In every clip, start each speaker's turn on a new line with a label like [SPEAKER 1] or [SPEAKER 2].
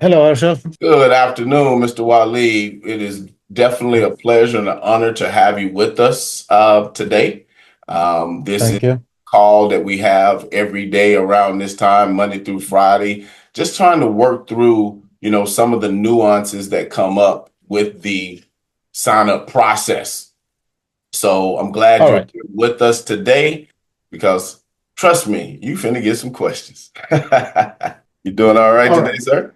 [SPEAKER 1] Hello, Arshad.
[SPEAKER 2] Good afternoon, Mr. Walid. It is definitely a pleasure and an honor to have you with us today. This is
[SPEAKER 1] Thank
[SPEAKER 2] a
[SPEAKER 1] you.
[SPEAKER 2] call that we have every day around this time, Monday through Friday, just trying to work through, some of the nuances that come up with the sign up process. So I'm glad
[SPEAKER 1] All
[SPEAKER 2] you're
[SPEAKER 1] right.
[SPEAKER 2] here with us today because trust me, you finna get some questions. You doing all right
[SPEAKER 1] All
[SPEAKER 2] today,
[SPEAKER 1] right.
[SPEAKER 2] sir?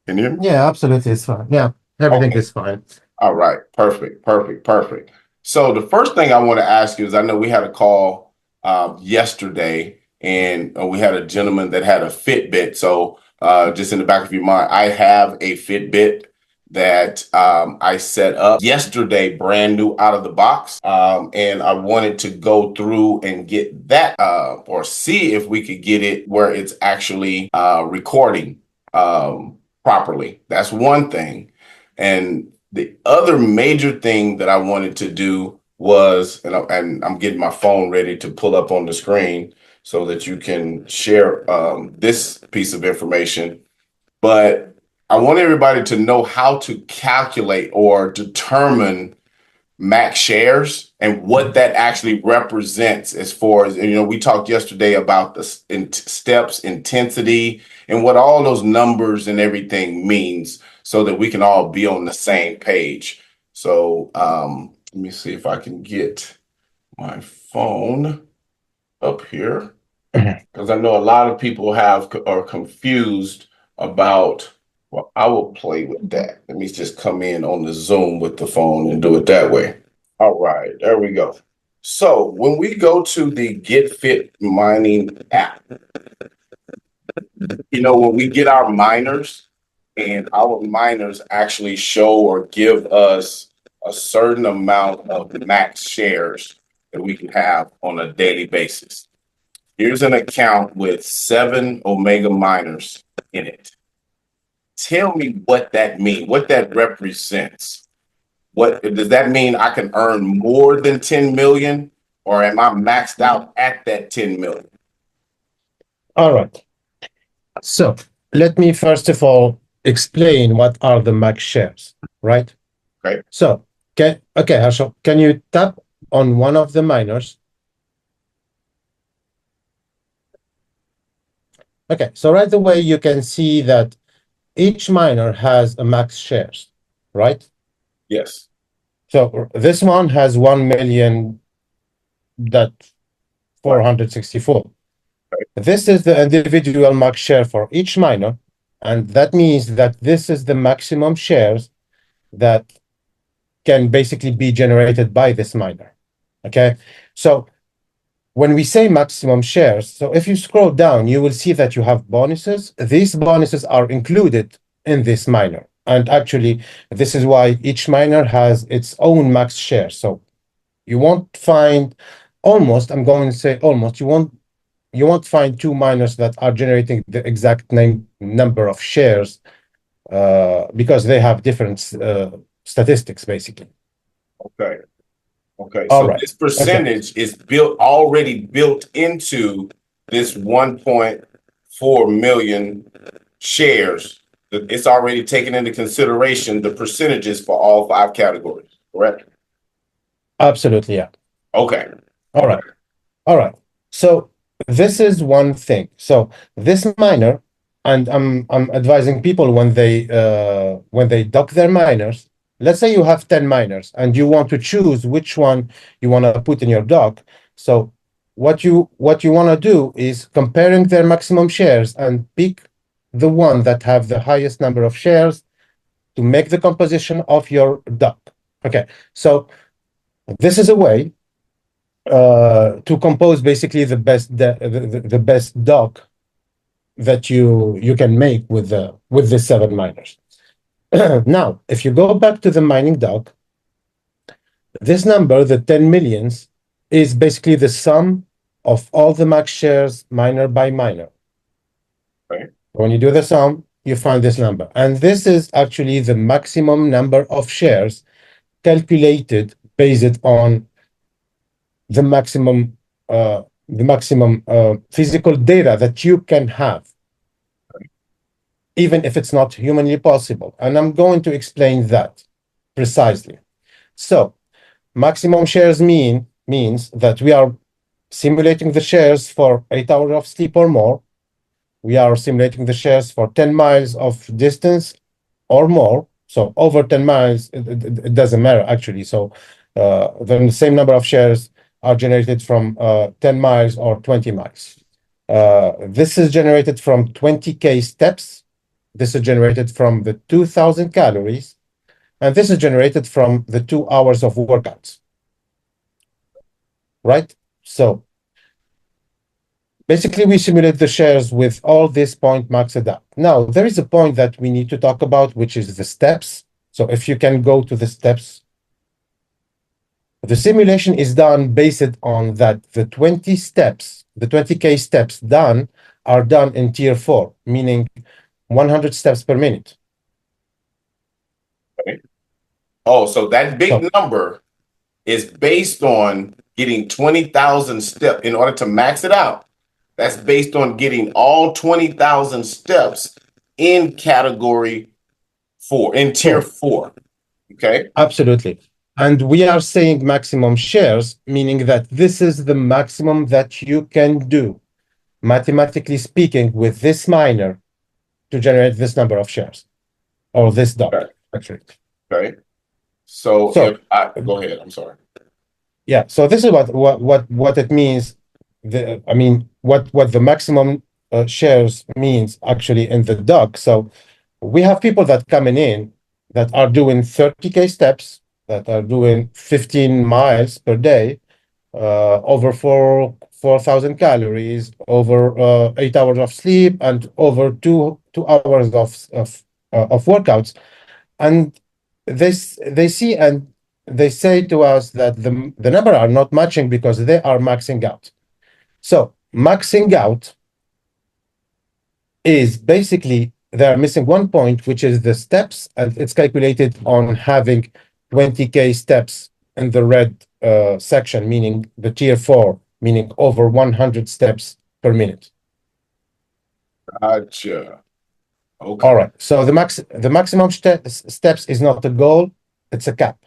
[SPEAKER 2] Can you hear me?
[SPEAKER 1] Yeah, absolutely. It's fine. Yeah, everything
[SPEAKER 2] Okay.
[SPEAKER 1] is fine.
[SPEAKER 2] All right. Perfect. Perfect. Perfect. So the first thing I want to ask you is I know we had a call yesterday and we had a gentleman that had a Fitbit. So just in the back of your mind, I have a Fitbit that I set up yesterday, brand new out of the box. And I wanted to go through and get that or see if we could get it where it's actually recording properly. That's one thing. And the other major thing that I wanted to do was, and I'm getting my phone ready to pull up on the screen so that you can share this piece of information. But I want everybody to know how to calculate or determine max shares and what that actually represents as far as, we talked yesterday about the steps, intensity, and what all those numbers and everything means so that we can all be on the same page. So let me see if I can get my phone up here because I know a lot of people are confused about, well, I will play with that. Let me just come in on the Zoom with the phone and do it that way. All right, there we go. So when we go to the GetFit mining app, when we get our miners and our miners actually show or give us a certain amount of max shares that we can have on a daily basis. Here's an account with 7 Omega miners in it. Tell me what that means, what that represents. What does that mean? I can earn more than 10 million, or am I maxed out at that 10 million?
[SPEAKER 1] All right. So let me first of all explain what are the max shares, right?
[SPEAKER 2] Okay.
[SPEAKER 1] So, okay, Arshad, can you tap on one of the miners? Okay, so right away you can see that each miner has a max shares, right?
[SPEAKER 2] Yes.
[SPEAKER 1] So this one has 1 million that
[SPEAKER 2] Right.
[SPEAKER 1] 464.
[SPEAKER 2] Right.
[SPEAKER 1] This is the individual max share for each miner, and that means that this is the maximum shares that can basically be generated by this miner. Okay, so when we say maximum shares, so if you scroll down, you will see that you have bonuses. These bonuses are included in this miner, and actually, this is why each miner has its own max share. So you won't find almost, I'm going to say almost, you won't find two miners that are generating the exact number of shares because they have different statistics, basically.
[SPEAKER 2] Okay. Okay.
[SPEAKER 1] All
[SPEAKER 2] So
[SPEAKER 1] right.
[SPEAKER 2] this
[SPEAKER 1] Okay.
[SPEAKER 2] percentage is already built into this 1.4 million shares. It's already taken into consideration the percentages for all 5 categories, correct?
[SPEAKER 1] Absolutely. Yeah.
[SPEAKER 2] Okay.
[SPEAKER 1] All
[SPEAKER 2] Okay.
[SPEAKER 1] right. All right. So this is one thing. So this miner, and I'm advising people when they dock their miners. Let's say you have 10 miners and you want to choose which one you want to put in your dock. So what you want to do is comparing their maximum shares and pick the one that have the highest number of shares to make the composition of your dock. Okay. So this is a way to compose basically the best dock that you can make with the 7 miners. Now, if you go back to the mining dock, this number, the 10 millions, is basically the sum of all the max shares miner by miner.
[SPEAKER 2] Okay.
[SPEAKER 1] When you do the sum, you find this number, and this is actually the maximum number of shares calculated based on the maximum physical data that you can have. even if it's not humanly possible. And I'm going to explain that precisely. So maximum shares means that we are simulating the shares for 8 hours of sleep or more. We are simulating the shares for 10 miles of distance or more. So over 10 miles, it doesn't matter actually. So then the same number of shares are generated from 10 miles or 20 miles. This is generated from 20K steps. This is generated from the 2,000 calories. And this is generated from the 2 hours of workouts. Right? So basically, we simulate the shares with all this point maxed out. Now, there is a point that we need to talk about, which is the steps. So if you can go to the steps, the simulation is done based on that the 20 steps, the 20K steps done are done in tier 4, meaning 100 steps per minute.
[SPEAKER 2] Okay. Oh, so that big
[SPEAKER 1] So
[SPEAKER 2] number is based on getting 20,000 steps in order to max it out. That's based on getting all 20,000 steps in category 4, in tier 4. Okay.
[SPEAKER 1] absolutely. And we are saying maximum shares, meaning that this is the maximum that you can do, mathematically speaking, with this miner to generate this number of shares or this dot,
[SPEAKER 2] Okay.
[SPEAKER 1] actually.
[SPEAKER 2] Okay. So
[SPEAKER 1] So,
[SPEAKER 2] if I go ahead, I'm sorry.
[SPEAKER 1] yeah, so this is what it means. I mean, what the maximum shares means actually in the doc. So we have people that coming in that are doing 30K steps, that are doing 15 miles per day, over 4,000 calories, over 8 hours of sleep, and over two hours of workouts. And they see and they say to us that the number are not matching because they are maxing out. So maxing out is basically they're missing one point, which is the steps, and it's calculated on having 20K steps in the red section, meaning the tier 4, meaning over 100 steps per minute.
[SPEAKER 2] Gotcha.
[SPEAKER 1] All
[SPEAKER 2] Okay.
[SPEAKER 1] right. So the maximum steps is not a goal; it's a cap.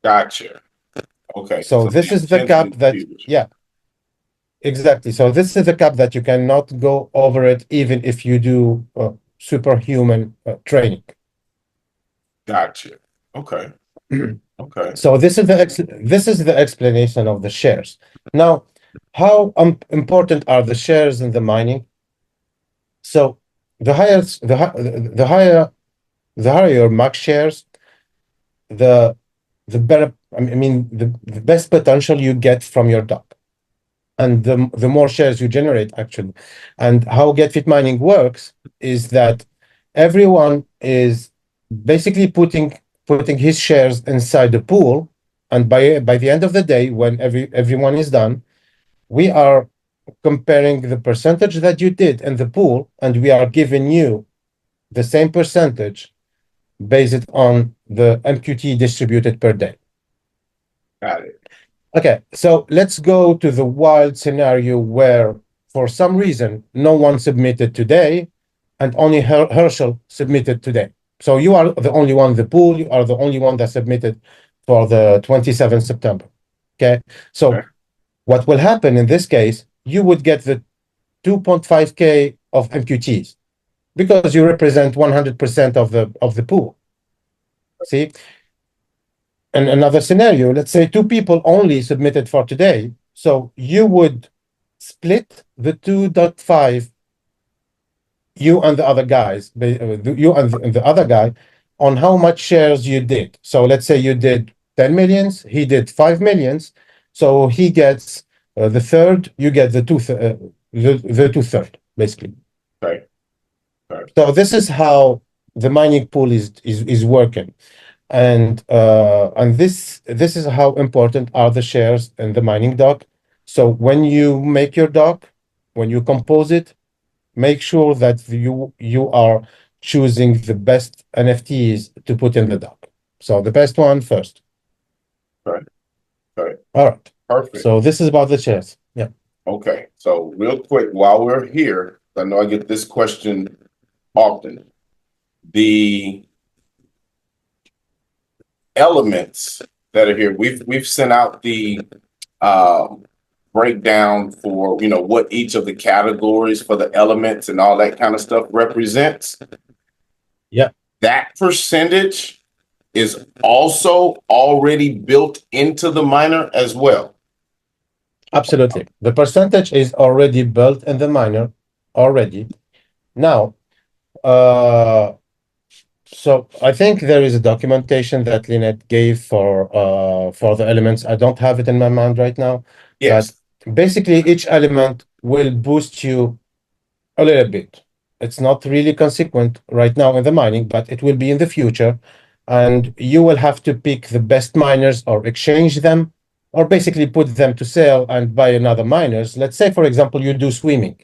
[SPEAKER 2] Gotcha. Okay.
[SPEAKER 1] So
[SPEAKER 2] So the
[SPEAKER 1] this is the cap
[SPEAKER 2] intensity
[SPEAKER 1] that,
[SPEAKER 2] huge.
[SPEAKER 1] yeah, exactly. So this is the cap that you cannot go over it, even if you do superhuman training.
[SPEAKER 2] Gotcha. Okay. Okay.
[SPEAKER 1] So this is the explanation of the shares. Now, how important are the shares in the mining? So the higher the higher your max shares, the better. I mean, the best potential you get from your dock, and the more shares you generate actually. And how GetFit mining works is that everyone is basically putting his shares inside the pool, and by the end of the day, when everyone is done, we are comparing the percentage that you did in the pool, and we are giving you the same percentage based on the MQT distributed per day.
[SPEAKER 2] Got it.
[SPEAKER 1] Okay, so let's go to the wild scenario where, for some reason, no one submitted today, and only Herschel submitted today. So you are the only one in the pool. You are the only one that submitted for the 27th September. Okay, so
[SPEAKER 2] Okay.
[SPEAKER 1] what will happen in this case? You would get the 2.5K of MQTs because you represent 100% of the pool. See, and another scenario, let's say two people only submitted for today. So you would split the 2.5, you and the other guys, you and the other guy, on how much shares you did. So let's say you did 10 millions, he did 5 millions. So he gets the third, you get the the two-third, basically.
[SPEAKER 2] Okay. Okay.
[SPEAKER 1] So this is how the mining pool is working. And this is how important are the shares in the mining dock. So when you make your dock, when you compose it, make sure that you are choosing the best NFTs to put in the dock. So the best one first.
[SPEAKER 2] Okay. Okay.
[SPEAKER 1] All right.
[SPEAKER 2] Perfect.
[SPEAKER 1] So this is about the shares. Yeah.
[SPEAKER 2] Okay. So real quick, while we're here, I know I get this question often. The elements that are here, we've sent out the breakdown for what each of the categories for the elements and all that kind of stuff represents.
[SPEAKER 1] Yeah,
[SPEAKER 2] That percentage is also already built into the miner as well.
[SPEAKER 1] absolutely. The percentage is already built in the miner already. Now, so I think there is a documentation that Lynette gave for the elements. I don't have it in my mind right now, but
[SPEAKER 2] Yes.
[SPEAKER 1] basically each element will boost you a little bit. It's not really consequent right now in the mining, but it will be in the future. And you will have to pick the best miners or exchange them, or basically put them to sale and buy another miners. Let's say, for example, you do swimming.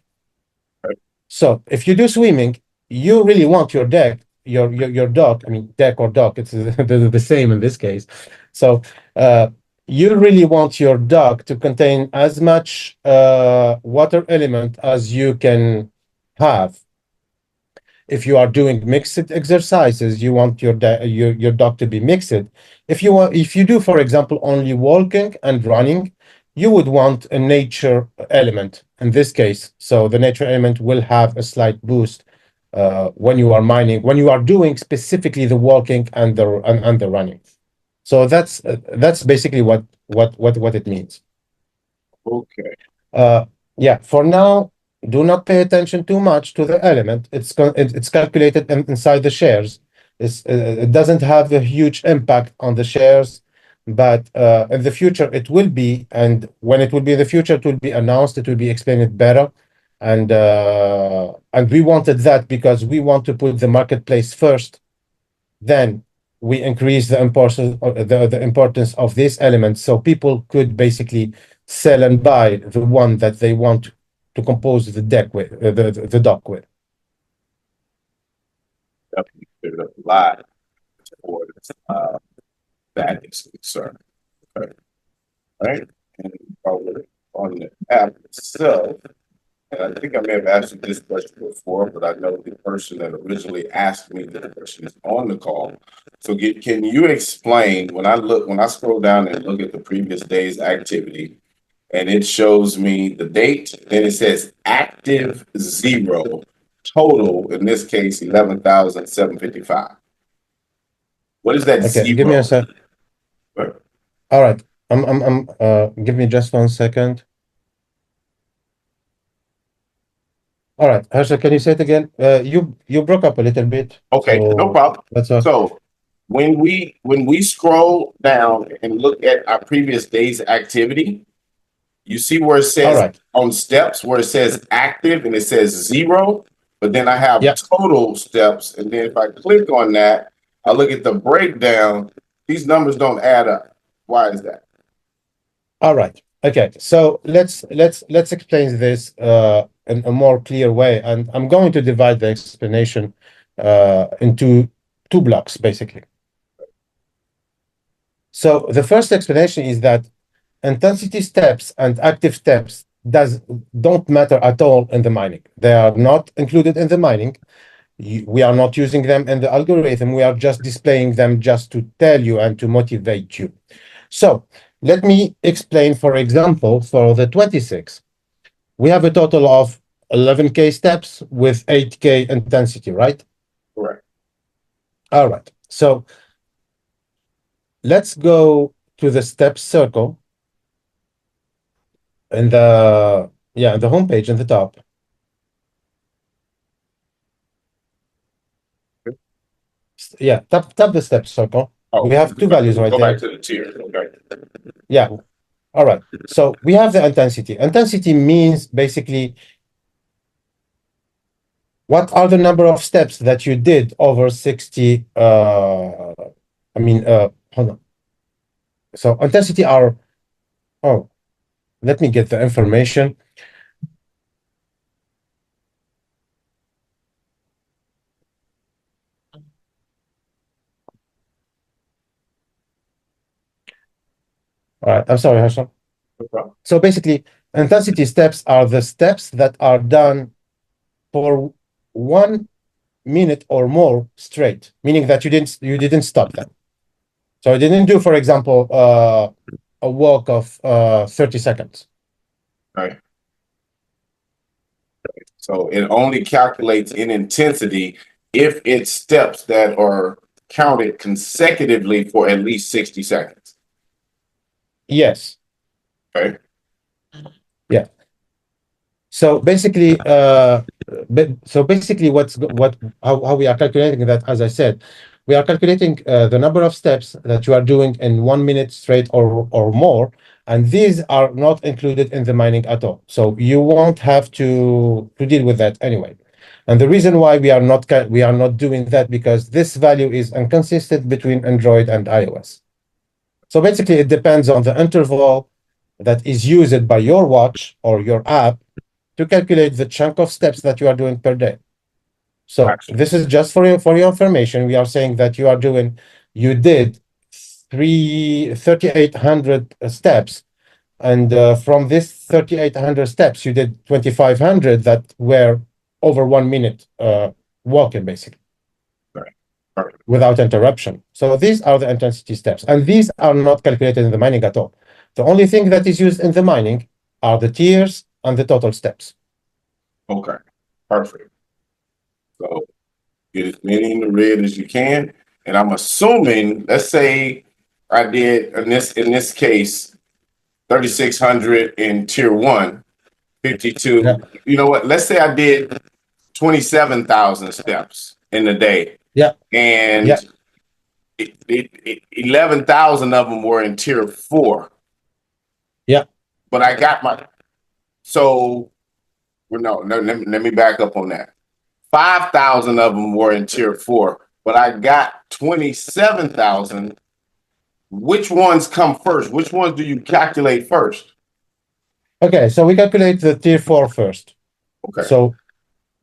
[SPEAKER 1] So if you do swimming, you really want your deck, your dock. I mean, deck or dock, it's the same in this case. So uh, you really want your dock to contain as much water element as you can have. If you are doing mixed exercises, you want your dock to be mixed. If you do, for example, only walking and running, you would want a nature element in this case. So the nature element will have a slight boost when you are mining, when you are doing specifically the walking and the running. So that's basically what it means.
[SPEAKER 2] Okay.
[SPEAKER 1] Uh, yeah, for now, do not pay attention too much to the element. It's calculated inside the shares. It doesn't have a huge impact on the shares, but in the future it will be. And when it will be in the future, it will be announced. It will be explained better, and we wanted that because we want to put the marketplace first. Then we increase the importance of this element, so people could basically sell and buy the one that they want to compose the deck with, the dock with.
[SPEAKER 2] Definitely cleared up a lot for that is concerned. Okay. Right. And on the app itself, and I think I may have asked you this question before, but I know the person that originally asked me the question is on the call. So can you explain when I scroll down and look at the previous day's activity, and it shows me the date, then it says active 0, total, in this case, 11,755. What is that
[SPEAKER 1] Okay, give me a
[SPEAKER 2] 0?
[SPEAKER 1] sec. All right, give me just 1 second. All right, Harsha, can you say it again? You broke up a little bit,
[SPEAKER 2] Okay, no
[SPEAKER 1] so
[SPEAKER 2] problem.
[SPEAKER 1] that's all.
[SPEAKER 2] So when we scroll down and look at our previous day's activity, you see where it
[SPEAKER 1] All
[SPEAKER 2] says
[SPEAKER 1] right,
[SPEAKER 2] on steps where it says active and it says 0, but then I have
[SPEAKER 1] yeah.
[SPEAKER 2] total steps, and then if I click on that, I look at the breakdown. These numbers don't add up. Why is that?
[SPEAKER 1] All right. Okay. So let's explain this in a more clear way, and I'm going to divide the explanation into two blocks, basically. So the first explanation is that intensity steps and active steps don't matter at all in the mining. They are not included in the mining. We are not using them in the algorithm. We are just displaying them just to tell you and to motivate you. So let me explain, for example, for the 26, we have a total of 11K steps with 8K intensity, right?
[SPEAKER 2] Correct.
[SPEAKER 1] All right. So let's go to the steps circle in the homepage in the top. Yeah, tap the steps circle.
[SPEAKER 2] Oh,
[SPEAKER 1] We have two values right
[SPEAKER 2] go back
[SPEAKER 1] there.
[SPEAKER 2] to the tier. Okay.
[SPEAKER 1] Yeah. All right. So we have the intensity. Intensity means basically what are the number of steps that you did over 60 hold on. So intensity are, oh, let me get the information. All right, I'm sorry, Hassan.
[SPEAKER 2] No problem.
[SPEAKER 1] So basically, intensity steps are the steps that are done for 1 minute or more straight, meaning that you didn't stop them. So I didn't do, for example, a walk of 30 seconds.
[SPEAKER 2] Right. So it only calculates in intensity if it's steps that are counted consecutively for at least 60 seconds.
[SPEAKER 1] Yes.
[SPEAKER 2] Okay.
[SPEAKER 1] Yeah. So basically, how we are calculating that, as I said, we are calculating the number of steps that you are doing in 1 minute straight or more, and these are not included in the mining at all. So you won't have to deal with that anyway. And the reason why we are not doing that, because this value is inconsistent between Android and iOS. So basically, it depends on the interval that is used by your watch or your app to calculate the chunk of steps that you are doing per day. So
[SPEAKER 2] Gotcha.
[SPEAKER 1] this is just for your information. We are saying that you did 3,800 steps, and from this 3,800 steps, you did 2,500 that were over 1 minute walking, basically,
[SPEAKER 2] Right. Perfect.
[SPEAKER 1] without interruption. So these are the intensity steps, and these are not calculated in the mining at all. The only thing that is used in the mining are the tiers and the total steps.
[SPEAKER 2] Okay. Perfect. So get as many in the red as you can. And I'm assuming, let's say I did in this case, 3,600 in tier one, 52.
[SPEAKER 1] Yeah,
[SPEAKER 2] You know what? Let's say I did 27,000 steps in a day,
[SPEAKER 1] yeah,
[SPEAKER 2] and
[SPEAKER 1] yeah,
[SPEAKER 2] 11,000 of them were in tier four.
[SPEAKER 1] yeah.
[SPEAKER 2] But I got my, so, well, no, let me back up on that. 5,000 of them were in tier four, but I got 27,000. Which ones come first? Which ones do you calculate first?
[SPEAKER 1] Okay, so we calculate the tier 4 first.
[SPEAKER 2] Okay.
[SPEAKER 1] So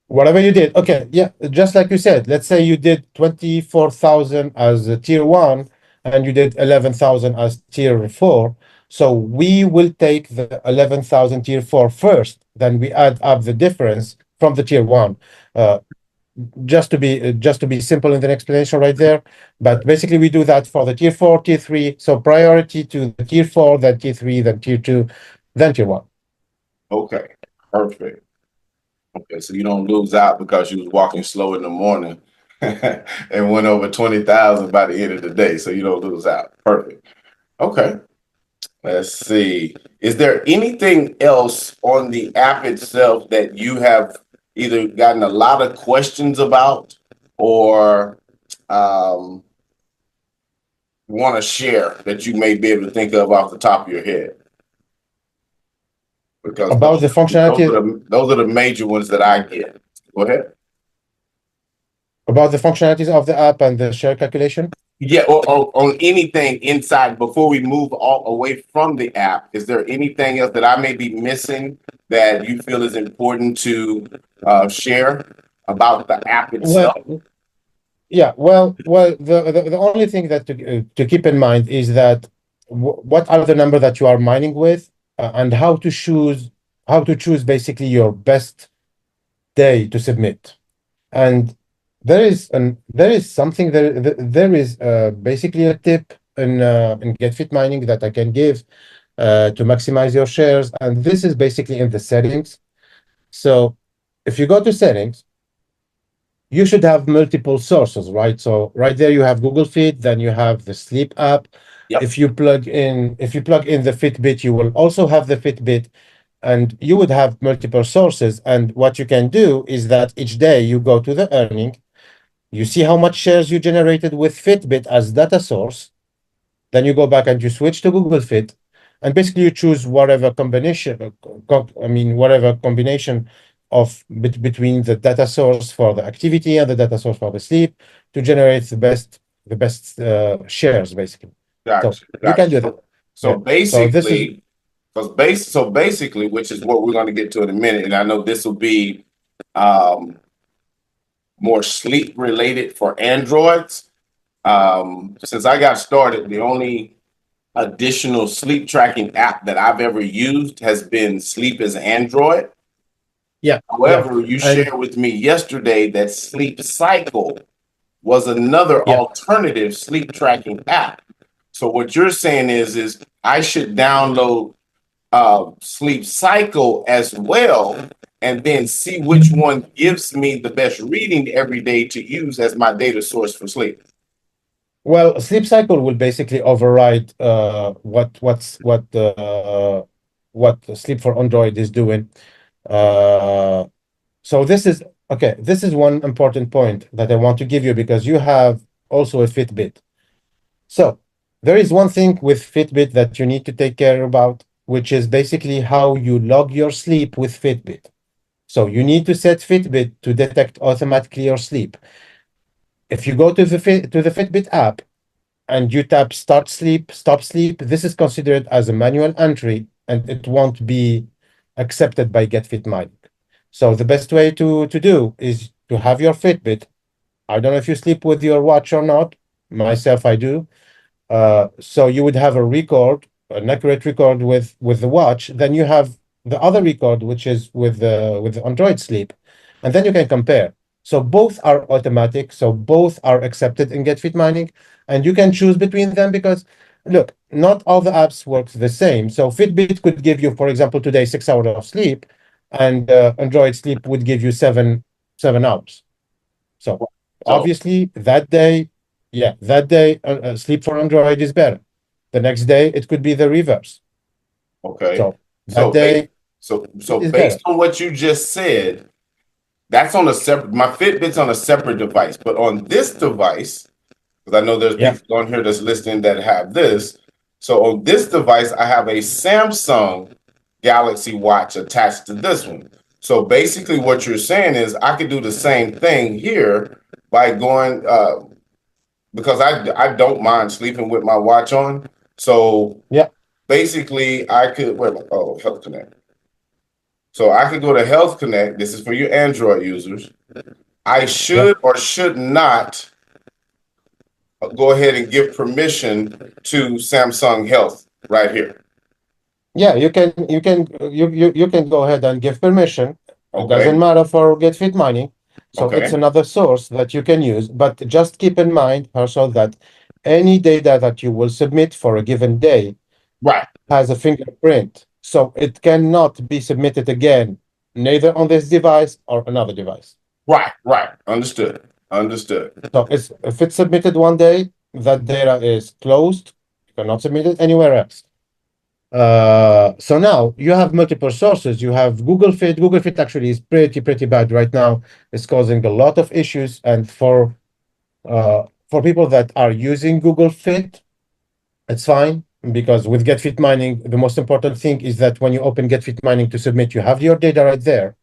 [SPEAKER 1] whatever you did, okay, yeah, just like you said, let's say you did 24,000 as a tier 1 and you did 11,000 as tier 4. So we will take the 11,000 tier 4 first, then we add up the difference from the tier 1. Uh, just to be simple in the explanation right there. But basically, we do that for the tier 4, tier 3. So priority to the tier 4, then tier 3, then tier 2, then tier 1.
[SPEAKER 2] Okay. Perfect. Okay. So you don't lose out because you was walking slow in the morning and went over 20,000 by the end of the day. So you don't lose out. Perfect. Okay. Let's see. Is there anything else on the app itself that you have either gotten a lot of questions about or want to share that you may be able to think of off the top of your head? Because
[SPEAKER 1] About the functionality,
[SPEAKER 2] those are the major ones that I get. Go ahead.
[SPEAKER 1] about the functionalities of the app and the share calculation.
[SPEAKER 2] Yeah, or on anything inside before we move all away from the app. Is there anything else that I may be missing that you feel is important to share about the app itself?
[SPEAKER 1] Well, yeah, the only thing that to keep in mind is that what are the number that you are mining with, and how to choose basically your best day to submit. And there is something there is basically a tip in GetFit mining that I can give to maximize your shares, and this is basically in the settings. So if you go to settings, you should have multiple sources, right? So right there you have Google Fit, then you have the sleep app.
[SPEAKER 2] Yep.
[SPEAKER 1] If you plug in the Fitbit, you will also have the Fitbit, and you would have multiple sources. And what you can do is that each day you go to the earning, you see how much shares you generated with Fitbit as data source, then you go back and you switch to Google Fit, and basically you choose whatever combination, whatever combination of between the data source for the activity and the data source for the sleep to generate the best shares, basically. So
[SPEAKER 2] Gotcha.
[SPEAKER 1] you can do that.
[SPEAKER 2] So
[SPEAKER 1] Yeah. So this is
[SPEAKER 2] basically, basically, which is what we're going to get to in a minute, and I know this will be more sleep related for Androids. Since I got started, the only additional sleep tracking app that I've ever used has been Sleep as Android.
[SPEAKER 1] Yeah, yeah,
[SPEAKER 2] However, you
[SPEAKER 1] and
[SPEAKER 2] shared with me yesterday that Sleep Cycle was another
[SPEAKER 1] yeah.
[SPEAKER 2] alternative sleep tracking app. So what you're saying is I should download Sleep Cycle as well, and then see which one gives me the best reading every day to use as my data source for sleep.
[SPEAKER 1] Well, sleep cycle will basically override what Sleep for Android is doing. Uh, so this is okay. This is one important point that I want to give you because you have also a Fitbit. So there is one thing with Fitbit that you need to take care about, which is basically how you log your sleep with Fitbit. So you need to set Fitbit to detect automatically your sleep. If you go to the Fitbit app and you tap start sleep, stop sleep, this is considered as a manual entry and it won't be accepted by GetFit Mining. So the best way to do is to have your Fitbit. I don't know if you sleep with your watch or not. Myself, I do. So you would have a record, an accurate record with the watch. Then you have the other record, which is with the Android Sleep, and then you can compare. So both are automatic. So both are accepted in GetFit Mining, and you can choose between them because look, not all the apps work the same. So Fitbit could give you, for example, today 6 hours of sleep, and Android Sleep would give you seven hours. So
[SPEAKER 2] So,
[SPEAKER 1] obviously that day, yeah, that day sleep for Android is better. The next day it could be the reverse.
[SPEAKER 2] okay.
[SPEAKER 1] So that
[SPEAKER 2] So, ba-
[SPEAKER 1] day
[SPEAKER 2] so
[SPEAKER 1] is
[SPEAKER 2] based
[SPEAKER 1] better.
[SPEAKER 2] on what you just said, that's on a separate, my Fitbit's on a separate device, but on this device, because I know there's
[SPEAKER 1] Yeah,
[SPEAKER 2] people on here that's listening that have this. So on this device, I have a Samsung Galaxy Watch attached to this one. So basically, what you're saying is I could do the same thing here by going because I don't mind sleeping with my watch on. So
[SPEAKER 1] yeah,
[SPEAKER 2] basically, I could wait. Oh, Health Connect. So I could go to Health Connect. This is for you Android users. I
[SPEAKER 1] yeah.
[SPEAKER 2] should or should not go ahead and give permission to Samsung Health right here.
[SPEAKER 1] Yeah, you can go ahead and give permission. It doesn't
[SPEAKER 2] Okay.
[SPEAKER 1] matter for GetFit mining. So it's
[SPEAKER 2] Okay.
[SPEAKER 1] another source that you can use. But just keep in mind also that any data that you will submit for a given day
[SPEAKER 2] Right.
[SPEAKER 1] has a fingerprint. So it cannot be submitted again, neither on this device or another device.
[SPEAKER 2] Right. Right. Understood. Understood.
[SPEAKER 1] So if it's submitted one day, that data is closed. You cannot submit it anywhere else. So now you have multiple sources. You have Google Fit. Google Fit actually is pretty bad right now. It's causing a lot of issues. And for people that are using Google Fit, it's fine because with GetFit mining, the most important thing is that when you open GetFit mining to submit, you have your data right there.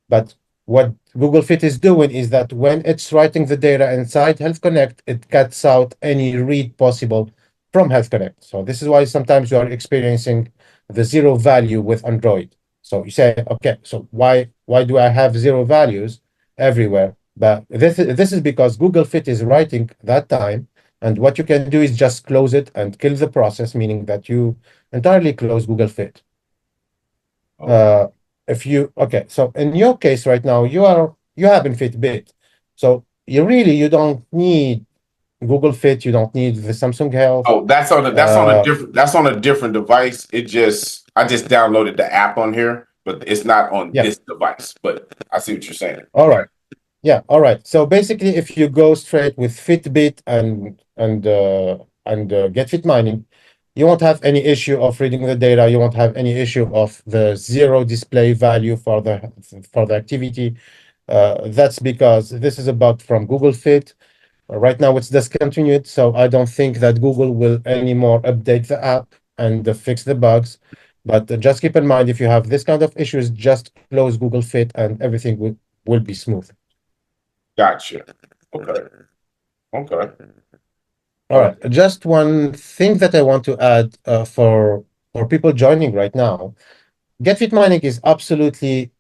[SPEAKER 1] But what Google Fit is doing is that when it's writing the data inside Health Connect, it cuts out any read possible from Health Connect. So this is why sometimes you are experiencing the zero value with Android. So you say, okay, so why do I have zero values everywhere? But this is because Google Fit is writing that time, and what you can do is just close it and kill the process, meaning that you entirely close Google Fit.
[SPEAKER 2] Okay.
[SPEAKER 1] Uh, if you okay, so in your case right now, you have in Fitbit, so you don't need Google Fit, you don't need the Samsung Health.
[SPEAKER 2] Oh,
[SPEAKER 1] Uh,
[SPEAKER 2] that's on a different device. I just downloaded the app on here, but it's not on
[SPEAKER 1] yeah,
[SPEAKER 2] this device. But I see what you're saying.
[SPEAKER 1] all right, yeah, all right. So basically, if you go straight with Fitbit and get fit mining, you won't have any issue of reading the data. You won't have any issue of the zero display value for the activity. That's because this is a bug from Google Fit. Right now, it's discontinued, so I don't think that Google will anymore update the app and fix the bugs. But just keep in mind, if you have this kind of issues, just close Google Fit and everything will be smooth.
[SPEAKER 2] Gotcha. Okay. Okay.
[SPEAKER 1] All right.
[SPEAKER 2] Okay.
[SPEAKER 1] Just one thing that I want to add for people joining right now. GetFit mining is absolutely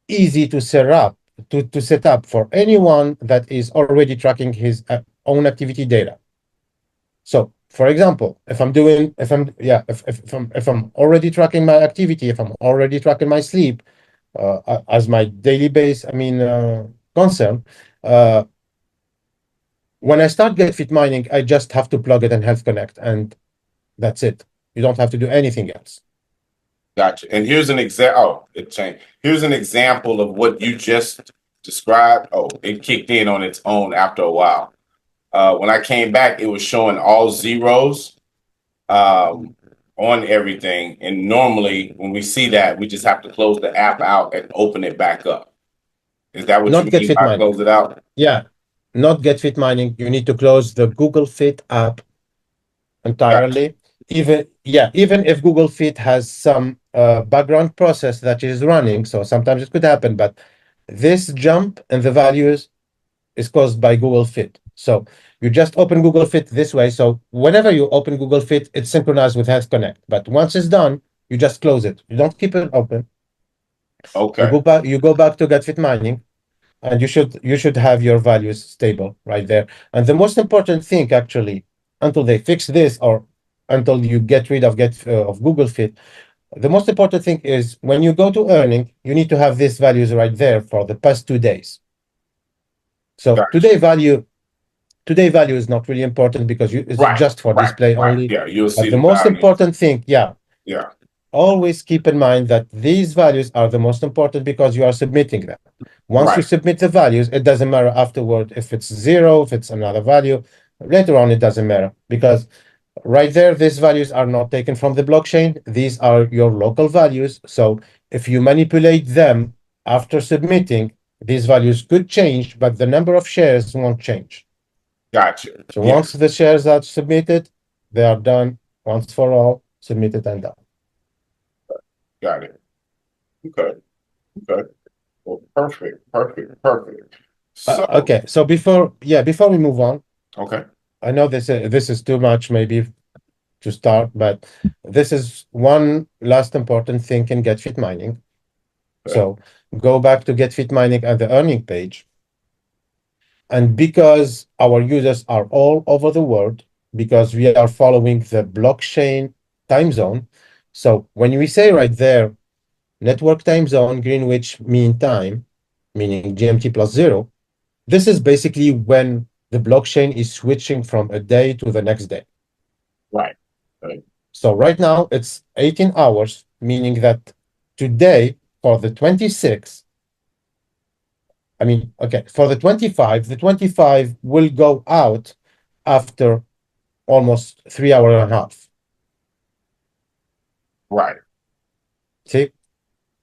[SPEAKER 1] easy to set up for anyone that is already tracking his own activity data. So, for example, if I'm already tracking my activity, if I'm already tracking my sleep, as my daily base, concern. Uh, when I start GetFit mining, I just have to plug it in Health Connect, and that's it. You don't have to do anything else.
[SPEAKER 2] Gotcha. And here's an example. Oh, it changed. Here's an example of what you just described. Oh, it kicked in on its own after a while. When I came back, it was showing all zeros on everything. And normally, when we see that, we just have to close the app out and open it back up. Is that what you
[SPEAKER 1] Not
[SPEAKER 2] mean
[SPEAKER 1] GetFit
[SPEAKER 2] by
[SPEAKER 1] mining.
[SPEAKER 2] close it out?
[SPEAKER 1] Yeah, not GetFit mining. You need to close the Google Fit app
[SPEAKER 2] Gotcha.
[SPEAKER 1] entirely. Even if Google Fit has some background process that is running, so sometimes it could happen, but this jump in the values is caused by Google Fit. So you just open Google Fit this way. So whenever you open Google Fit, it's synchronized with Health Connect. But once it's done, you just close it. You don't keep it open.
[SPEAKER 2] Okay.
[SPEAKER 1] You go back to GetFit mining, and you should have your values stable right there. And the most important thing, actually, until they fix this or until you get rid of Google Fit, the most important thing is when you go to earning, you need to have these values right there for the past 2 days. So
[SPEAKER 2] Gotcha.
[SPEAKER 1] today value is not really important because it's
[SPEAKER 2] Right.
[SPEAKER 1] just for
[SPEAKER 2] Right.
[SPEAKER 1] display
[SPEAKER 2] Right.
[SPEAKER 1] only.
[SPEAKER 2] Yeah. You'll see
[SPEAKER 1] But the
[SPEAKER 2] the
[SPEAKER 1] most
[SPEAKER 2] value.
[SPEAKER 1] important thing, yeah,
[SPEAKER 2] Yeah.
[SPEAKER 1] always keep in mind that these values are the most important because you are submitting them. Once you
[SPEAKER 2] Right.
[SPEAKER 1] submit the values, it doesn't matter afterward if it's zero, if it's another value. Later on, it doesn't matter because right there, these values are not taken from the blockchain. These are your local values. So if you manipulate them after submitting, these values could change, but the number of shares won't change.
[SPEAKER 2] Gotcha.
[SPEAKER 1] So once
[SPEAKER 2] Yes.
[SPEAKER 1] the shares are submitted, they are done once for all, submitted and done.
[SPEAKER 2] Got it. Okay. Okay. Well, perfect. Perfect. Perfect. So,
[SPEAKER 1] Okay, so before we move on,
[SPEAKER 2] okay.
[SPEAKER 1] I know this is too much maybe to start, but this is one last important thing in GetFit mining.
[SPEAKER 2] Okay.
[SPEAKER 1] So go back to GetFit mining at the earning page, and because our users are all over the world, because we are following the blockchain time zone, so when we say right there, network time zone, Greenwich Mean Time, meaning GMT plus 0, this is basically when the blockchain is switching from a day to the next day.
[SPEAKER 2] Right. Right.
[SPEAKER 1] So right now it's 18 hours, meaning that today for the 26, okay, for the 25 will go out after almost 3 hours and a half.
[SPEAKER 2] Right.
[SPEAKER 1] See?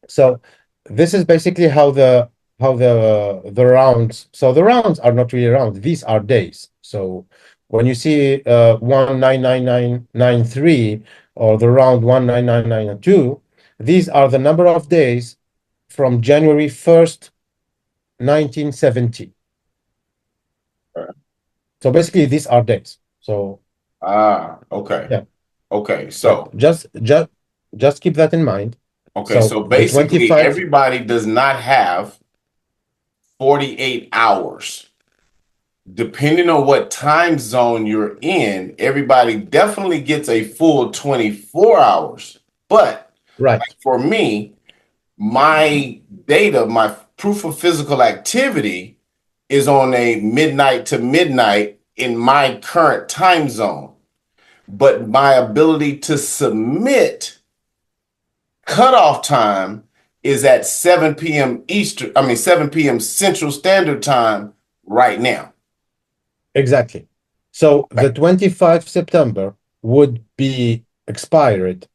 [SPEAKER 1] So this is basically how the rounds. So the rounds are not really rounds; these are days. So when you see 199993 or the round 199992, these are the number of days from January 1st, 1970.
[SPEAKER 2] Right.
[SPEAKER 1] So basically, these are days. So
[SPEAKER 2] Ah, okay.
[SPEAKER 1] yeah,
[SPEAKER 2] Okay.
[SPEAKER 1] yeah.
[SPEAKER 2] So,
[SPEAKER 1] Just keep that in mind.
[SPEAKER 2] okay.
[SPEAKER 1] So
[SPEAKER 2] So
[SPEAKER 1] the
[SPEAKER 2] basically,
[SPEAKER 1] 25,
[SPEAKER 2] everybody does not have 48 hours. Depending on what time zone you're in, everybody definitely gets a full 24 hours. But
[SPEAKER 1] right?
[SPEAKER 2] for me, my data, my proof of physical activity is on a midnight to midnight in my current time zone. But my ability to submit cutoff time is at 7 p.m. Eastern, 7 p.m. Central Standard Time right now.
[SPEAKER 1] Exactly. So
[SPEAKER 2] Okay.
[SPEAKER 1] the 25 September would be expired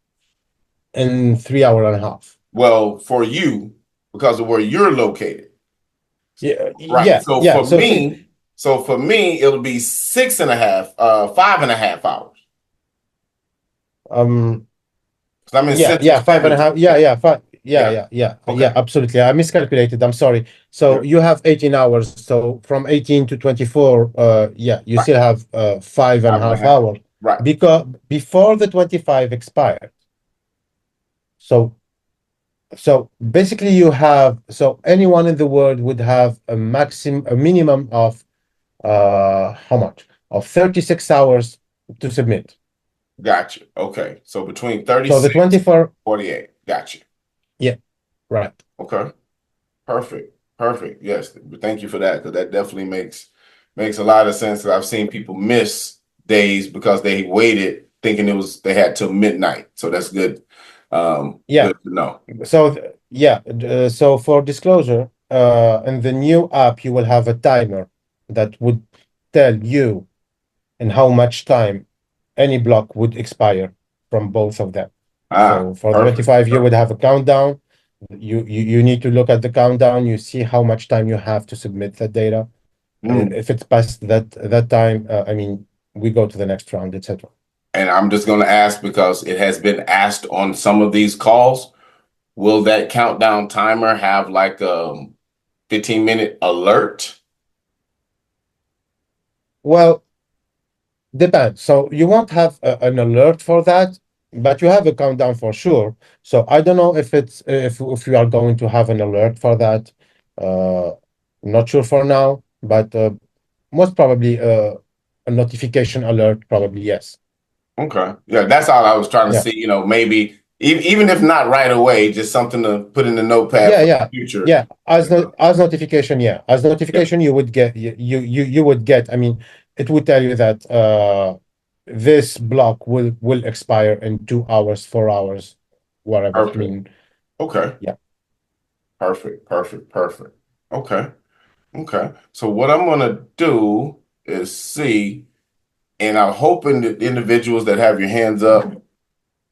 [SPEAKER 1] in 3 hours and a half.
[SPEAKER 2] Well, for you, because of where you're located.
[SPEAKER 1] Yeah,
[SPEAKER 2] Right.
[SPEAKER 1] yeah,
[SPEAKER 2] So
[SPEAKER 1] yeah.
[SPEAKER 2] for
[SPEAKER 1] So see,
[SPEAKER 2] me, it'll be 6.5, 5.5 hours.
[SPEAKER 1] um,
[SPEAKER 2] Because I'm in Central
[SPEAKER 1] yeah, five and a
[SPEAKER 2] Standard
[SPEAKER 1] half.
[SPEAKER 2] Time.
[SPEAKER 1] Yeah,
[SPEAKER 2] Yeah.
[SPEAKER 1] yeah, five.
[SPEAKER 2] Yeah.
[SPEAKER 1] Yeah,
[SPEAKER 2] Okay.
[SPEAKER 1] absolutely. I miscalculated. I'm sorry. So
[SPEAKER 2] Yeah.
[SPEAKER 1] you have 18 hours. So from 18 to 24, yeah, you
[SPEAKER 2] Right.
[SPEAKER 1] still have five and a
[SPEAKER 2] Five and a
[SPEAKER 1] half
[SPEAKER 2] half.
[SPEAKER 1] hours
[SPEAKER 2] Right.
[SPEAKER 1] because before the 25 expired. So basically so anyone in the world would have a minimum of how much? Of 36 hours to submit.
[SPEAKER 2] Gotcha. Okay. So between
[SPEAKER 1] So the
[SPEAKER 2] 36
[SPEAKER 1] 24,
[SPEAKER 2] 48. Gotcha.
[SPEAKER 1] yeah, right.
[SPEAKER 2] Okay. Perfect. Perfect. Yes. Thank you for that, because that definitely makes a lot of sense. I've seen people miss days because they waited thinking they had till midnight. So that's good.
[SPEAKER 1] Yeah.
[SPEAKER 2] Good to know.
[SPEAKER 1] So yeah. So for disclosure, in the new app, you will have a timer that would tell you in how much time any block would expire from both of them.
[SPEAKER 2] Ah,
[SPEAKER 1] So for the
[SPEAKER 2] perfect.
[SPEAKER 1] 25, you would have a countdown. You need to look at the countdown. You see how much time you have to submit the data.
[SPEAKER 2] Mm.
[SPEAKER 1] If it's past that time, I mean, we go to the next round, etc.
[SPEAKER 2] And I'm just going to ask because it has been asked on some of these calls. Will that countdown timer have like a 15-minute alert?
[SPEAKER 1] Well, depends. So you won't have an alert for that, but you have a countdown for sure. So I don't know if we are going to have an alert for that. Uh, not sure for now, but most probably a notification alert. Probably yes.
[SPEAKER 2] Okay. Yeah, that's all I was trying to
[SPEAKER 1] Yeah.
[SPEAKER 2] see. Maybe even if not right away, just something to put in the notepad
[SPEAKER 1] Yeah,
[SPEAKER 2] for
[SPEAKER 1] yeah,
[SPEAKER 2] the future.
[SPEAKER 1] yeah. As notification, yeah, as
[SPEAKER 2] Yeah,
[SPEAKER 1] notification, you would get you would get. I mean, it would tell you that this block will expire in 2 hours, 4 hours, whatever. I
[SPEAKER 2] perfect.
[SPEAKER 1] mean,
[SPEAKER 2] Okay.
[SPEAKER 1] yeah.
[SPEAKER 2] Perfect. Perfect. Perfect. Okay. Okay. So what I'm gonna do is see, and I'm hoping that individuals that have your hands up,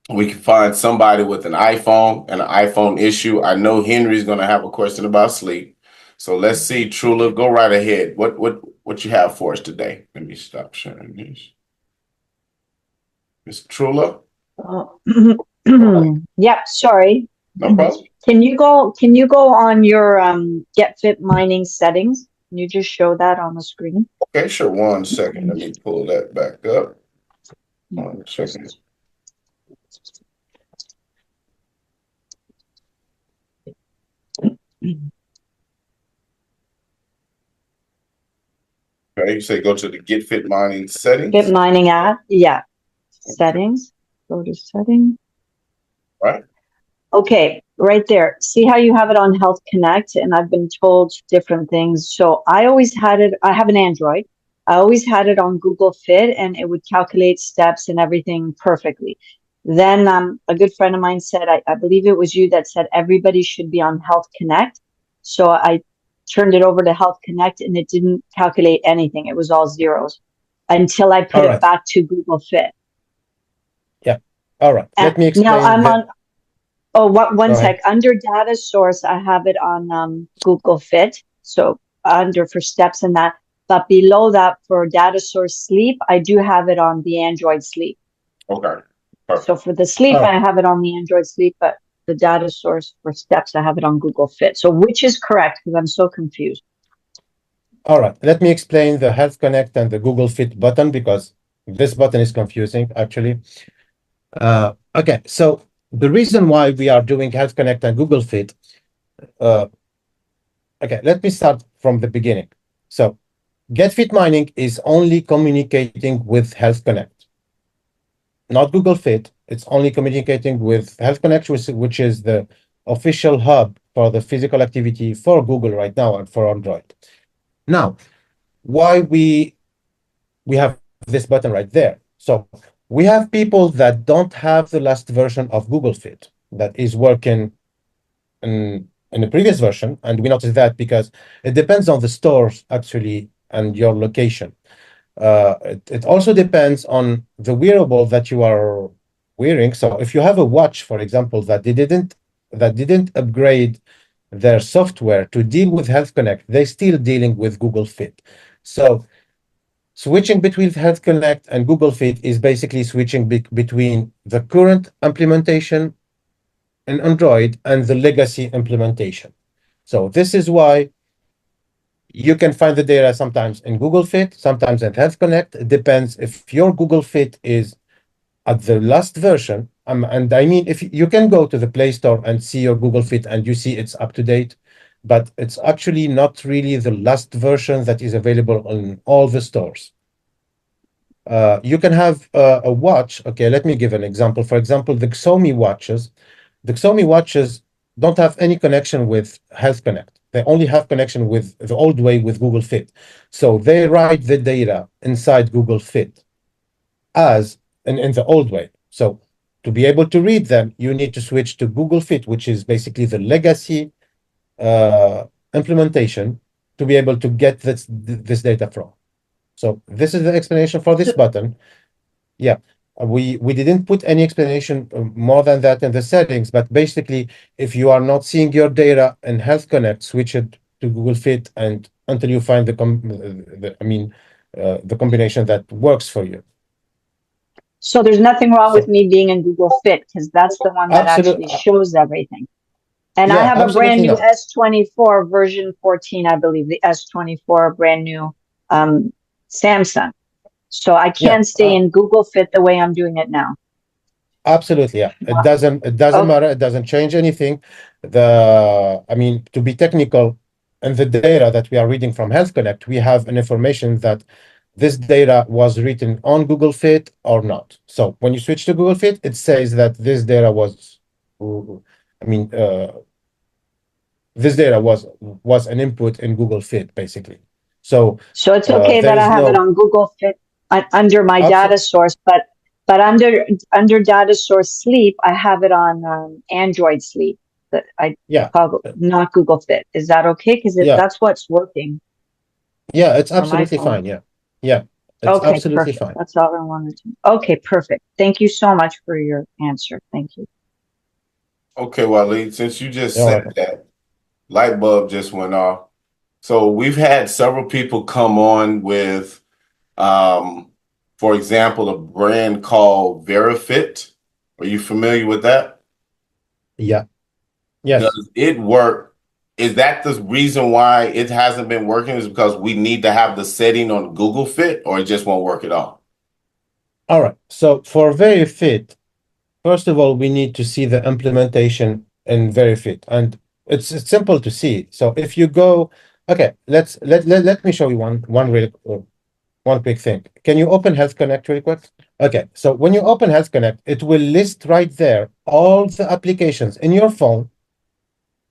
[SPEAKER 2] we can find somebody with an iPhone and an iPhone issue. I know Henry's gonna have a question about sleep. So let's see, Trula, go right ahead. What you have for us today? Let me stop sharing this. Miss Trula?
[SPEAKER 3] Oh,
[SPEAKER 2] All right.
[SPEAKER 3] yep, sorry.
[SPEAKER 2] No problem.
[SPEAKER 3] Can you go on your GetFit mining settings? Can you just show that on the screen?
[SPEAKER 2] Okay, sure. 1 second. Let me pull that back up.
[SPEAKER 3] Yeah,
[SPEAKER 2] 1 second.
[SPEAKER 3] just
[SPEAKER 2] Okay, you say go to the Get Fit Mining
[SPEAKER 3] Fit
[SPEAKER 2] settings.
[SPEAKER 3] mining app. Yeah,
[SPEAKER 2] Okay,
[SPEAKER 3] settings. Go to settings.
[SPEAKER 2] right.
[SPEAKER 3] Okay, right there. See how you have it on Health Connect, and I've been told different things. So I have an Android. I always had it on Google Fit, and it would calculate steps and everything perfectly. Then a good friend of mine said, I believe it was you that said everybody should be on Health Connect. So I turned it over to Health Connect, and it didn't calculate anything. It was all zeros until I put
[SPEAKER 1] All
[SPEAKER 3] it
[SPEAKER 1] right.
[SPEAKER 3] back to Google Fit.
[SPEAKER 1] Yeah. All right.
[SPEAKER 3] And
[SPEAKER 1] Let me
[SPEAKER 3] now
[SPEAKER 1] explain
[SPEAKER 3] I'm
[SPEAKER 1] the.
[SPEAKER 3] on Oh, what
[SPEAKER 1] Go
[SPEAKER 3] one
[SPEAKER 1] ahead.
[SPEAKER 3] sec. Under data source, I have it on Google Fit. So under for steps and that. But below that for data source sleep, I do have it on the Android sleep.
[SPEAKER 2] Okay,
[SPEAKER 3] So
[SPEAKER 2] perfect.
[SPEAKER 3] for the sleep,
[SPEAKER 1] All right.
[SPEAKER 3] I have it on the Android sleep, but the data source for steps, I have it on Google Fit. So which is correct? Because I'm so confused.
[SPEAKER 1] All right. Let me explain the Health Connect and the Google Fit button because this button is confusing actually. Okay. So the reason why we are doing Health Connect and Google Fit. Uh, okay. Let me start from the beginning. So GetFit mining is only communicating with Health Connect, not Google Fit. It's only communicating with Health Connect, which is the official hub for the physical activity for Google right now and for Android. Now, why we have this button right there? So we have people that don't have the last version of Google Fit that is working in the previous version, and we notice that because it depends on the stores actually and your location. It also depends on the wearable that you are wearing. So if you have a watch, for example, that didn't upgrade their software to deal with Health Connect, they're still dealing with Google Fit. So switching between Health Connect and Google Fit is basically switching between the current implementation in Android and the legacy implementation. So this is why you can find the data sometimes in Google Fit, sometimes in Health Connect. It depends if your Google Fit is at the last version. And I mean, if you can go to the Play Store and see your Google Fit and you see it's up to date, but it's actually not really the last version that is available on all the stores. You can have a watch. Okay, let me give an example. For example, the Xiaomi watches. The Xiaomi watches don't have any connection with Health Connect. They only have connection with the old way with Google Fit. So they write the data inside Google Fit as in the old way. So to be able to read them, you need to switch to Google Fit, which is basically the legacy uh, implementation to be able to get this data from. So this is the explanation for this button. Yeah, we didn't put any explanation more than that in the settings, but basically, if you are not seeing your data in Health Connect, switch it to Google Fit and until you find the combination that works for you.
[SPEAKER 3] So there's nothing wrong with
[SPEAKER 1] So
[SPEAKER 3] me being in Google Fit because that's the one that
[SPEAKER 1] absolute,
[SPEAKER 3] actually shows everything. And I
[SPEAKER 1] yeah,
[SPEAKER 3] have a brand
[SPEAKER 1] absolutely
[SPEAKER 3] new
[SPEAKER 1] not.
[SPEAKER 3] S24 version 14, I believe, the S24 brand new Samsung. So I
[SPEAKER 1] Yeah,
[SPEAKER 3] can stay in Google Fit the way I'm doing it now.
[SPEAKER 1] absolutely, yeah. It
[SPEAKER 3] Wow.
[SPEAKER 1] doesn't
[SPEAKER 3] Okay.
[SPEAKER 1] matter. It doesn't change anything. To be technical, in the data that we are reading from Health Connect, we have an information that this data was written on Google Fit or not. So when you switch to Google Fit, it says that this data was an input in Google Fit, basically. So
[SPEAKER 3] So it's okay
[SPEAKER 1] there
[SPEAKER 3] that I
[SPEAKER 1] is
[SPEAKER 3] have it
[SPEAKER 1] no
[SPEAKER 3] on Google Fit under my data
[SPEAKER 1] absolute,
[SPEAKER 3] source, but under data source sleep, I have it on Android sleep. That I
[SPEAKER 1] yeah,
[SPEAKER 3] call not Google Fit. Is that okay? Because
[SPEAKER 1] yeah,
[SPEAKER 3] that's what's working
[SPEAKER 1] yeah. It's
[SPEAKER 3] for my
[SPEAKER 1] absolutely
[SPEAKER 3] phone.
[SPEAKER 1] fine. Yeah, yeah. It's
[SPEAKER 3] Okay,
[SPEAKER 1] absolutely
[SPEAKER 3] perfect.
[SPEAKER 1] fine.
[SPEAKER 3] That's all I wanted to know. Okay, perfect. Thank you so much for your answer. Thank you.
[SPEAKER 2] Okay, Walid, since you just
[SPEAKER 1] You're
[SPEAKER 2] said
[SPEAKER 1] welcome.
[SPEAKER 2] that, light bulb just went off. So we've had several people come on with, um, for example, a brand called VeriFit. Are you familiar with that?
[SPEAKER 1] Yeah. Yes.
[SPEAKER 2] Does it work? Is that the reason why it hasn't been working? Is because we need to have the setting on Google Fit, or it just won't work at all?
[SPEAKER 1] All right. So for VeryFit, first of all, we need to see the implementation in VeryFit, and it's simple to see. So if you go, okay, let me show you one quick thing. Can you open Health Connect really quick? Okay. So when you open Health Connect, it will list right there all the applications in your phone,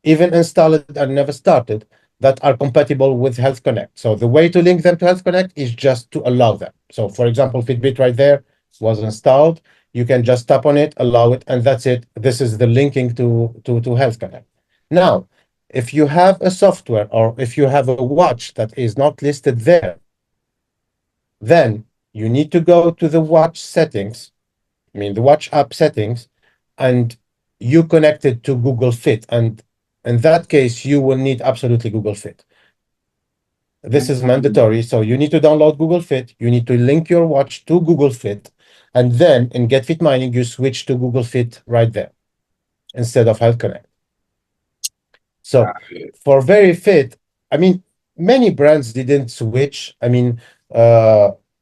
[SPEAKER 1] even installed and never started, that are compatible with Health Connect. So the way to link them to Health Connect is just to allow them. So for example, Fitbit right there was installed. You can just tap on it, allow it, and that's it. This is the linking to Health Connect. Now, if you have a software or if you have a watch that is not listed there, then you need to go to the watch settings, the watch app settings, and you connect it to Google Fit. And in that case, you will need absolutely Google Fit. This is mandatory. So you need to download Google Fit. You need to link your watch to Google Fit. And then in GetFit Mining, you switch to Google Fit right there instead of Health Connect. So
[SPEAKER 2] Got it.
[SPEAKER 1] for VeryFit, many brands didn't switch.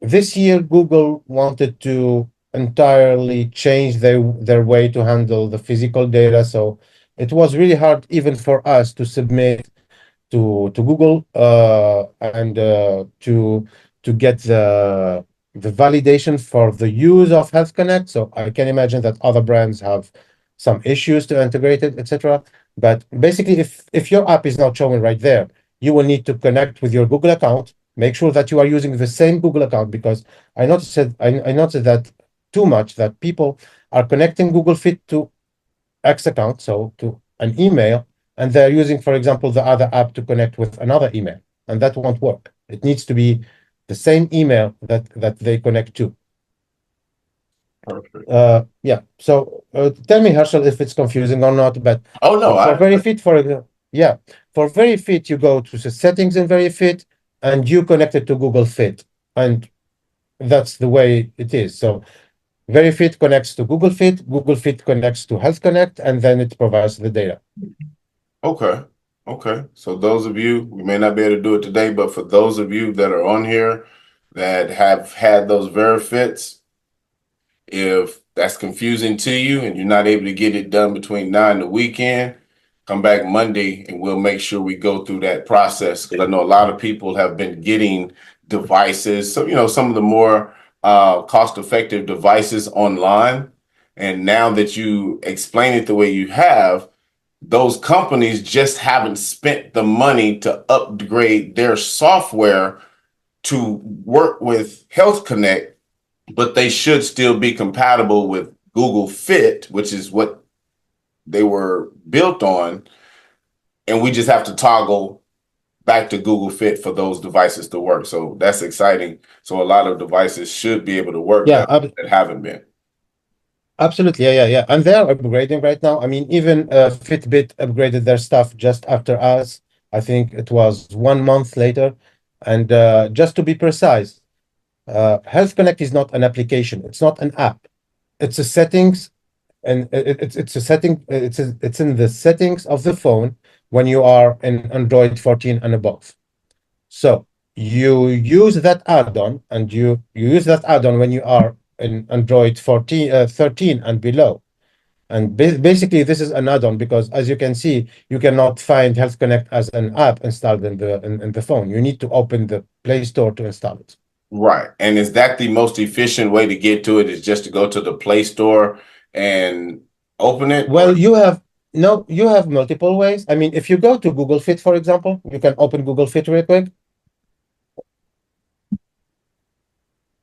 [SPEAKER 1] This year, Google wanted to entirely change their way to handle the physical data. So it was really hard even for us to submit to Google and to get the validation for the use of Health Connect. So I can imagine that other brands have some issues to integrate it, etc. But basically, if your app is not showing right there, you will need to connect with your Google account. Make sure that you are using the same Google account, because I noticed that too much that people are connecting Google Fit to X account, so to an email, and they're using, for example, the other app to connect with another email, and that won't work. It needs to be the same email that they connect to.
[SPEAKER 2] Perfect.
[SPEAKER 1] Yeah. So tell me, Herschel, if it's confusing or not. But
[SPEAKER 2] Oh no,
[SPEAKER 1] for VeryFit, yeah, for VeryFit, you go to the settings in VeryFit, and you connect it to Google Fit, and that's the way it is. So VeryFit connects to Google Fit, Google Fit connects to Health Connect, and then it provides the data.
[SPEAKER 2] okay. Okay. So those of you, we may not be able to do it today, but for those of you that are on here that have had those VeriFits, if that's confusing to you and you're not able to get it done between now and the weekend, come back Monday and we'll make sure we go through that process. Because I know a lot of people have been getting devices, so some of the more cost-effective devices online. And now that you explain it the way you have, those companies just haven't spent the money to upgrade their software to work with Health Connect, but they should still be compatible with Google Fit, which is what they were built on. And we just have to toggle back to Google Fit for those devices to work. So that's exciting. So a lot of devices should be able to work
[SPEAKER 1] Yeah,
[SPEAKER 2] now that haven't been.
[SPEAKER 1] absolutely. Yeah. And they're upgrading right now. I mean, even Fitbit upgraded their stuff just after us. I think it was 1 month later. And just to be precise, Health Connect is not an application. It's not an app. It's a settings, and it's a setting. It's in the settings of the phone when you are in Android 14 and above. So you use that add-on, and you use that add-on when you are in Android 13 and below. And basically, this is an add-on because, as you can see, you cannot find Health Connect as an app installed in the phone. You need to open the Play Store to install it.
[SPEAKER 2] Right. And is that the most efficient way to get to it, is just to go to the Play Store and open it?
[SPEAKER 1] Well, you have multiple ways. I mean, if you go to Google Fit, for example, you can open Google Fit real quick.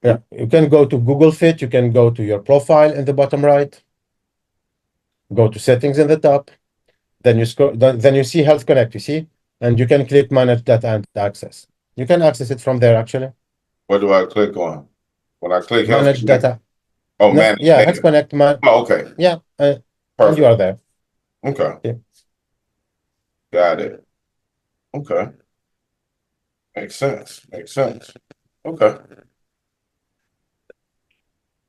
[SPEAKER 1] Yeah, you can go to Google Fit. You can go to your profile in the bottom right. Go to settings in the top. Then you scroll. Then you see Health Connect. You see, and you can click Manage Data and Access. You can access it from there actually.
[SPEAKER 2] What do I click on? When I click Health
[SPEAKER 1] Manage
[SPEAKER 2] Connect?
[SPEAKER 1] Data.
[SPEAKER 2] Oh,
[SPEAKER 1] No,
[SPEAKER 2] manage
[SPEAKER 1] yeah, Health
[SPEAKER 2] data.
[SPEAKER 1] Connect.
[SPEAKER 2] Oh, okay.
[SPEAKER 1] Yeah, and you
[SPEAKER 2] Perfect.
[SPEAKER 1] are there.
[SPEAKER 2] Okay.
[SPEAKER 1] Yeah.
[SPEAKER 2] Got it. Okay. Makes sense. Makes sense. Okay.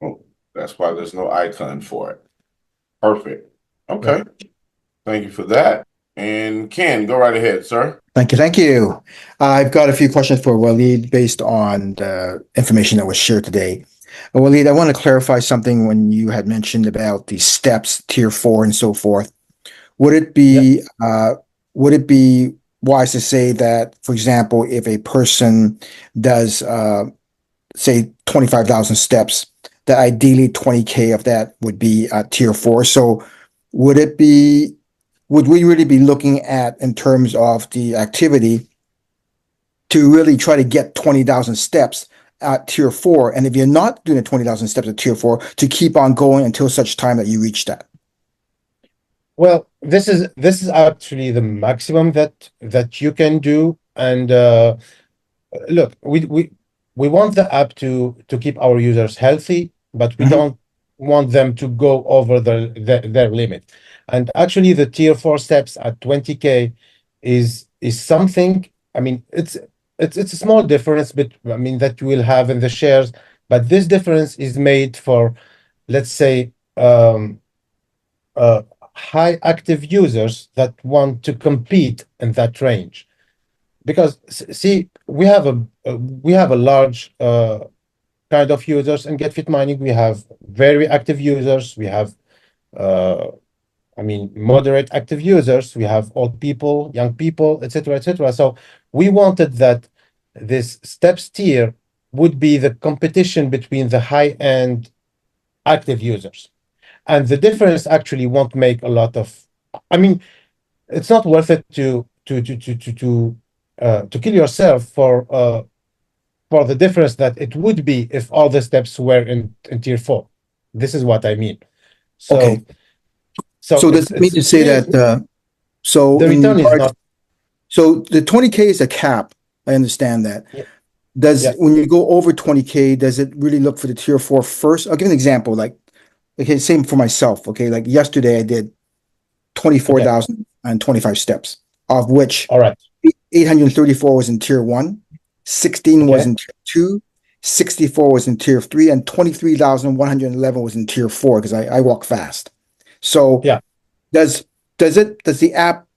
[SPEAKER 2] Oh, that's why there's no icon for it. Perfect. Okay. Thank you for that. And Ken, go right ahead, sir.
[SPEAKER 4] Thank you. Thank you. I've got a few questions for Walid based on the information that was shared today. Walid, I want to clarify something when you had mentioned about the steps, tier 4 and so forth. Would it be would it be wise to say that, for example, if a person does say 25,000 steps, that ideally 20K of that would be tier 4? So would it be would we really be looking at, in terms of the activity, to really try to get 20,000 steps at tier 4? And if you're not doing the 20,000 steps at tier 4, to keep on going until such time that you reach that?
[SPEAKER 1] Well, this is actually the maximum that you can do. And look, we want the app to keep our users healthy, but we don't want them to go over their limit. And actually, the tier 4 steps at 20K is something. I mean, it's a small difference, but I mean that you will have in the shares. But this difference is made for, let's say, high active users that want to compete in that range. Because see, we have a large kind of users in GetFit mining. We have very active users. We have I mean, moderate active users. We have old people, young people, etc., etc. So we wanted that this steps tier would be the competition between the high-end active users, and the difference actually won't make a lot of. I mean, it's not worth it to kill yourself for the difference that it would be if all the steps were in tier 4. This is what I mean. So.
[SPEAKER 4] Okay. So does it mean to say
[SPEAKER 1] really,
[SPEAKER 4] that so
[SPEAKER 1] the return is not.
[SPEAKER 4] So the 20K is a cap? I understand that.
[SPEAKER 1] Yeah.
[SPEAKER 4] When you go over 20K, does it really look for the tier 4 first? I'll give an example. Like, okay, same for myself. Okay, like yesterday I did 24,025 steps, of which
[SPEAKER 1] All right.
[SPEAKER 4] 834 was in tier 1, 16 was in tier 2, 64 was in tier 3, and 23,111 was in tier 4 because I walk fast. So
[SPEAKER 1] yeah,
[SPEAKER 4] does the app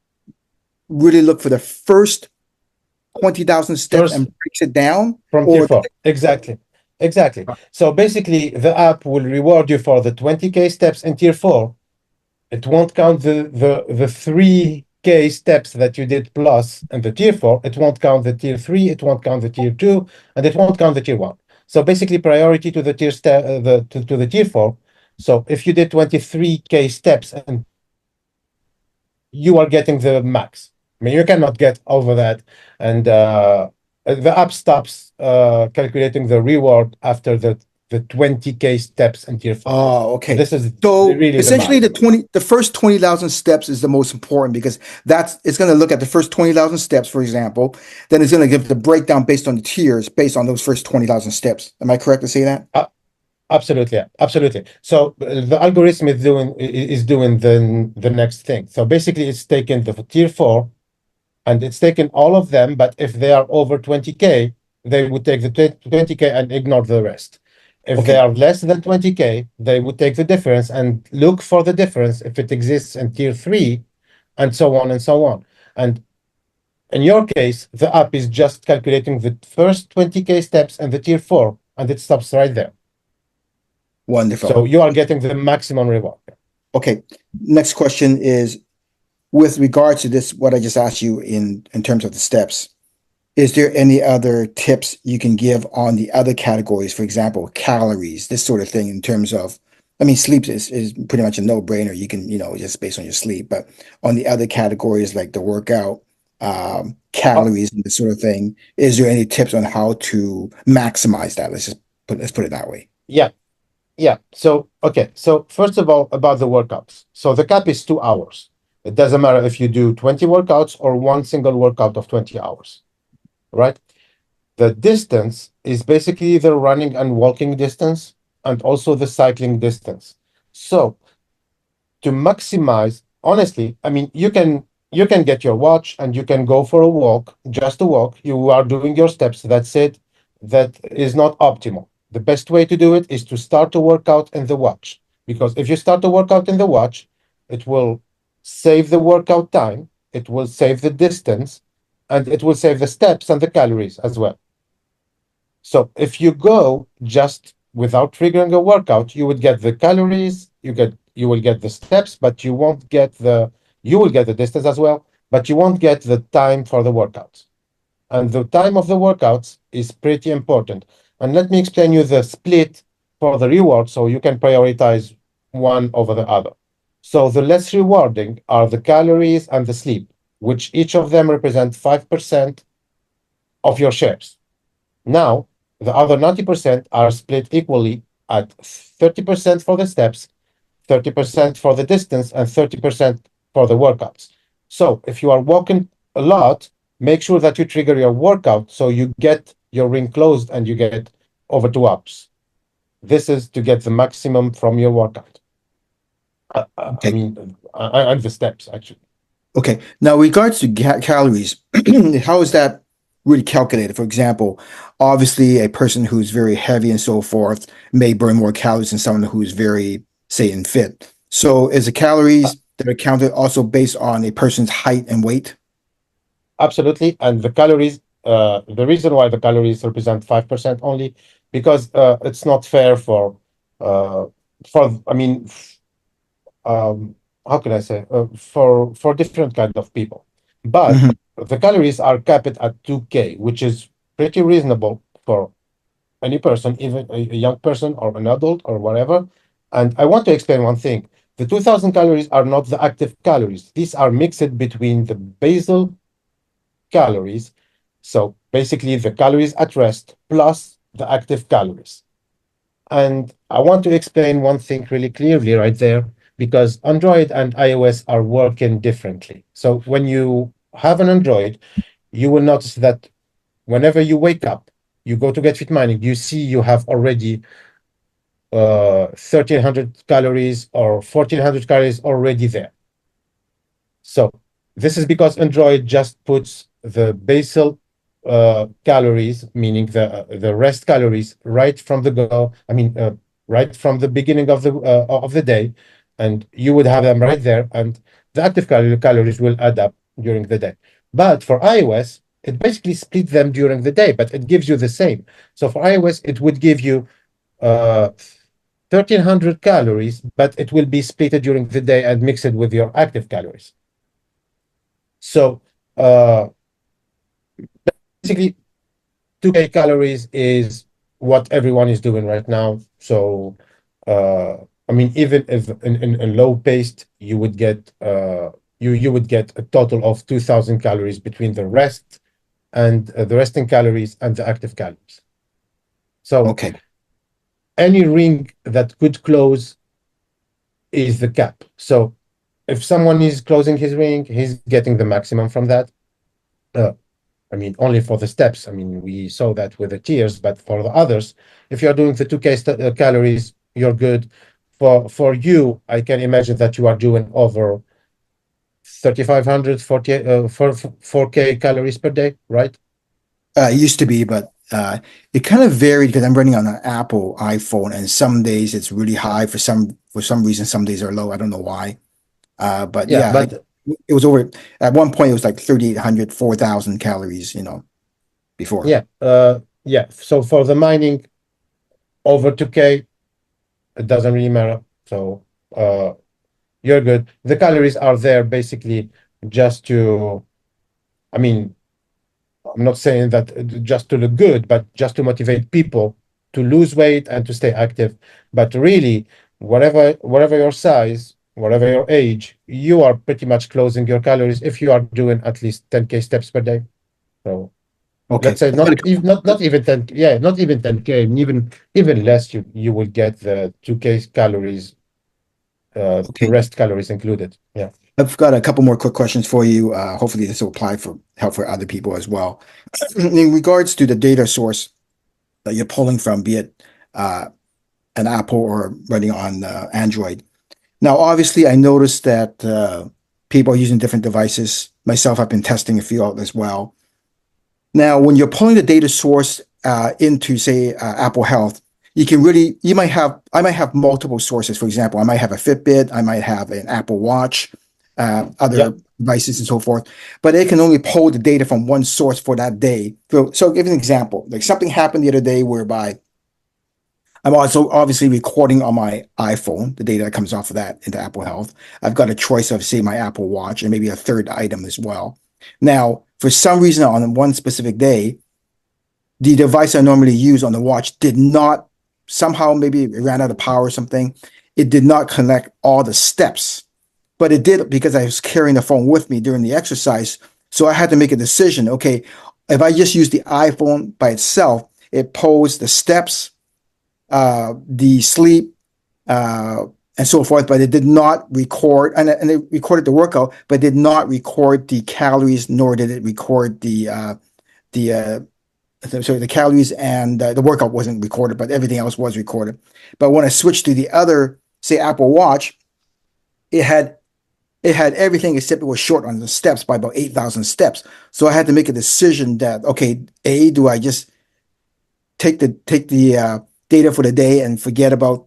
[SPEAKER 4] really look for the first 20,000 steps and breaks it down
[SPEAKER 1] from tier 4? Exactly. So basically, the app will reward you for the 20K steps in tier 4. It won't count the 3K steps that you did plus in the tier 4. It won't count the tier 3. It won't count the tier 2, and it won't count the tier 1. So basically, priority to the tier to the tier 4. So if you did 23K steps and you are getting the max. I mean, you cannot get over that. And the app stops calculating the reward after the 20K steps in tier 4.
[SPEAKER 4] Oh, okay.
[SPEAKER 1] This is
[SPEAKER 4] So
[SPEAKER 1] really the
[SPEAKER 4] essentially
[SPEAKER 1] max.
[SPEAKER 4] the first 20,000 steps is the most important because it's going to look at the first 20,000 steps, for example. Then it's going to give the breakdown based on the tiers, based on those first 20,000 steps. Am I correct to say that?
[SPEAKER 1] Absolutely, absolutely. So the algorithm is doing the next thing. So basically, it's taken the tier 4, and it's taken all of them. But if they are over 20K, they would take the 20K and ignore the rest. If they
[SPEAKER 4] Okay.
[SPEAKER 1] are less than 20K, they would take the difference and look for the difference if it exists in tier 3, and so on and so on. And in your case, the app is just calculating the first 20K steps and the tier 4, and it stops right there.
[SPEAKER 4] Wonderful.
[SPEAKER 1] So you are getting the maximum reward.
[SPEAKER 4] Okay. Next question is with regard to this, what I just asked you in terms of the steps. Is there any other tips you can give on the other categories, for example, calories, this sort of thing, in terms of, I mean, sleep is pretty much a no-brainer. You can, just based on your sleep, but on the other categories like the workout,
[SPEAKER 1] Oh,
[SPEAKER 4] calories and this sort of thing, is there any tips on how to maximize that? Let's put it that way.
[SPEAKER 1] yeah, yeah. So, okay. So first of all, about the workouts. So the cap is 2 hours. It doesn't matter if you do 20 workouts or one single workout of 20 hours, right? The distance is basically the running and walking distance and also the cycling distance. So to maximize, honestly, I mean, you can get your watch and you can go for a walk, just a walk. You are doing your steps. That's it. That is not optimal. The best way to do it is to start a workout in the watch. Because if you start a workout in the watch, it will save the workout time, it will save the distance, and it will save the steps and the calories as well. So if you go just without triggering a workout, you would get the calories, you will get the steps, but you will get the distance as well, but you won't get the time for the workouts. And the time of the workouts is pretty important. And let me explain you the split for the reward so you can prioritize one over the other. So the less rewarding are the calories and the sleep, which each of them represent 5% of your shares. Now, the other 90% are split equally at 30% for the steps, 30% for the distance, and 30% for the workouts. So if you are walking a lot, make sure that you trigger your workout so you get your ring closed and you get over 2 hours. This is to get the maximum from your workout. I
[SPEAKER 4] Okay.
[SPEAKER 1] mean, and the steps actually.
[SPEAKER 4] Okay. Now, regards to calories, how is that really calculated? For example, obviously, a person who's very heavy and so forth may burn more calories than someone who's very, say, in fit. So, is the calories that are counted also based on a person's height and weight?
[SPEAKER 1] Absolutely. And the calories, the reason why the calories represent 5% only, because it's not fair uh, I mean, how can I say, for different kind of people. But
[SPEAKER 4] Mhm.
[SPEAKER 1] the calories are capped at 2K, which is pretty reasonable for any person, even a young person or an adult or whatever. And I want to explain one thing. The 2000 calories are not the active calories. These are mixed between the basal calories. So basically the calories at rest plus the active calories. And I want to explain one thing really clearly right there, because Android and iOS are working differently. So when you have an Android, you will notice that whenever you wake up, you go to GetFit Mining, you see you have already 1300 calories or 1400 calories already there. So this is because Android just puts the basal calories, meaning the rest calories, right from the go. I mean, right from the beginning of the day, and you would have them right there, and the active calories will add up during the day. But for iOS, it basically split them during the day, but it gives you the same. So for iOS, it would give you uh, 1300 calories, but it will be split during the day and mixed with your active calories. So uh, basically, 2K calories is what everyone is doing right now. So I mean, even if in low paced, you would get you would get a total of 2,000 calories between the rest and the resting calories and the active calories. So
[SPEAKER 4] Okay.
[SPEAKER 1] any ring that could close is the cap. So if someone is closing his ring, he's getting the maximum from that. Uh, I mean, only for the steps. I mean, we saw that with the tiers, but for the others, if you're doing the 2K calories, you're good. For you, I can imagine that you are doing over 3,500, 4K calories per day, right?
[SPEAKER 4] It used to be, but it kind of varied because I'm running on an Apple iPhone, and some days it's really high for some reason. Some days are low. I don't know why. But
[SPEAKER 1] Yeah,
[SPEAKER 4] yeah,
[SPEAKER 1] but
[SPEAKER 4] it was over at one point. It was like 3,800, 4,000 calories. Before.
[SPEAKER 1] yeah. So for the mining over 2K, it doesn't really matter. So you're good. The calories are there basically just to, I mean, I'm not saying that just to look good, but just to motivate people to lose weight and to stay active. But really, whatever your size, whatever your age, you are pretty much closing your calories if you are doing at least 10K steps per day. So
[SPEAKER 4] Okay.
[SPEAKER 1] let's say not even 10, yeah, not even 10K, even less, you will get the 2K calories,
[SPEAKER 4] Okay.
[SPEAKER 1] rest calories included. Yeah.
[SPEAKER 4] I've got a couple more quick questions for you. Hopefully, this will apply for help for other people as well. In regards to the data source that you're pulling from, be it uh, an Apple or running on Android. Now, obviously, I noticed that people are using different devices. Myself, I've been testing a few out as well. Now, when you're pulling the data source into, say, Apple Health, I might have multiple sources. For example, I might have a Fitbit, I might have an Apple Watch,
[SPEAKER 1] Yeah.
[SPEAKER 4] other devices and so forth, but it can only pull the data from one source for that day. So give an example. Like something happened the other day whereby I'm also obviously recording on my iPhone, the data that comes off of that into Apple Health. I've got a choice of, say, my Apple Watch and maybe a third item as well. Now, for some reason, on one specific day, the device I normally use on the watch did not somehow, maybe it ran out of power or something. It did not connect all the steps, but it did because I was carrying the phone with me during the exercise. So I had to make a decision. Okay, if I just use the iPhone by itself, it pulls the steps, the sleep, and so forth, but it did not record, and it recorded the workout, but did not record the calories, nor did it record the the calories and the workout wasn't recorded, but everything else was recorded. But when I switched to the other, say Apple Watch, it had everything except it was short on the steps by about 8,000 steps. So I had to make a decision that okay, do I just take the data for the day and forget about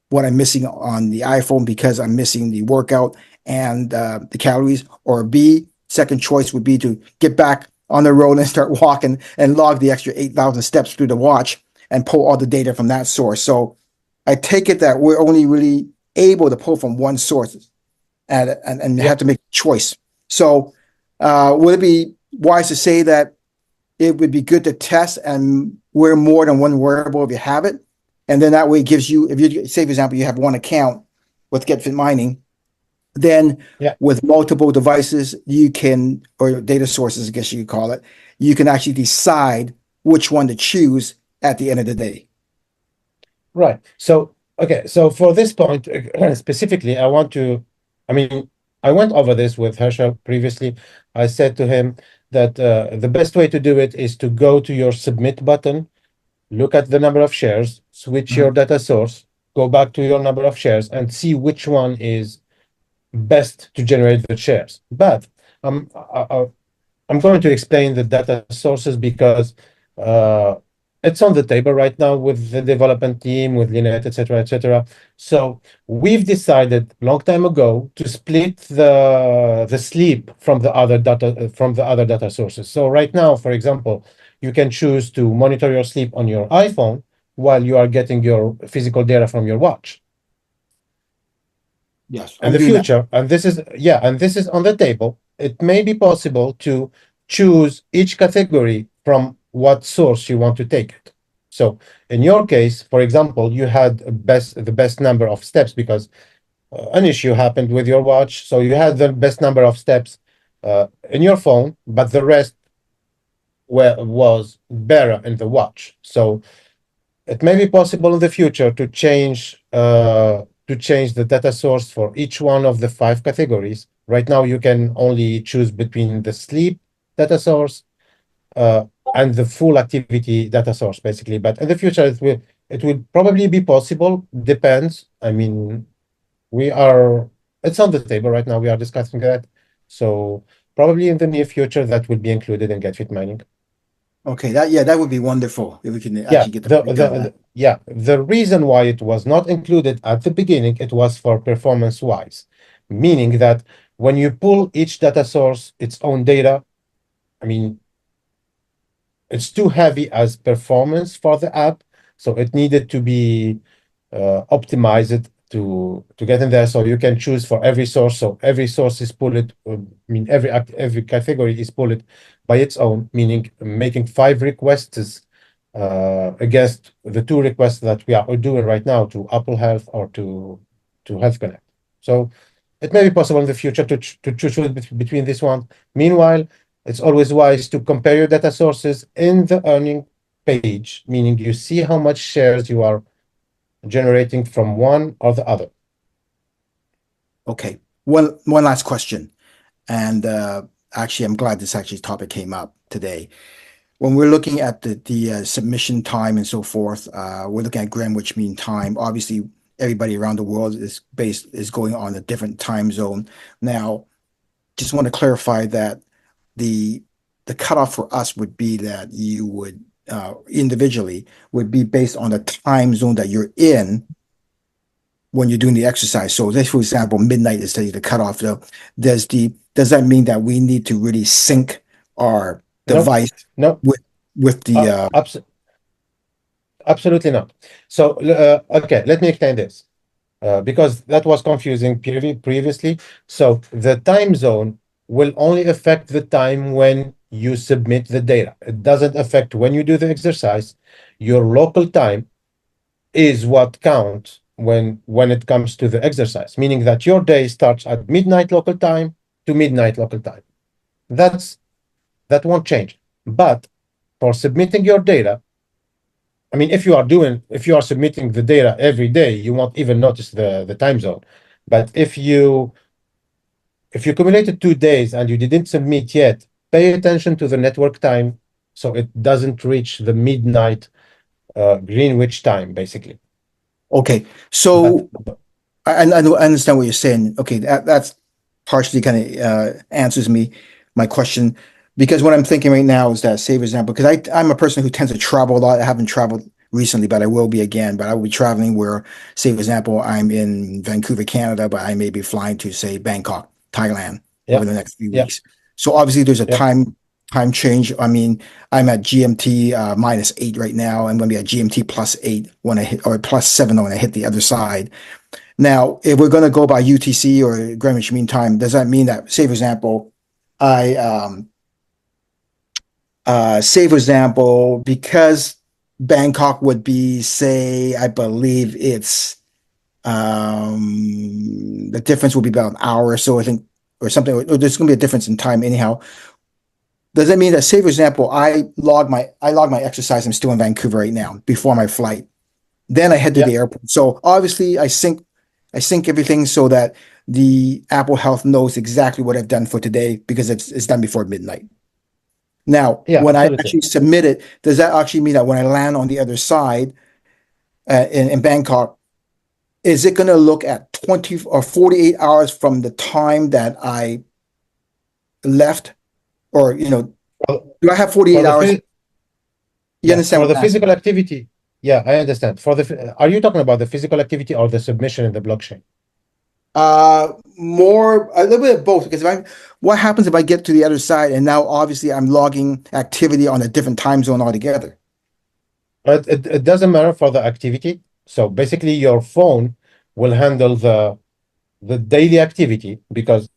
[SPEAKER 4] what I'm missing on the iPhone because I'm missing the workout and the calories, or B, second choice would be to get back on the road and start walking and log the extra 8,000 steps through the watch and pull all the data from that source. So I take it that we're only really able to pull from one source and
[SPEAKER 1] Yeah.
[SPEAKER 4] have to make a choice. So would it be wise to say that it would be good to test and wear more than one wearable if you have it? And then that way it gives you, if you say, for example, you have one account with GetFit Mining, then
[SPEAKER 1] Yeah.
[SPEAKER 4] with multiple devices, you can, or data sources, I guess you could call it, you can actually decide which one to choose at the end of the day.
[SPEAKER 1] Right. So, okay. So for this point specifically, I mean, I went over this with Herschel previously. I said to him that the best way to do it is to go to your submit button, look at the number of shares, switch your data source, go back to your number of shares, and see which one is best to generate the shares. But I'm going to explain the data sources because uh, it's on the table right now with the development team, with Lynette, etc., etc. So we've decided long time ago to split the sleep from the other data sources. So right now, for example, you can choose to monitor your sleep on your iPhone while you are getting your physical data from your watch.
[SPEAKER 4] Yes,
[SPEAKER 1] In
[SPEAKER 4] I'm
[SPEAKER 1] the
[SPEAKER 4] doing that.
[SPEAKER 1] future, and this is on the table, it may be possible to choose each category from what source you want to take it. So in your case, for example, you had the best number of steps because an issue happened with your watch, so you had the best number of steps in your phone, but the rest was better in the watch. So it may be possible in the future to change the data source for each one of the 5 categories. Right now, you can only choose between the sleep data source uh, and the full activity data source, basically. But in the future, it will probably be possible. Depends. I mean, it's on the table right now. We are discussing that. So probably in the near future, that will be included in GetFit mining.
[SPEAKER 4] Okay, that would be wonderful if we can
[SPEAKER 1] Yeah,
[SPEAKER 4] actually get the breakdown of that.
[SPEAKER 1] yeah, the reason why it was not included at the beginning, it was for performance wise, meaning that when you pull each data source its own data, I mean, it's too heavy as performance for the app, so it needed to be optimized to get in there. So you can choose for every source. So every source is pulled. I mean, every category is pulled by its own, meaning making 5 requests against the 2 requests that we are doing right now to Apple Health or to Health Connect. So it may be possible in the future to choose between this one. Meanwhile, it's always wise to compare your data sources in the earning page, meaning you see how much shares you are generating from one or the other.
[SPEAKER 4] Okay, one last question, and actually, I'm glad this actually topic came up today. When we're looking at the submission time and so forth, we're looking at Greenwich Mean Time. Obviously, everybody around the world is going on a different time zone. Now, just want to clarify that the cutoff for us would be that you would individually would be based on the time zone that you're in when you're doing the exercise. So, let's for example, midnight is the cutoff. So, does that mean that we need to really sync our
[SPEAKER 1] No,
[SPEAKER 4] device
[SPEAKER 1] no,
[SPEAKER 4] with the
[SPEAKER 1] abs absolutely not. So, okay, let me explain this because that was confusing previously. So the time zone will only affect the time when you submit the data. It doesn't affect when you do the exercise. Your local time is what counts when it comes to the exercise, meaning that your day starts at midnight local time to midnight local time. That won't change. But for submitting your data, I mean, if you are submitting the data every day, you won't even notice the time zone. But if you accumulated 2 days and you didn't submit yet, pay attention to the network time so it doesn't reach the midnight Greenwich time, basically.
[SPEAKER 4] okay.
[SPEAKER 1] But
[SPEAKER 4] So I understand what you're saying. Okay, that's partially kind of answers my question because what I'm thinking right now is that, say for example, because I'm a person who tends to travel a lot. I haven't traveled recently, but I will be again. But I will be traveling where, say for example, I'm in Vancouver, Canada, but I may be flying to say Bangkok, Thailand over
[SPEAKER 1] yeah,
[SPEAKER 4] the next few
[SPEAKER 1] yeah,
[SPEAKER 4] weeks. So obviously there's a
[SPEAKER 1] yeah,
[SPEAKER 4] time change. I mean, I'm at GMT -8 right now. I'm going to be at GMT +8 when I hit, or +7 when I hit the other side. Now, if we're going to go by UTC or Greenwich Mean Time, does that mean that, say, for example, I say, for example, because Bangkok would be, say, I believe it's the difference will be about an hour or so, I think, or something, or there's going to be a difference in time anyhow. Does that mean that, say, for example, I log my exercise, I'm still in Vancouver right now before my flight. Then I head to
[SPEAKER 1] yeah,
[SPEAKER 4] the airport. So obviously I sync everything so that the Apple Health knows exactly what I've done for today because it's done before midnight. Now,
[SPEAKER 1] yeah,
[SPEAKER 4] when I
[SPEAKER 1] absolutely.
[SPEAKER 4] actually submit it, does that actually mean that when I land on the other side in Bangkok, is it going to look at 20 or 48 hours from the time that I left? Or,
[SPEAKER 1] For,
[SPEAKER 4] do I have
[SPEAKER 1] for
[SPEAKER 4] 48
[SPEAKER 1] the
[SPEAKER 4] hours?
[SPEAKER 1] phys-
[SPEAKER 4] You
[SPEAKER 1] yeah,
[SPEAKER 4] understand
[SPEAKER 1] for
[SPEAKER 4] what
[SPEAKER 1] the
[SPEAKER 4] I'm asking?
[SPEAKER 1] physical activity, yeah, I understand. Are you talking about the physical activity or the submission in the blockchain?
[SPEAKER 4] More a little bit of both because what happens if I get to the other side and now obviously I'm logging activity on a different time zone altogether?
[SPEAKER 1] It doesn't matter for the activity. So basically, your phone will handle the daily activity because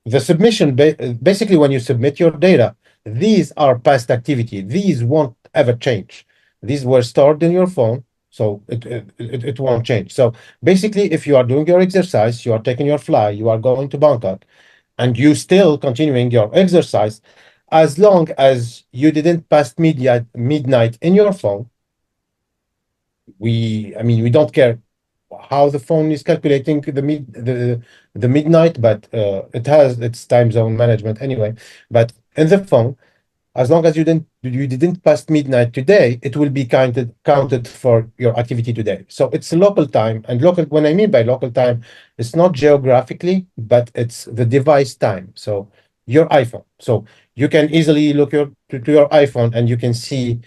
[SPEAKER 1] the submission basically when you submit your data, these are past activity. These won't ever change. These were stored in your phone. So it won't change. So basically, if you are doing your exercise, you are taking your fly, you are going to Bangkok, and you still continuing your exercise, as long as you didn't pass midnight in your phone, I mean, we don't care how the phone is calculating the midnight, but it has its time zone management anyway. But in the phone, as long as you didn't pass midnight today, it will be counted for your activity today. So it's local time, and local, when I mean by local time, it's not geographically, but it's the device time. So your iPhone. So you can easily look to your iPhone, and you can see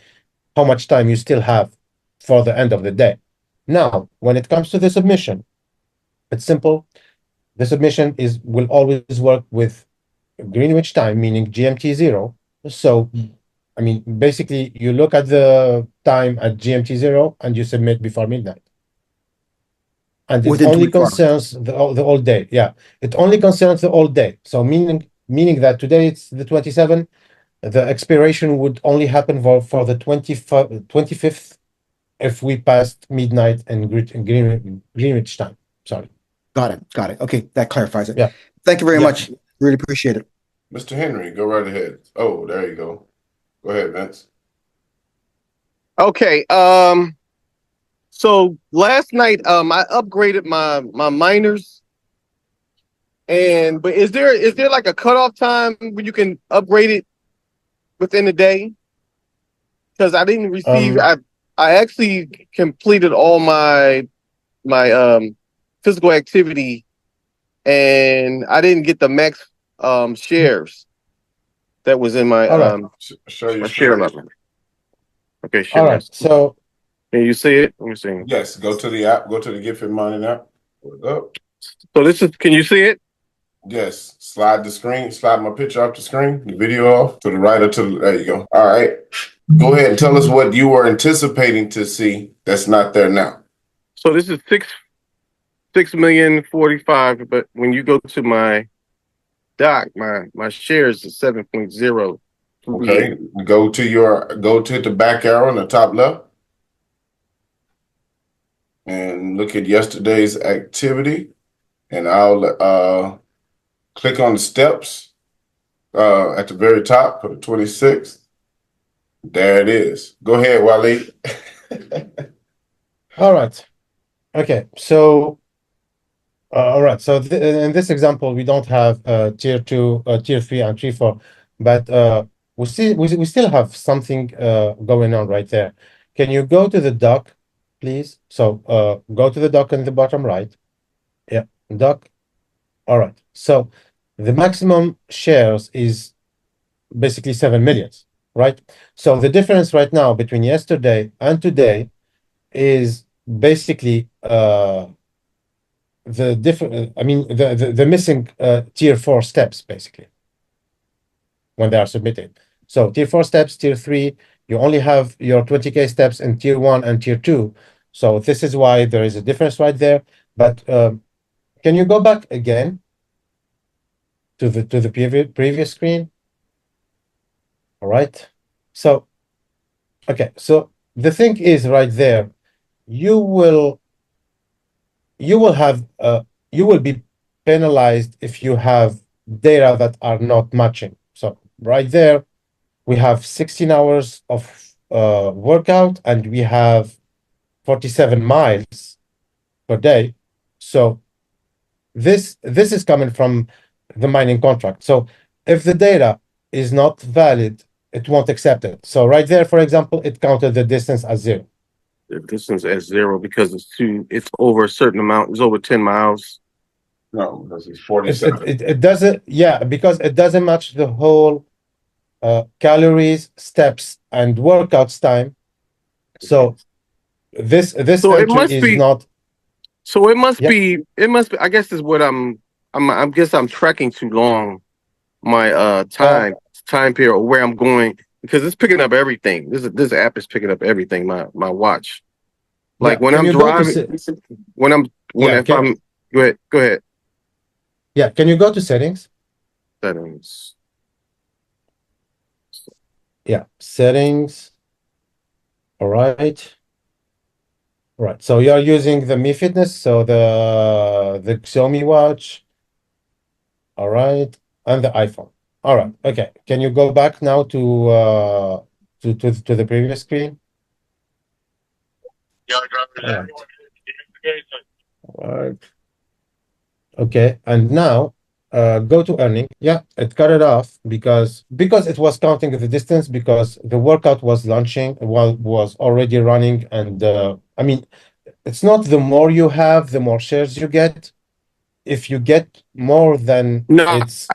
[SPEAKER 1] how much time you still have for the end of the day. Now, when it comes to the submission, it's simple. The submission will always work with Greenwich time, meaning GMT 0. So, I mean, basically, you look at the time at GMT 0 and you submit before midnight. And it
[SPEAKER 4] Within
[SPEAKER 1] only
[SPEAKER 4] 24 hours.
[SPEAKER 1] concerns the whole day. Yeah, it only concerns the whole day. So, meaning that today it's the 27th, the expiration would only happen for the 25th if we passed midnight and Greenwich time. Sorry.
[SPEAKER 4] Got it. Got it. Okay, that clarifies it.
[SPEAKER 1] Yeah.
[SPEAKER 4] Thank you very
[SPEAKER 1] Yeah.
[SPEAKER 4] much. Really appreciate it.
[SPEAKER 2] Mr. Henry, go right ahead. Oh, there you go. Go ahead, Vince.
[SPEAKER 5] Okay. So last night, I upgraded my miners, but is there like a cutoff time when you can upgrade it within a day? Because I didn't receive. I actually completed all my physical activity, and I didn't get the max shares that was in my
[SPEAKER 1] All right.
[SPEAKER 2] Show your
[SPEAKER 5] my share
[SPEAKER 2] screen.
[SPEAKER 5] level. Okay, share
[SPEAKER 1] All
[SPEAKER 5] level.
[SPEAKER 1] right. So
[SPEAKER 5] Can you see it? Let me see.
[SPEAKER 2] Yes, go to the app. Go to the GetFit mining app. Pull it up.
[SPEAKER 5] So this is. Can you see it?
[SPEAKER 2] Yes, slide the screen. Slide my picture off the screen. The video off to the right or to the. There you go. All right. Go ahead and tell us what you were anticipating to see that's not there now.
[SPEAKER 5] So this is 6,045,000, but when you go to my doc, my shares is 7.0.
[SPEAKER 2] Okay. Go to the back arrow in the top left and look at yesterday's activity. And I'll click on the steps at the very top for the 26th. There it is. Go ahead, Walid.
[SPEAKER 1] all right. Okay. So all right. So in this example, we don't have tier 2, tier 3, and tier 4, but we still have something going on right there. Can you go to the doc, please? So go to the doc in the bottom right. Yeah, doc. All right. So the maximum shares is basically 7 million, right? So the difference right now between yesterday and today is basically the different. I mean, the missing tier 4 steps basically when they are submitted. So tier 4 steps, tier 3, you only have your 20K steps in tier 1 and tier 2. So this is why there is a difference right there. But can you go back again to the previous screen? All right. So okay. So the thing is right there, you will have you will be penalized if you have data that are not matching. So right there, we have 16 hours of workout, and we have 47 miles per day. So this is coming from the mining contract. So if the data is not valid, it won't accept it. So right there, for example, it counted the distance as 0.
[SPEAKER 5] The distance at 0 because it's over a certain amount. It's over 10 miles.
[SPEAKER 2] No, this is 47.
[SPEAKER 1] It doesn't, yeah, because it doesn't match the whole calories, steps, and workouts time. So this
[SPEAKER 5] So it
[SPEAKER 1] entry
[SPEAKER 5] must
[SPEAKER 1] is
[SPEAKER 5] be.
[SPEAKER 1] not.
[SPEAKER 5] So it must
[SPEAKER 1] Yeah.
[SPEAKER 5] be. It must be. I guess is what I guess I'm tracking too long. My time period or where I'm going because it's picking up everything. This app is picking up everything. My watch. Like
[SPEAKER 1] Yeah.
[SPEAKER 5] when
[SPEAKER 1] Can
[SPEAKER 5] I'm
[SPEAKER 1] you go to
[SPEAKER 5] driving. If I'm. Go ahead.
[SPEAKER 1] Yeah. Can you go to settings? Yeah. Settings. All right. Right. So you're using the Mi Fitness, so the Xiaomi watch, all right, and the iPhone. All right. Okay. Can you go back now to the previous screen? All right. All right. Okay. And now go to earning. Yeah, it cut it off because it was counting the distance because the workout was launching while was already running. And I mean, it's not the more you have, the more shares you get. If you get more than
[SPEAKER 5] No,
[SPEAKER 1] it's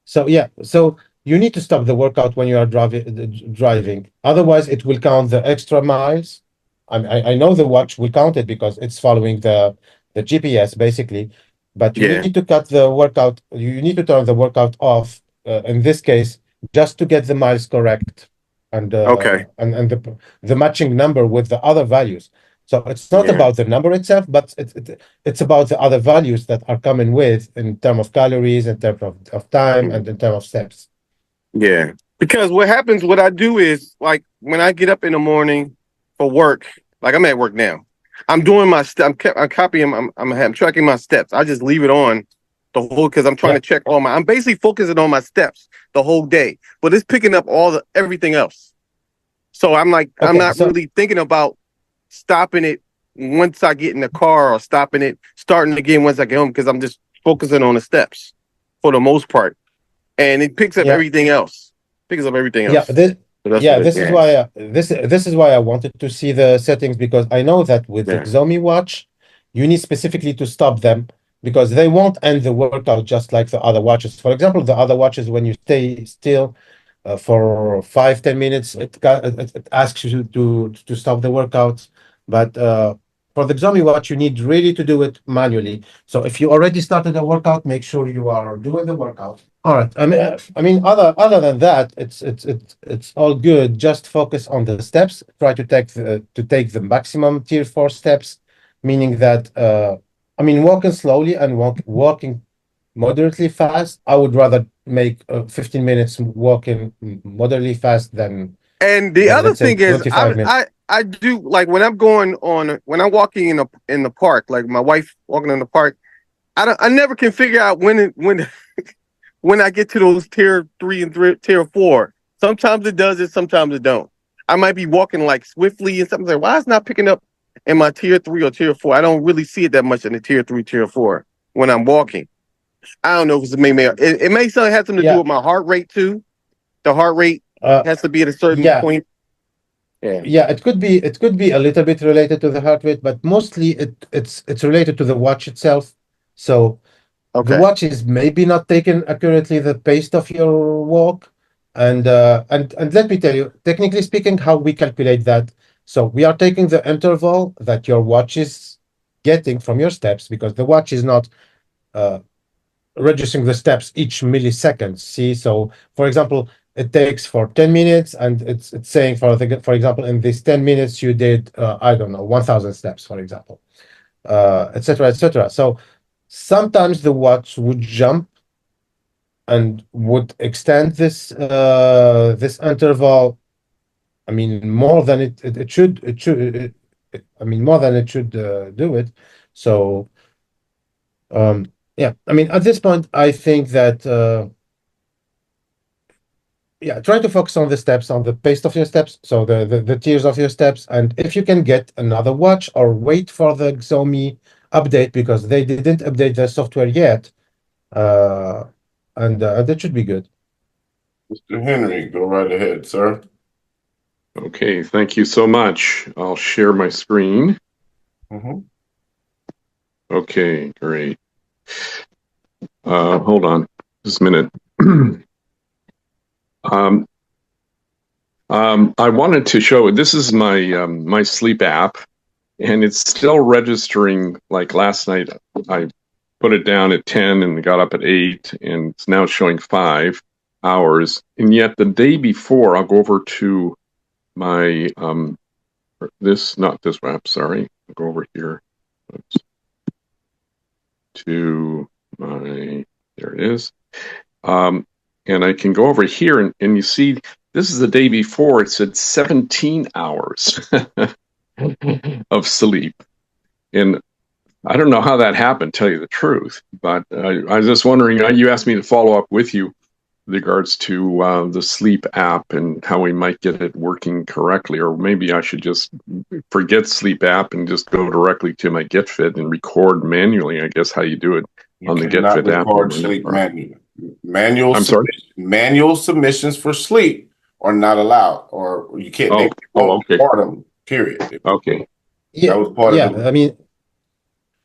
[SPEAKER 1] so yeah, so you need to stop the workout when you are driving. Otherwise, it will count the extra miles. I know the watch will count it because it's following the GPS basically, but you
[SPEAKER 5] yeah.
[SPEAKER 1] need to cut the workout. You need to turn the workout off. In this case, just to get the miles correct
[SPEAKER 5] Okay.
[SPEAKER 1] and the matching number with the other values. So it's not
[SPEAKER 5] Yeah.
[SPEAKER 1] about the number itself, but it's about the other values that are coming with in terms of calories, in terms of time, and in terms of steps.
[SPEAKER 5] Yeah. Because what I do is like when I get up in the morning for work, like I'm at work now, I'm doing my I'm copying, I'm tracking my steps. I just leave it on the whole because I'm trying
[SPEAKER 1] Yeah.
[SPEAKER 5] to check I'm basically focusing on my steps the whole day, but it's picking up everything else. So I'm like, I'm
[SPEAKER 1] Okay.
[SPEAKER 5] not
[SPEAKER 1] So
[SPEAKER 5] really thinking about stopping it once I get in the car or starting again once I get home because I'm just focusing on the steps for the most part. And it picks up
[SPEAKER 1] yeah,
[SPEAKER 5] everything else. Picks up everything
[SPEAKER 1] yeah.
[SPEAKER 5] else. So that's what
[SPEAKER 1] Yeah.
[SPEAKER 5] it
[SPEAKER 1] This is
[SPEAKER 5] yeah.
[SPEAKER 1] why this is why I wanted to see the settings because I know that with the
[SPEAKER 5] Yeah.
[SPEAKER 1] Xiaomi watch, you need specifically to stop them because they won't end the workout just like the other watches. For example, the other watches when you stay still for 5-10 minutes. It asks you to stop the workout, but for the Xiaomi watch, you need really to do it manually. So if you already started a workout, make sure you are doing the workout. All right. I mean, other than that, it's all good. Just focus on the steps. Try to take the maximum tier 4 steps, meaning that I mean, walking slowly and walking moderately fast. I would rather make 15 minutes walking moderately fast
[SPEAKER 5] And the
[SPEAKER 1] than
[SPEAKER 5] other
[SPEAKER 1] let's say
[SPEAKER 5] thing is
[SPEAKER 1] 25 minutes.
[SPEAKER 5] I do like when I'm walking in the park, like my wife walking in the park, I never can figure out when I get to those tier 3 and tier 4. Sometimes it does it, sometimes it don't. I might be walking like swiftly and something like, why is it not picking up in my tier 3 or tier 4? I don't really see it that much in the tier 3, tier 4 when I'm walking. I don't know if it's maybe it may have something to do
[SPEAKER 1] Yeah.
[SPEAKER 5] with my heart rate too. The heart rate
[SPEAKER 1] Uh,
[SPEAKER 5] has to be at a certain
[SPEAKER 1] yeah.
[SPEAKER 5] point. Yeah.
[SPEAKER 1] Yeah. It could be a little bit related to the heart rate, but mostly it's related to the watch itself. So the
[SPEAKER 5] Okay.
[SPEAKER 1] watch is maybe not taking accurately the pace of your walk. And let me tell you, technically speaking, how we calculate that. So we are taking the interval that your watch is getting from your steps because the watch is not uh, registering the steps each millisecond. See, so for example, it takes for 10 minutes, and it's saying for example, in these 10 minutes you did I don't know 1,000 steps, for example, etc., etc. So sometimes the watch would jump and would extend this interval. I mean, more than it should. I mean, more than it should do it. So yeah, I mean, at this point, I think that yeah, try to focus on the steps, on the pace of your steps, so the tiers of your steps, and if you can get another watch or wait for the Xiaomi update because they didn't update their software yet, uh, and that should be good.
[SPEAKER 2] Mr. Henry, go right ahead, sir.
[SPEAKER 6] Okay, thank you so much. I'll share my screen.
[SPEAKER 2] Mhm.
[SPEAKER 6] Okay, great. Hold on just a minute. I wanted to show, this is my my sleep app, and it's still registering. Like last night, I put it down at 10 and got up at 8, and it's now showing 5 hours. And yet the day before, I'll go over to my not this app, sorry. I'll go over here. Oops. To my, there it is. And I can go over here and you see this is the day before. It said 17 hours. of sleep. And I don't know how that happened, tell you the truth, but I was just wondering, you asked me to follow up with you with regards to the sleep app and how we might get it working correctly, or maybe I should just forget sleep app and just go directly to my GetFit and record manually, I guess how you do it
[SPEAKER 2] You
[SPEAKER 6] on the
[SPEAKER 2] cannot
[SPEAKER 6] GetFit app.
[SPEAKER 2] record sleep manually. Manual
[SPEAKER 6] I'm sorry?
[SPEAKER 2] manual submissions for sleep are not allowed, or you can't. They won't
[SPEAKER 6] Okay.
[SPEAKER 2] record them. Period.
[SPEAKER 6] Okay.
[SPEAKER 1] Yeah,
[SPEAKER 2] That was part
[SPEAKER 1] yeah.
[SPEAKER 2] of the.
[SPEAKER 1] I mean,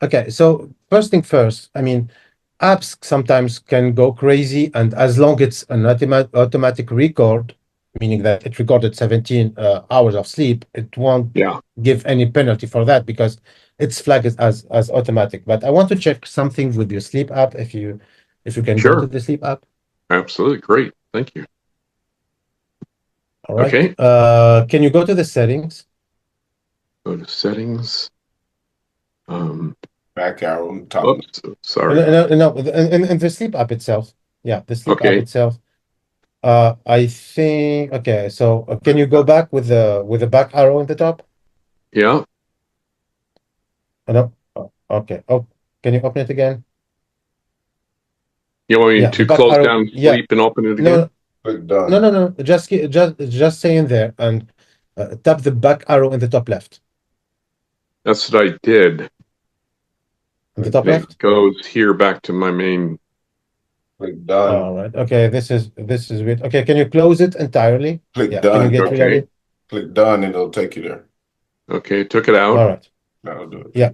[SPEAKER 1] okay. So first thing first. I mean, apps sometimes can go crazy, and as long it's an automatic record, meaning that it recorded 17 hours of sleep, it won't
[SPEAKER 6] Yeah.
[SPEAKER 1] give any penalty for that because it's flagged as automatic. But I want to check something with your sleep app. If you can go to
[SPEAKER 6] Sure.
[SPEAKER 1] the sleep app.
[SPEAKER 6] Absolutely. Great. Thank you.
[SPEAKER 1] All right.
[SPEAKER 6] Okay.
[SPEAKER 1] Can you go to the settings?
[SPEAKER 6] Go to settings.
[SPEAKER 2] Back arrow on top.
[SPEAKER 6] Oops, sorry.
[SPEAKER 1] No, in the sleep app itself. Yeah, the sleep app
[SPEAKER 6] Okay.
[SPEAKER 1] itself. I think okay. So can you go back with the back arrow in the top?
[SPEAKER 6] Yeah.
[SPEAKER 1] No. Okay. Oh, can you open it again?
[SPEAKER 6] You want me
[SPEAKER 1] Yeah,
[SPEAKER 6] to
[SPEAKER 1] the back
[SPEAKER 6] close
[SPEAKER 1] arrow.
[SPEAKER 6] down
[SPEAKER 1] Yeah.
[SPEAKER 6] sleep and open it again?
[SPEAKER 1] No,
[SPEAKER 2] Click done.
[SPEAKER 1] no. Just stay in there and tap the back arrow in the top left.
[SPEAKER 6] That's what I did.
[SPEAKER 1] In the top
[SPEAKER 6] And it
[SPEAKER 1] left.
[SPEAKER 6] goes here back to my main.
[SPEAKER 2] Click done.
[SPEAKER 1] All right. Okay. This is weird. Okay. Can you close it entirely?
[SPEAKER 2] Click
[SPEAKER 1] Yeah.
[SPEAKER 2] done.
[SPEAKER 1] Can you get
[SPEAKER 6] Okay.
[SPEAKER 1] rid of it?
[SPEAKER 2] Click done, and it'll take you there.
[SPEAKER 6] Okay, took it out.
[SPEAKER 1] All right.
[SPEAKER 2] That'll do it.
[SPEAKER 1] Yeah.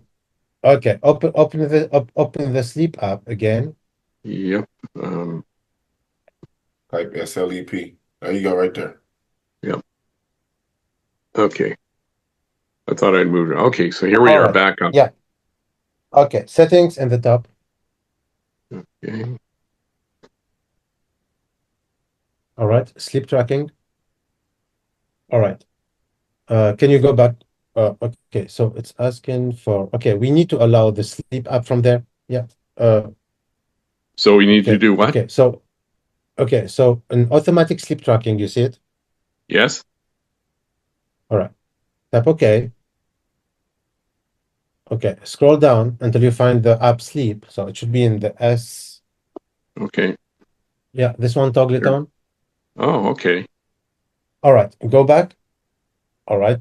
[SPEAKER 1] Okay. Open the sleep app again.
[SPEAKER 6] Yep.
[SPEAKER 2] Type SLEP. There you go, right there.
[SPEAKER 6] Yep. Okay. I thought I'd moved it. Okay, so here we
[SPEAKER 1] All
[SPEAKER 6] are
[SPEAKER 1] right.
[SPEAKER 6] back on.
[SPEAKER 1] Yeah. Okay. Settings in the top.
[SPEAKER 6] Okay.
[SPEAKER 1] All right. Sleep tracking. All right. Can you go back? Okay. So it's asking for. Okay. We need to allow the sleep app from there. Yeah.
[SPEAKER 6] So we need
[SPEAKER 1] Okay.
[SPEAKER 6] to do what?
[SPEAKER 1] Okay. So an automatic sleep tracking. You see it?
[SPEAKER 6] Yes.
[SPEAKER 1] All right. Tap OK. Okay. Scroll down until you find the app sleep. So it should be in the S.
[SPEAKER 6] Okay.
[SPEAKER 1] Yeah. This one. Toggle it
[SPEAKER 6] Sure.
[SPEAKER 1] on.
[SPEAKER 6] Oh, okay.
[SPEAKER 1] All right. Go back. All right.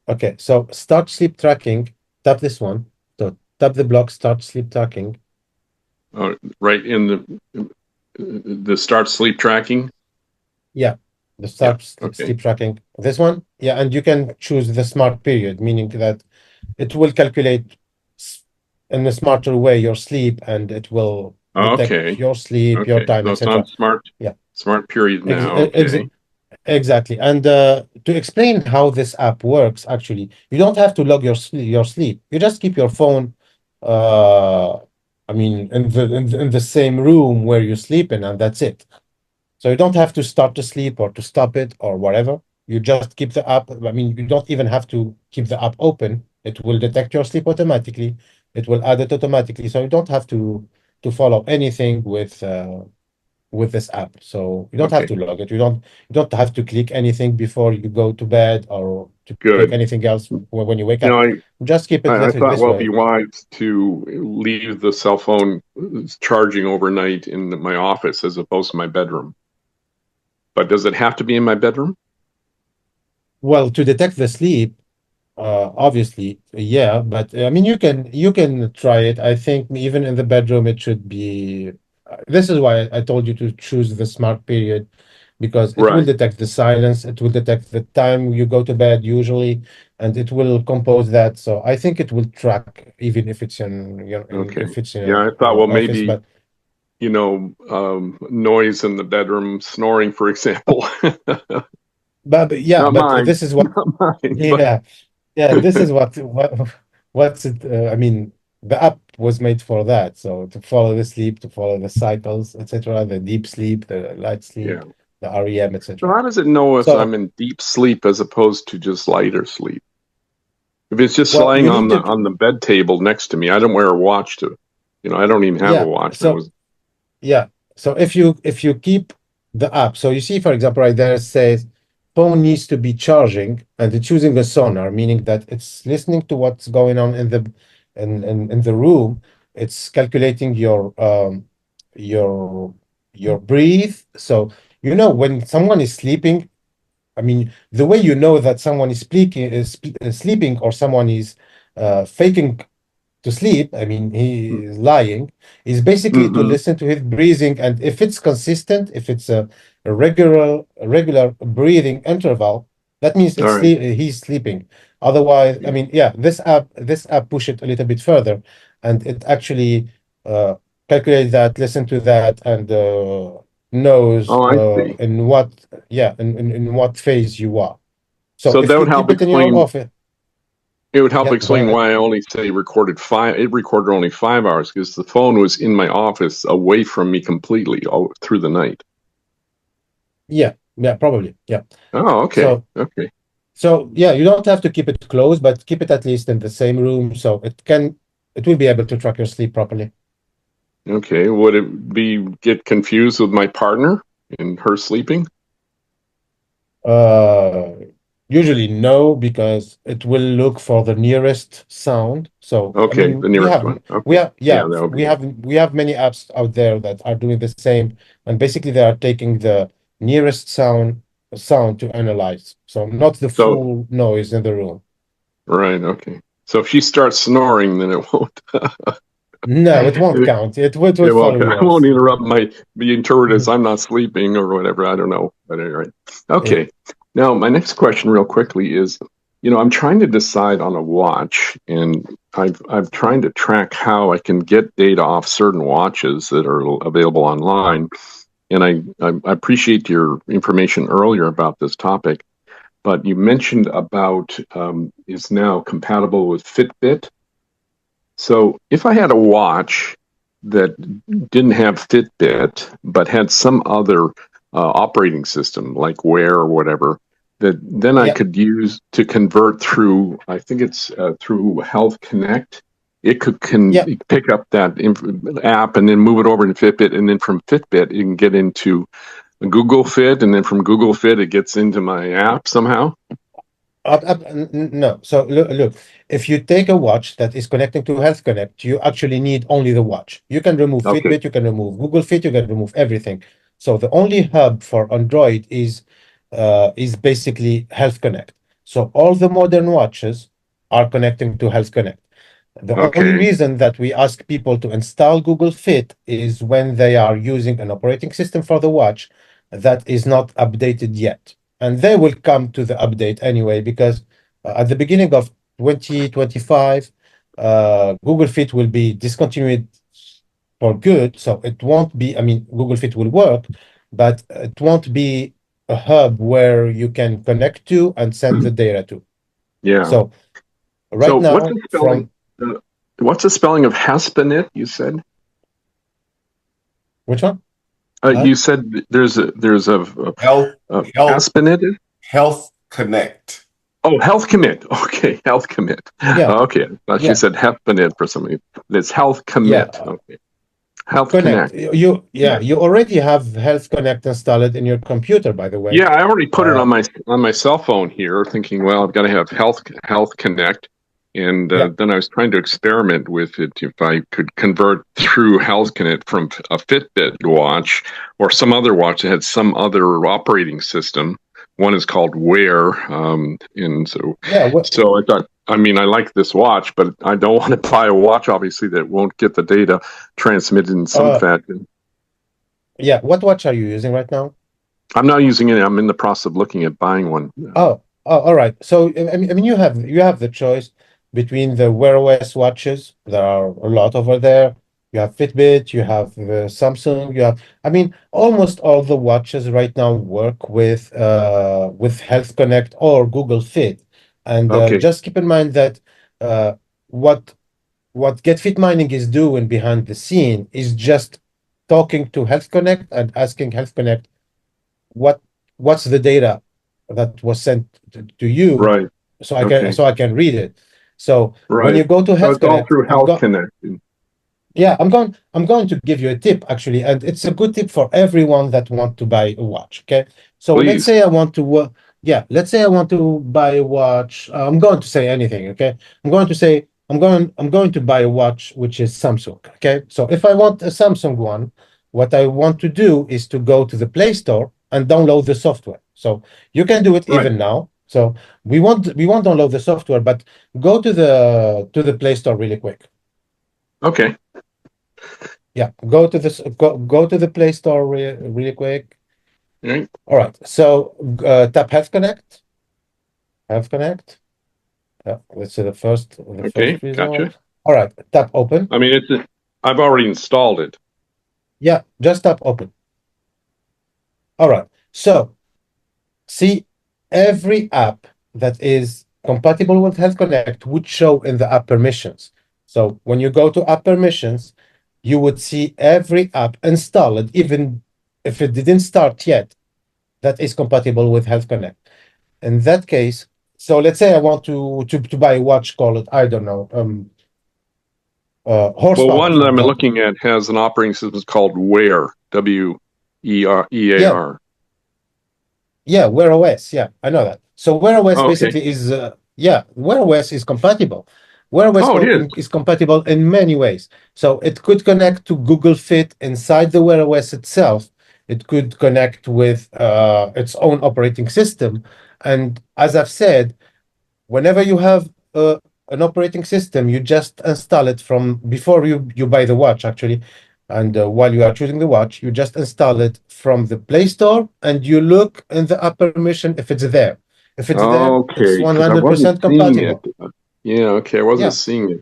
[SPEAKER 1] Okay. So start sleep tracking. Tap this one. So tap the block. Start sleep tracking.
[SPEAKER 6] Right in the start sleep tracking.
[SPEAKER 1] Yeah. The start
[SPEAKER 6] Okay.
[SPEAKER 1] sleep tracking. This one. Yeah. And you can choose the smart period, meaning that it will calculate in a smarter way your sleep, and it will detect
[SPEAKER 6] Okay.
[SPEAKER 1] your sleep, your
[SPEAKER 6] Okay.
[SPEAKER 1] time,
[SPEAKER 6] So it's on
[SPEAKER 1] etc. Yeah.
[SPEAKER 6] smart period
[SPEAKER 1] Ex
[SPEAKER 6] now.
[SPEAKER 1] ex
[SPEAKER 6] Okay.
[SPEAKER 1] Exactly. And to explain how this app works, actually, you don't have to log your sleep. You just keep your phone, uh, I mean, in the same room where you sleep in, and that's it. So you don't have to start to sleep or to stop it or whatever. You just keep the app. I mean, you don't even have to keep the app open. It will detect your sleep automatically. It will add it automatically. So you don't have to follow anything with this app. So you don't have
[SPEAKER 6] Okay.
[SPEAKER 1] to log it. You don't have to click anything before you go to bed or to click
[SPEAKER 6] Good.
[SPEAKER 1] anything else when you wake
[SPEAKER 6] You know,
[SPEAKER 1] up. Just keep it
[SPEAKER 6] I thought,
[SPEAKER 1] this
[SPEAKER 6] well, it'd be
[SPEAKER 1] way.
[SPEAKER 6] wise to leave the cell phone charging overnight in my office as opposed to my bedroom. But does it have to be in my bedroom?
[SPEAKER 1] Well, to detect the sleep, obviously, yeah, but I mean, you can try it. I think even in the bedroom, it should be. This is why I told you to choose the smart period, because it will
[SPEAKER 6] Right.
[SPEAKER 1] detect the silence, it will detect the time you go to bed usually, and it will compose that. So I think it will track even if it's
[SPEAKER 6] Okay.
[SPEAKER 1] if it's in
[SPEAKER 6] Yeah, I
[SPEAKER 1] in
[SPEAKER 6] thought,
[SPEAKER 1] your
[SPEAKER 6] well,
[SPEAKER 1] office.
[SPEAKER 6] maybe,
[SPEAKER 1] But
[SPEAKER 6] noise in the bedroom, snoring, for example.
[SPEAKER 1] yeah,
[SPEAKER 6] Not
[SPEAKER 1] but
[SPEAKER 6] mine.
[SPEAKER 1] this is what.
[SPEAKER 6] Not mine. But
[SPEAKER 1] Yeah. Yeah, this is what's it. I mean, the app was made for that. So to follow the sleep, to follow the cycles, etc., the deep sleep, the light
[SPEAKER 6] yeah.
[SPEAKER 1] sleep, the REM,
[SPEAKER 6] So
[SPEAKER 1] etc.
[SPEAKER 6] how does it know if I'm
[SPEAKER 1] So,
[SPEAKER 6] in deep sleep as opposed to just lighter sleep? If it's just
[SPEAKER 1] well,
[SPEAKER 6] lying
[SPEAKER 1] you
[SPEAKER 6] on
[SPEAKER 1] need
[SPEAKER 6] the
[SPEAKER 1] to,
[SPEAKER 6] bed table next to me, I don't wear a watch to, I don't even have a
[SPEAKER 1] yeah.
[SPEAKER 6] watch. And I
[SPEAKER 1] So,
[SPEAKER 6] was,
[SPEAKER 1] yeah. So if you keep the app, so you see, for example, right there it says phone needs to be charging, and it's using a sonar, meaning that it's listening to what's going on in the room. It's calculating your breathe. So when someone is sleeping, I mean, the way you know that someone is sleeping, or someone is faking to sleep, I mean, he is lying, is basically to
[SPEAKER 6] Mm-hmm.
[SPEAKER 1] listen to his breathing. And if it's consistent, if it's a regular breathing interval, that means
[SPEAKER 6] All right.
[SPEAKER 1] he's sleeping. Otherwise, I mean, yeah, this app push it a little bit further, and it actually uh, calculates that, listen to that, and knows
[SPEAKER 6] Oh, I see.
[SPEAKER 1] in what phase you are. So
[SPEAKER 6] So
[SPEAKER 1] if
[SPEAKER 6] that
[SPEAKER 1] you
[SPEAKER 6] would
[SPEAKER 1] keep
[SPEAKER 6] help
[SPEAKER 1] it in your
[SPEAKER 6] explain.
[SPEAKER 1] office,
[SPEAKER 6] It would help
[SPEAKER 1] yeah, go
[SPEAKER 6] explain
[SPEAKER 1] ahead.
[SPEAKER 6] why I only say recorded five. It recorded only 5 hours because the phone was in my office, away from me completely all through the night.
[SPEAKER 1] Yeah, probably. Yeah.
[SPEAKER 6] Oh, okay,
[SPEAKER 1] So
[SPEAKER 6] okay,
[SPEAKER 1] so yeah, you don't have to keep it close, but keep it at least in the same room, so it will be able to track your sleep properly.
[SPEAKER 6] okay. Would it be get confused with my partner and her sleeping?
[SPEAKER 1] Uh, Usually no, because it will look for the nearest sound. So I
[SPEAKER 6] Okay,
[SPEAKER 1] mean,
[SPEAKER 6] the nearest one. Okay, yeah, that would be good.
[SPEAKER 1] we have many apps out there that are doing the same, and basically they are taking the nearest sound to analyze. So not the
[SPEAKER 6] So,
[SPEAKER 1] full noise in the room.
[SPEAKER 6] right, okay. So if she starts snoring, then it won't.
[SPEAKER 1] No, it won't count. It will
[SPEAKER 6] It won't.
[SPEAKER 1] follow
[SPEAKER 6] I won't
[SPEAKER 1] yours.
[SPEAKER 6] interrupt be interpreted as
[SPEAKER 1] Mhm.
[SPEAKER 6] I'm not sleeping or whatever. I don't know. But anyway,
[SPEAKER 1] Yeah.
[SPEAKER 6] okay. Now my next question, real quickly, is I'm trying to decide on a watch, and I'm trying to track how I can get data off certain watches that are available online. And I appreciate your information earlier about this topic, but you mentioned about is now compatible with Fitbit. So if I had a watch that didn't have Fitbit but had some other operating system like Wear or whatever, that then I
[SPEAKER 1] Yeah.
[SPEAKER 6] could use to convert through, I think it's through Health Connect. It can
[SPEAKER 1] Yeah.
[SPEAKER 6] pick up that app and then move it over to Fitbit, and then from Fitbit you can get into Google Fit, and then from Google Fit it gets into my app somehow.
[SPEAKER 1] No. So look, if you take a watch that is connecting to Health Connect, you actually need only the watch. You can remove
[SPEAKER 6] Okay.
[SPEAKER 1] Fitbit, you can remove Google Fit, you can remove everything. So the only hub for Android is basically Health Connect. So all the modern watches are connecting to Health Connect. The only
[SPEAKER 6] Okay.
[SPEAKER 1] reason that we ask people to install Google Fit is when they are using an operating system for the watch that is not updated yet. And they will come to the update anyway, because at the beginning of 2025, Google Fit will be discontinued for good. So it won't be, I mean, Google Fit will work, but it won't be a hub where you can connect to and send the data to.
[SPEAKER 6] Yeah.
[SPEAKER 1] So right
[SPEAKER 6] So what's
[SPEAKER 1] now,
[SPEAKER 6] the spelling? Uh, what's the spelling of Haspinit? You said.
[SPEAKER 1] which one?
[SPEAKER 6] You said there's a
[SPEAKER 2] Health, health,
[SPEAKER 6] Haspinit.
[SPEAKER 2] health connect.
[SPEAKER 6] Oh, Health Commit. Okay, Health Commit.
[SPEAKER 1] Yeah,
[SPEAKER 6] Okay, I thought you
[SPEAKER 1] yeah,
[SPEAKER 6] said Haspinit for something. It's Health
[SPEAKER 1] yeah.
[SPEAKER 6] Commit. Okay, Health
[SPEAKER 1] Connect.
[SPEAKER 6] Connect.
[SPEAKER 1] Yeah, you already have Health Connect installed in your computer, by the way.
[SPEAKER 6] Yeah, I already put it
[SPEAKER 1] Uh,
[SPEAKER 6] on my cell phone here, thinking, well, I've got to have Health Connect, and
[SPEAKER 1] yeah,
[SPEAKER 6] then I was trying to experiment with it if I could convert through Health Connect from a Fitbit watch or some other watch that had some other operating system. One is called Wear, and
[SPEAKER 1] yeah.
[SPEAKER 6] so I thought, I mean, I like this watch, but I don't want to buy a watch, obviously, that won't get the data transmitted in some
[SPEAKER 1] Uh,
[SPEAKER 6] fashion.
[SPEAKER 1] yeah. What watch are you using right now?
[SPEAKER 6] I'm not using it. I'm in the process of looking at buying one.
[SPEAKER 1] All right. So I mean, you have the choice between the Wear OS watches. There are a lot over there. You have Fitbit, you have Samsung, you have. I mean, almost all the watches right now work with Health Connect or Google Fit. And
[SPEAKER 6] Okay.
[SPEAKER 1] just keep in mind that uh, what what GetFit mining is doing behind the scene is just talking to Health Connect and asking Health Connect what what's the data that was sent to you,
[SPEAKER 6] Right.
[SPEAKER 1] so I can
[SPEAKER 6] Okay.
[SPEAKER 1] so I can read it. So when
[SPEAKER 6] Right.
[SPEAKER 1] you go to
[SPEAKER 6] So
[SPEAKER 1] Health
[SPEAKER 6] it's all
[SPEAKER 1] Connect,
[SPEAKER 6] through Health Connect.
[SPEAKER 1] I'm going to give you a tip actually, and it's a good tip for everyone that want to buy a watch. Okay, so let's
[SPEAKER 6] Please.
[SPEAKER 1] say I want to yeah, let's say I want to buy a watch. I'm going to say anything, okay? I'm going to buy a watch which is Samsung, okay? So if I want a Samsung one, what I want to do is to go to the Play Store and download the software. So you can do it
[SPEAKER 2] Right.
[SPEAKER 1] even now. So we won't download the software, but go to the Play Store really quick.
[SPEAKER 6] Okay.
[SPEAKER 1] Yeah, go to the Play Store really quick.
[SPEAKER 6] All right.
[SPEAKER 1] All right. So tap Health Connect. Health Connect. Yeah, let's see the first
[SPEAKER 6] Okay.
[SPEAKER 1] result.
[SPEAKER 6] Gotcha.
[SPEAKER 1] All right, tap open.
[SPEAKER 6] I mean, I've already installed it.
[SPEAKER 1] Yeah, just tap open. All right. So see, every app that is compatible with Health Connect would show in the app permissions. So when you go to app permissions, you would see every app installed, even if it didn't start yet, that is compatible with Health Connect. In that case, so let's say I want to buy a watch called, I don't know,
[SPEAKER 6] Well,
[SPEAKER 1] horsepower,
[SPEAKER 6] one
[SPEAKER 1] for
[SPEAKER 6] that I'm
[SPEAKER 1] example.
[SPEAKER 6] looking at has an operating system called Wear,
[SPEAKER 1] Yeah,
[SPEAKER 6] WEAR.
[SPEAKER 1] yeah, Wear OS. Yeah, I know that. So Wear OS
[SPEAKER 6] Oh, okay.
[SPEAKER 1] basically is, Wear OS is compatible. Wear OS
[SPEAKER 6] Oh, it is.
[SPEAKER 1] is compatible in many ways. So it could connect to Google Fit inside the Wear OS itself. It could connect with its own operating system. And as I've said, whenever you have an operating system, you just install it from before you buy the watch, actually. And while you are choosing the watch, you just install it from the Play Store and you look in the app permission if it's there. If it's there, it's
[SPEAKER 6] Okay, because I wasn't
[SPEAKER 1] 100%
[SPEAKER 6] seeing it.
[SPEAKER 1] compatible.
[SPEAKER 6] Yeah, okay, I wasn't
[SPEAKER 1] Yeah.
[SPEAKER 6] seeing it.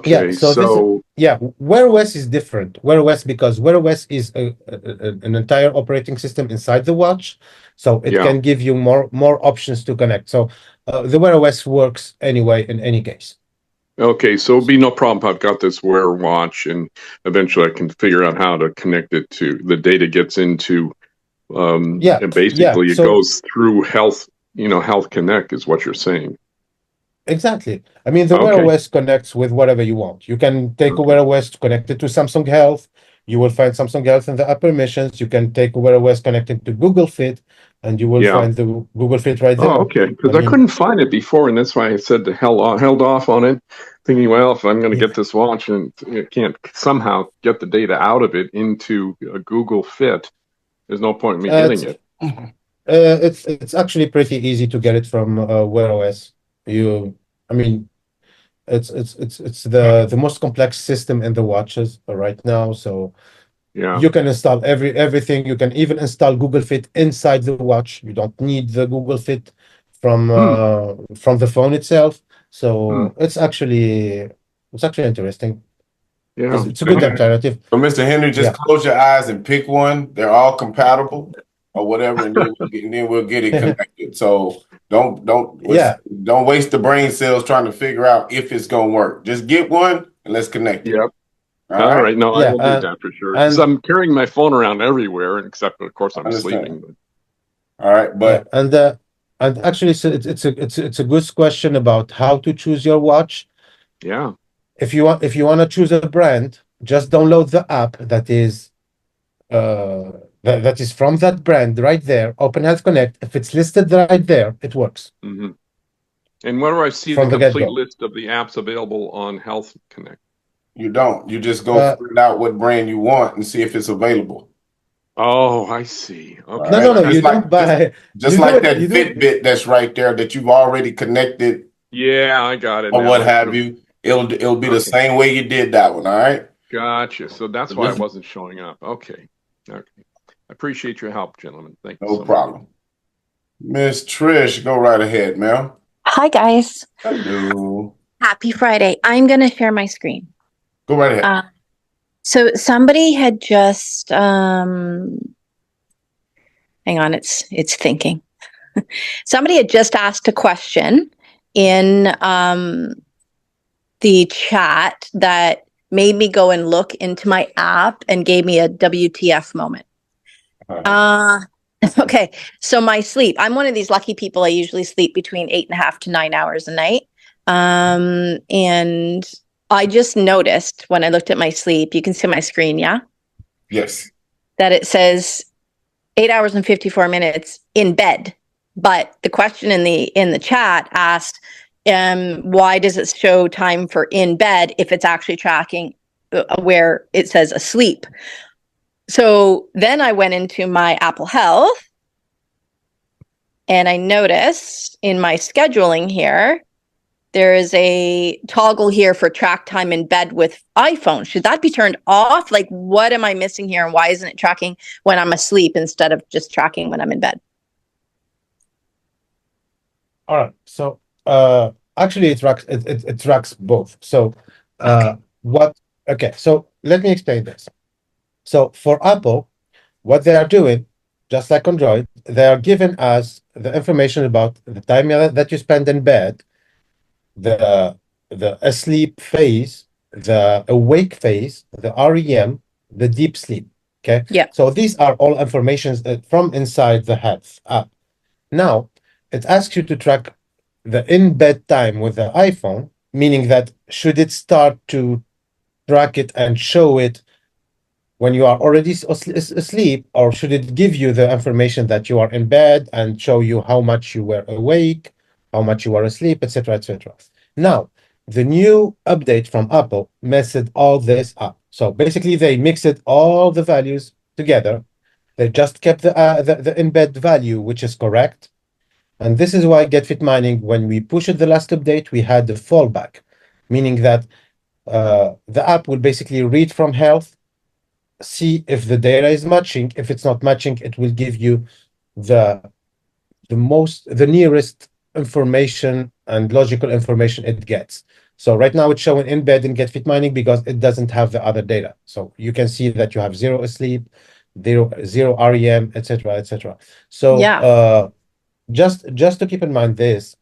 [SPEAKER 1] Yeah,
[SPEAKER 6] Okay,
[SPEAKER 1] so this,
[SPEAKER 6] so
[SPEAKER 1] yeah, Wear OS is different. Wear OS, because Wear OS is an entire operating system inside the watch, so it
[SPEAKER 6] yeah,
[SPEAKER 1] can give you more options to connect. So the Wear OS works anyway in any case.
[SPEAKER 6] okay, so it'll be no problem. I've got this Wear watch, and eventually I can figure out how to connect it to the data gets into.
[SPEAKER 1] Yeah,
[SPEAKER 6] And
[SPEAKER 1] yeah.
[SPEAKER 6] basically, it
[SPEAKER 1] So
[SPEAKER 6] goes through Health Connect is what you're saying.
[SPEAKER 1] exactly. I mean, the Wear
[SPEAKER 6] Okay,
[SPEAKER 1] OS connects with whatever you want. You can take a
[SPEAKER 6] okay,
[SPEAKER 1] Wear OS connected to Samsung Health. You will find Samsung Health in the app permissions. You can take a Wear OS connected to Google Fit, and you will
[SPEAKER 6] yeah.
[SPEAKER 1] find the Google Fit right
[SPEAKER 6] Oh,
[SPEAKER 1] there.
[SPEAKER 6] okay.
[SPEAKER 1] I
[SPEAKER 6] Because I
[SPEAKER 1] mean,
[SPEAKER 6] couldn't find it before, and that's why I said to held off on it, thinking, well, if I'm going to
[SPEAKER 1] yeah,
[SPEAKER 6] get this watch and you can't somehow get the data out of it into a Google Fit, there's no point in me getting
[SPEAKER 1] it's
[SPEAKER 6] it.
[SPEAKER 1] it's actually pretty easy to get it from Wear OS. I mean, it's the most complex system in the watches right now. So
[SPEAKER 6] Yeah.
[SPEAKER 1] you can install everything. You can even install Google Fit inside the watch. You don't need the Google Fit
[SPEAKER 6] Hmm.
[SPEAKER 1] from the phone itself.
[SPEAKER 6] Hmm.
[SPEAKER 1] So it's actually interesting.
[SPEAKER 6] Yeah.
[SPEAKER 1] It's a good alternative.
[SPEAKER 2] So, Mr. Henry, just
[SPEAKER 1] Yeah.
[SPEAKER 2] close your eyes and pick one. They're all compatible or whatever, and then we'll get it connected. So
[SPEAKER 1] Yeah.
[SPEAKER 2] don't waste the brain cells trying to figure out if it's gonna work. Just get one and let's connect it.
[SPEAKER 6] Yep.
[SPEAKER 2] All
[SPEAKER 6] All
[SPEAKER 2] right.
[SPEAKER 6] right. No, I
[SPEAKER 1] Yeah.
[SPEAKER 6] will do that for sure. Because
[SPEAKER 1] And
[SPEAKER 6] I'm carrying my phone around everywhere, except of course
[SPEAKER 2] I
[SPEAKER 6] I'm sleeping.
[SPEAKER 2] understand.
[SPEAKER 6] But
[SPEAKER 2] All right,
[SPEAKER 1] yeah.
[SPEAKER 2] but
[SPEAKER 1] And actually, so it's a good question about how to choose your watch.
[SPEAKER 6] yeah.
[SPEAKER 1] If you want to choose a brand, just download the app that is from that brand right there. Open Health Connect. If it's listed right there, it works
[SPEAKER 6] Hmm. And where do I see the
[SPEAKER 1] from the
[SPEAKER 6] complete
[SPEAKER 1] get-go.
[SPEAKER 6] list of the apps available on Health Connect?
[SPEAKER 2] you don't. You just go
[SPEAKER 1] Uh,
[SPEAKER 2] find out what brand you want and see if it's available.
[SPEAKER 6] Oh, I see.
[SPEAKER 2] All
[SPEAKER 6] Okay.
[SPEAKER 1] no,
[SPEAKER 2] right.
[SPEAKER 1] no, no.
[SPEAKER 6] So
[SPEAKER 1] You don't buy.
[SPEAKER 2] Just
[SPEAKER 1] You do
[SPEAKER 2] like
[SPEAKER 1] it.
[SPEAKER 2] that
[SPEAKER 1] You do it.
[SPEAKER 2] Fitbit that's right there that you've already connected
[SPEAKER 6] yeah, I got it
[SPEAKER 2] or
[SPEAKER 6] now.
[SPEAKER 2] what
[SPEAKER 6] It's
[SPEAKER 2] have you. It'll be the
[SPEAKER 6] okay.
[SPEAKER 2] same way you did that one. All right.
[SPEAKER 6] Gotcha. So that's
[SPEAKER 2] So
[SPEAKER 6] why it
[SPEAKER 2] just
[SPEAKER 6] wasn't showing up. Okay. Okay. I appreciate your help, gentlemen. Thank you
[SPEAKER 2] no
[SPEAKER 6] so much.
[SPEAKER 2] problem. Miss Trish, go right ahead, ma'am.
[SPEAKER 7] Hi, guys.
[SPEAKER 2] Hello.
[SPEAKER 7] Happy Friday. I'm going to share my screen.
[SPEAKER 2] Go right ahead.
[SPEAKER 7] So somebody had just, hang on, it's thinking. Somebody had just asked a question in the chat that made me go and look into my app and gave me a WTF moment. Okay, so my sleep. I'm one of these lucky people. I usually sleep between 8.5 to 9 hours a night. And I just noticed when I looked at my sleep, you can see my screen, yeah?
[SPEAKER 2] Yes.
[SPEAKER 7] That it says 8 hours and 54 minutes in bed. But the question in the chat asked, why does it show time for in bed if it's actually tracking where it says asleep? So then I went into my Apple Health and I noticed in my scheduling here, there is a toggle here for track time in bed with iPhone. Should that be turned off? Like, what am I missing here? And why isn't it tracking when I'm asleep instead of just tracking when I'm in bed?
[SPEAKER 1] All right. So actually it tracks both. So okay, so let me explain this. So for Apple, what they are doing, just like Android, they are giving us the information about the time that you spend in bed, the asleep phase, the awake phase, the REM, the deep sleep. Okay.
[SPEAKER 7] Yeah.
[SPEAKER 1] So these are all informations from inside the Health app. Now, it asks you to track the in-bed time with the iPhone, meaning that should it start to track it and show it when you are already asleep, or should it give you the information that you are in bed and show you how much you were awake, how much you were asleep, etc., etc. Now, the new update from Apple messed all this up. So basically, they mixed all the values together. They just kept the in-bed value, which is correct. And this is why GetFit mining, when we pushed the last update, we had the fallback, meaning that the app will basically read from health, see if the data is matching. If it's not matching, it will give you the nearest information and logical information it gets. So right now it's showing in bed in GetFit mining because it doesn't have the other data. So you can see that you have zero asleep, zero REM, etc., etc. So just to keep in mind this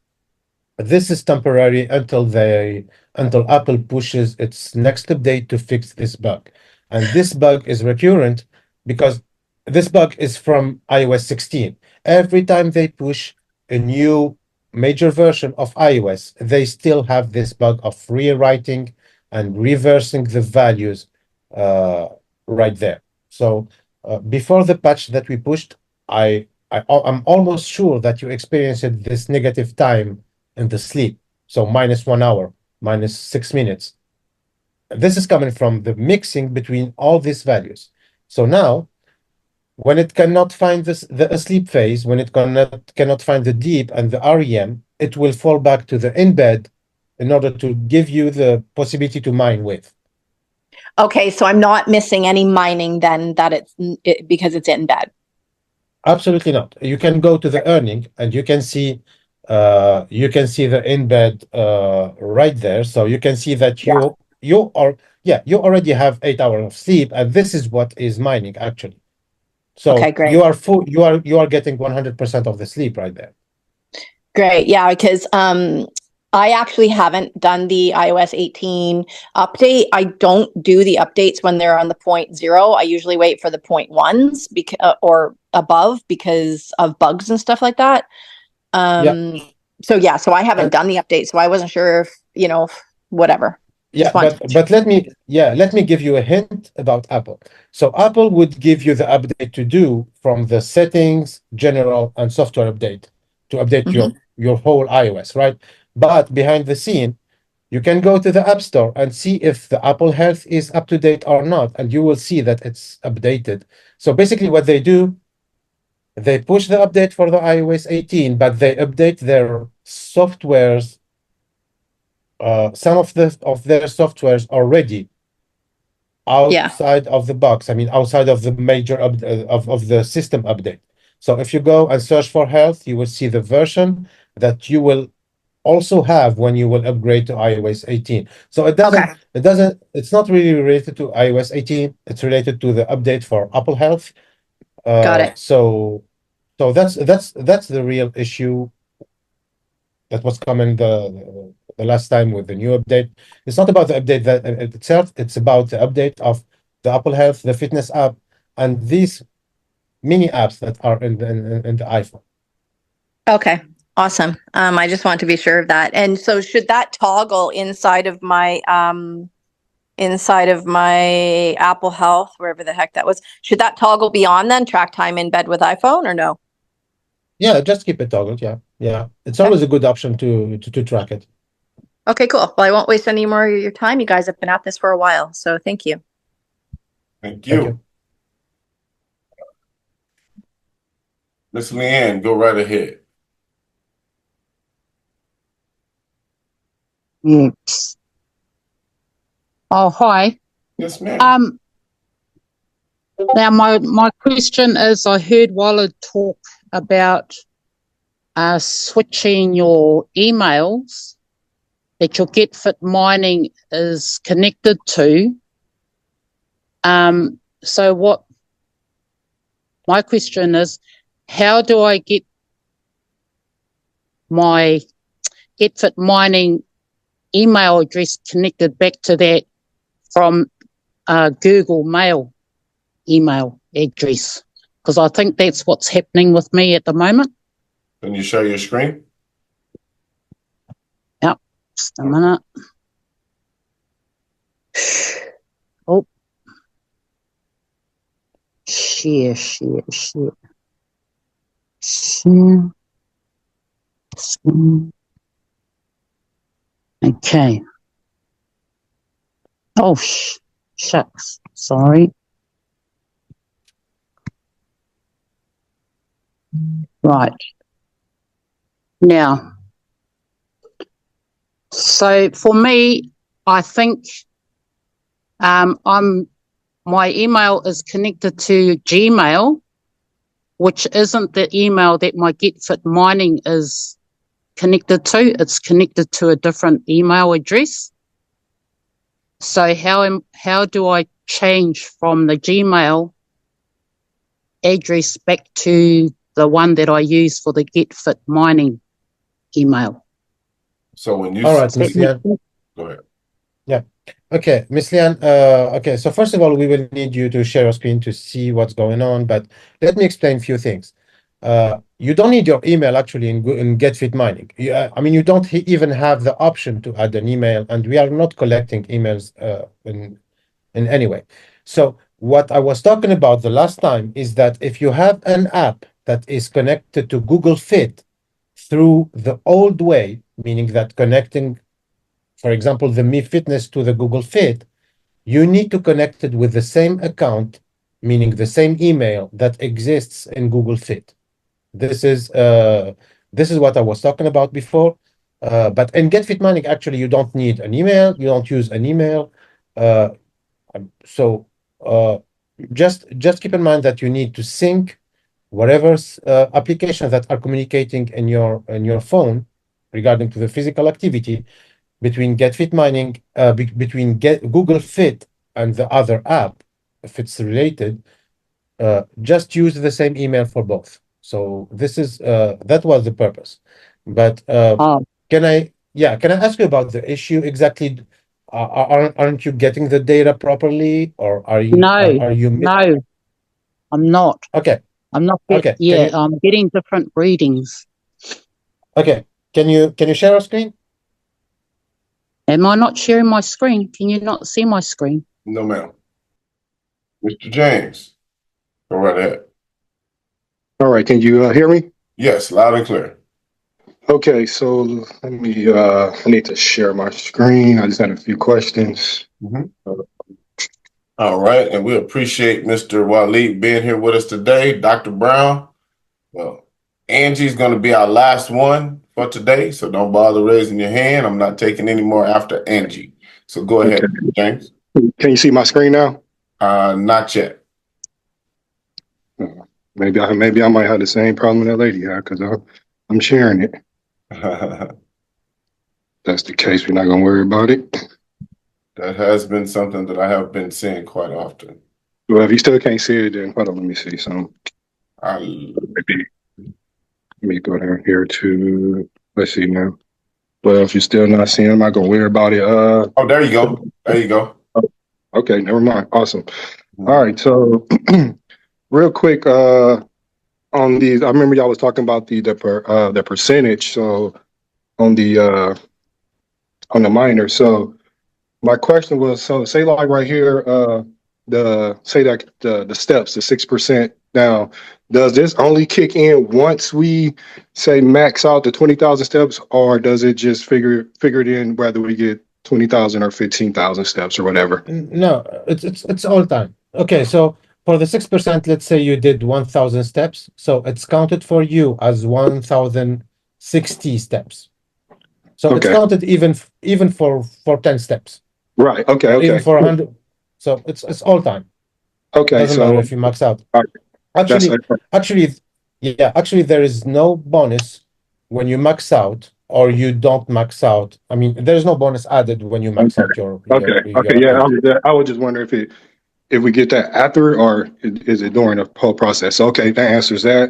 [SPEAKER 1] is temporary until Apple pushes its next update to fix this bug. And this bug is recurrent because this bug is from iOS 16. Every time they push a new major version of iOS, they still have this bug of rewriting and reversing the values right there. So before the patch that we pushed, I'm almost sure that you experienced this negative time in the sleep. So -1 hour, -6 minutes. This is coming from the mixing between all these values. So now, when it cannot find the asleep phase, when it cannot find the deep and the REM, it will fall back to the in bed in order to give you the possibility to mine with.
[SPEAKER 7] Okay, so I'm not missing any mining then because it's in bed.
[SPEAKER 1] Absolutely not. You can go to the earning and you can see the in bed right there. So you can see that you already have 8 hours of sleep, and this is what is mining actually. So
[SPEAKER 7] Okay, great.
[SPEAKER 1] you are full. You are getting 100% of the sleep right there.
[SPEAKER 7] Great, yeah, because I actually haven't done the iOS 18 update. I don't do the updates when they're on the 0.0. I usually wait for the 0.1s or above because of bugs and stuff like that. So I haven't done the update, so I wasn't sure if, whatever.
[SPEAKER 1] Yeah, but let me give you a hint about Apple. So Apple would give you the update to do from the settings, general, and software update to update your whole iOS, right? But behind the scene, you can go to the App Store and see if the Apple Health is up to date or not, and you will see that it's updated. So basically what they do, they push the update for the iOS 18, but they update their softwares, some of their softwares already outside of the box. I mean, outside of the major of the system update. So if you go and search for health, you will see the version that you will also have when you will upgrade to iOS 18. So it's not really related to iOS 18. It's related to the update for Apple Health.
[SPEAKER 7] Got it.
[SPEAKER 1] So that's the real issue that was coming the last time with the new update. It's not about the update that itself. It's about the update of the Apple Health, the fitness app, and these mini apps that are in the iPhone.
[SPEAKER 7] Okay, awesome. I just want to be sure of that. And so should that toggle inside of my Apple Health, wherever the heck that was, should that toggle be on then, track time in bed with iPhone, or no?
[SPEAKER 1] Yeah, just keep it toggled. Yeah, yeah. It's always a good option to track it.
[SPEAKER 7] Okay, cool. Well, I won't waste any more of your time. You guys have been at this for a while, so thank you.
[SPEAKER 2] Thank
[SPEAKER 1] Thank
[SPEAKER 2] you.
[SPEAKER 1] you.
[SPEAKER 2] Miss Leanne, go right ahead.
[SPEAKER 8] Yes. Oh, hi.
[SPEAKER 2] Yes, ma'am.
[SPEAKER 8] Now my question is, I heard Walid talk about switching your emails that your GetFit mining is connected to. So what my question is, how do I get my GetFit mining email address connected back to that from Google Mail email address? Because I think that's what's happening with me at the moment.
[SPEAKER 2] Can you share your screen?
[SPEAKER 8] Yep, just a minute. Oh, share. Okay. Oh, shucks. Sorry. Right. Now, so for me, I think my email is connected to Gmail, which isn't the email that my GetFit mining is connected to. It's connected to a different email address. So how do I change from the Gmail address back to the one that I use for the GetFit mining email?
[SPEAKER 2] So when you
[SPEAKER 1] All right, Miss Leanne.
[SPEAKER 2] go ahead.
[SPEAKER 1] Yeah. Okay, Miss Leanne. Okay, so first of all, we will need you to share your screen to see what's going on, but let me explain a few things. You don't need your email actually in GetFit mining. I mean, you don't even have the option to add an email, and we are not collecting emails in any way. So what I was talking about the last time is that if you have an app that is connected to Google Fit through the old way, meaning that connecting, for example, the Mi Fitness to the Google Fit, you need to connect it with the same account, meaning the same email that exists in Google Fit. This is what I was talking about before. But in GetFit Mining, actually, you don't need an email. You don't use an email. Uh, so just keep in mind that you need to sync whatever applications that are communicating in your phone regarding to the physical activity between GetFit Mining, between Google Fit and the other app, if it's related. Just use the same email for both. So this is that was the purpose. But can I ask you about the issue exactly? Aren't you getting the data properly, or are you
[SPEAKER 8] No, I'm not.
[SPEAKER 1] Okay.
[SPEAKER 8] I'm not
[SPEAKER 1] Okay.
[SPEAKER 8] I'm getting different readings.
[SPEAKER 1] Okay. Can you share your screen?
[SPEAKER 8] Am I not sharing my screen? Can you not see my screen?
[SPEAKER 2] No, ma'am. Mr. James, go right ahead.
[SPEAKER 9] All right, can you hear me?
[SPEAKER 2] Yes, loud and clear.
[SPEAKER 9] Okay, so let me, I need to share my screen. I just had a few questions.
[SPEAKER 2] All right, and we appreciate Mr. Walid being here with us today. Dr. Brown, well, Angie's going to be our last one for today, so don't bother raising your hand. I'm not taking any more after Angie. So go ahead,
[SPEAKER 9] Okay.
[SPEAKER 2] James.
[SPEAKER 9] Can you see my screen now?
[SPEAKER 2] Not yet.
[SPEAKER 9] Maybe I might have the same problem that lady had because I'm sharing it. That's the case. We're not going to worry about it.
[SPEAKER 2] That has been something that I have been seeing quite often.
[SPEAKER 9] Well, if you still can't see it, then hold on, let me see something. Maybe let me go down here to, let's see now. Well, if you're still not seeing, I'm not going to worry about it.
[SPEAKER 2] Oh, there you go. There you go.
[SPEAKER 9] Okay, never mind. Awesome. All right, so real quick on these, I remember y'all was talking about the percentage. So on the minor. So my question was, so say like right here, the steps, the 6% Now, does this only kick in once we say max out the 20,000 steps, or does it just figure it in whether we get 20,000 or 15,000 steps or whatever?
[SPEAKER 1] No, it's all time. Okay, so for the 6%, let's say you did 1,000 steps, so it's counted for you as 1,060 steps. So it's
[SPEAKER 9] Okay.
[SPEAKER 1] counted even for 10 steps.
[SPEAKER 9] Right. Okay.
[SPEAKER 1] Even
[SPEAKER 9] Okay.
[SPEAKER 1] for 100. So it's all time.
[SPEAKER 9] Okay.
[SPEAKER 1] Doesn't matter if you max out.
[SPEAKER 9] That's
[SPEAKER 1] Actually, yeah, actually, there is no bonus when you max out or you don't max out. I mean, there's no bonus added when you max out your
[SPEAKER 9] okay. Yeah.
[SPEAKER 1] account.
[SPEAKER 9] I was just wondering if we get that after or is it during the whole process? Okay, that answers that.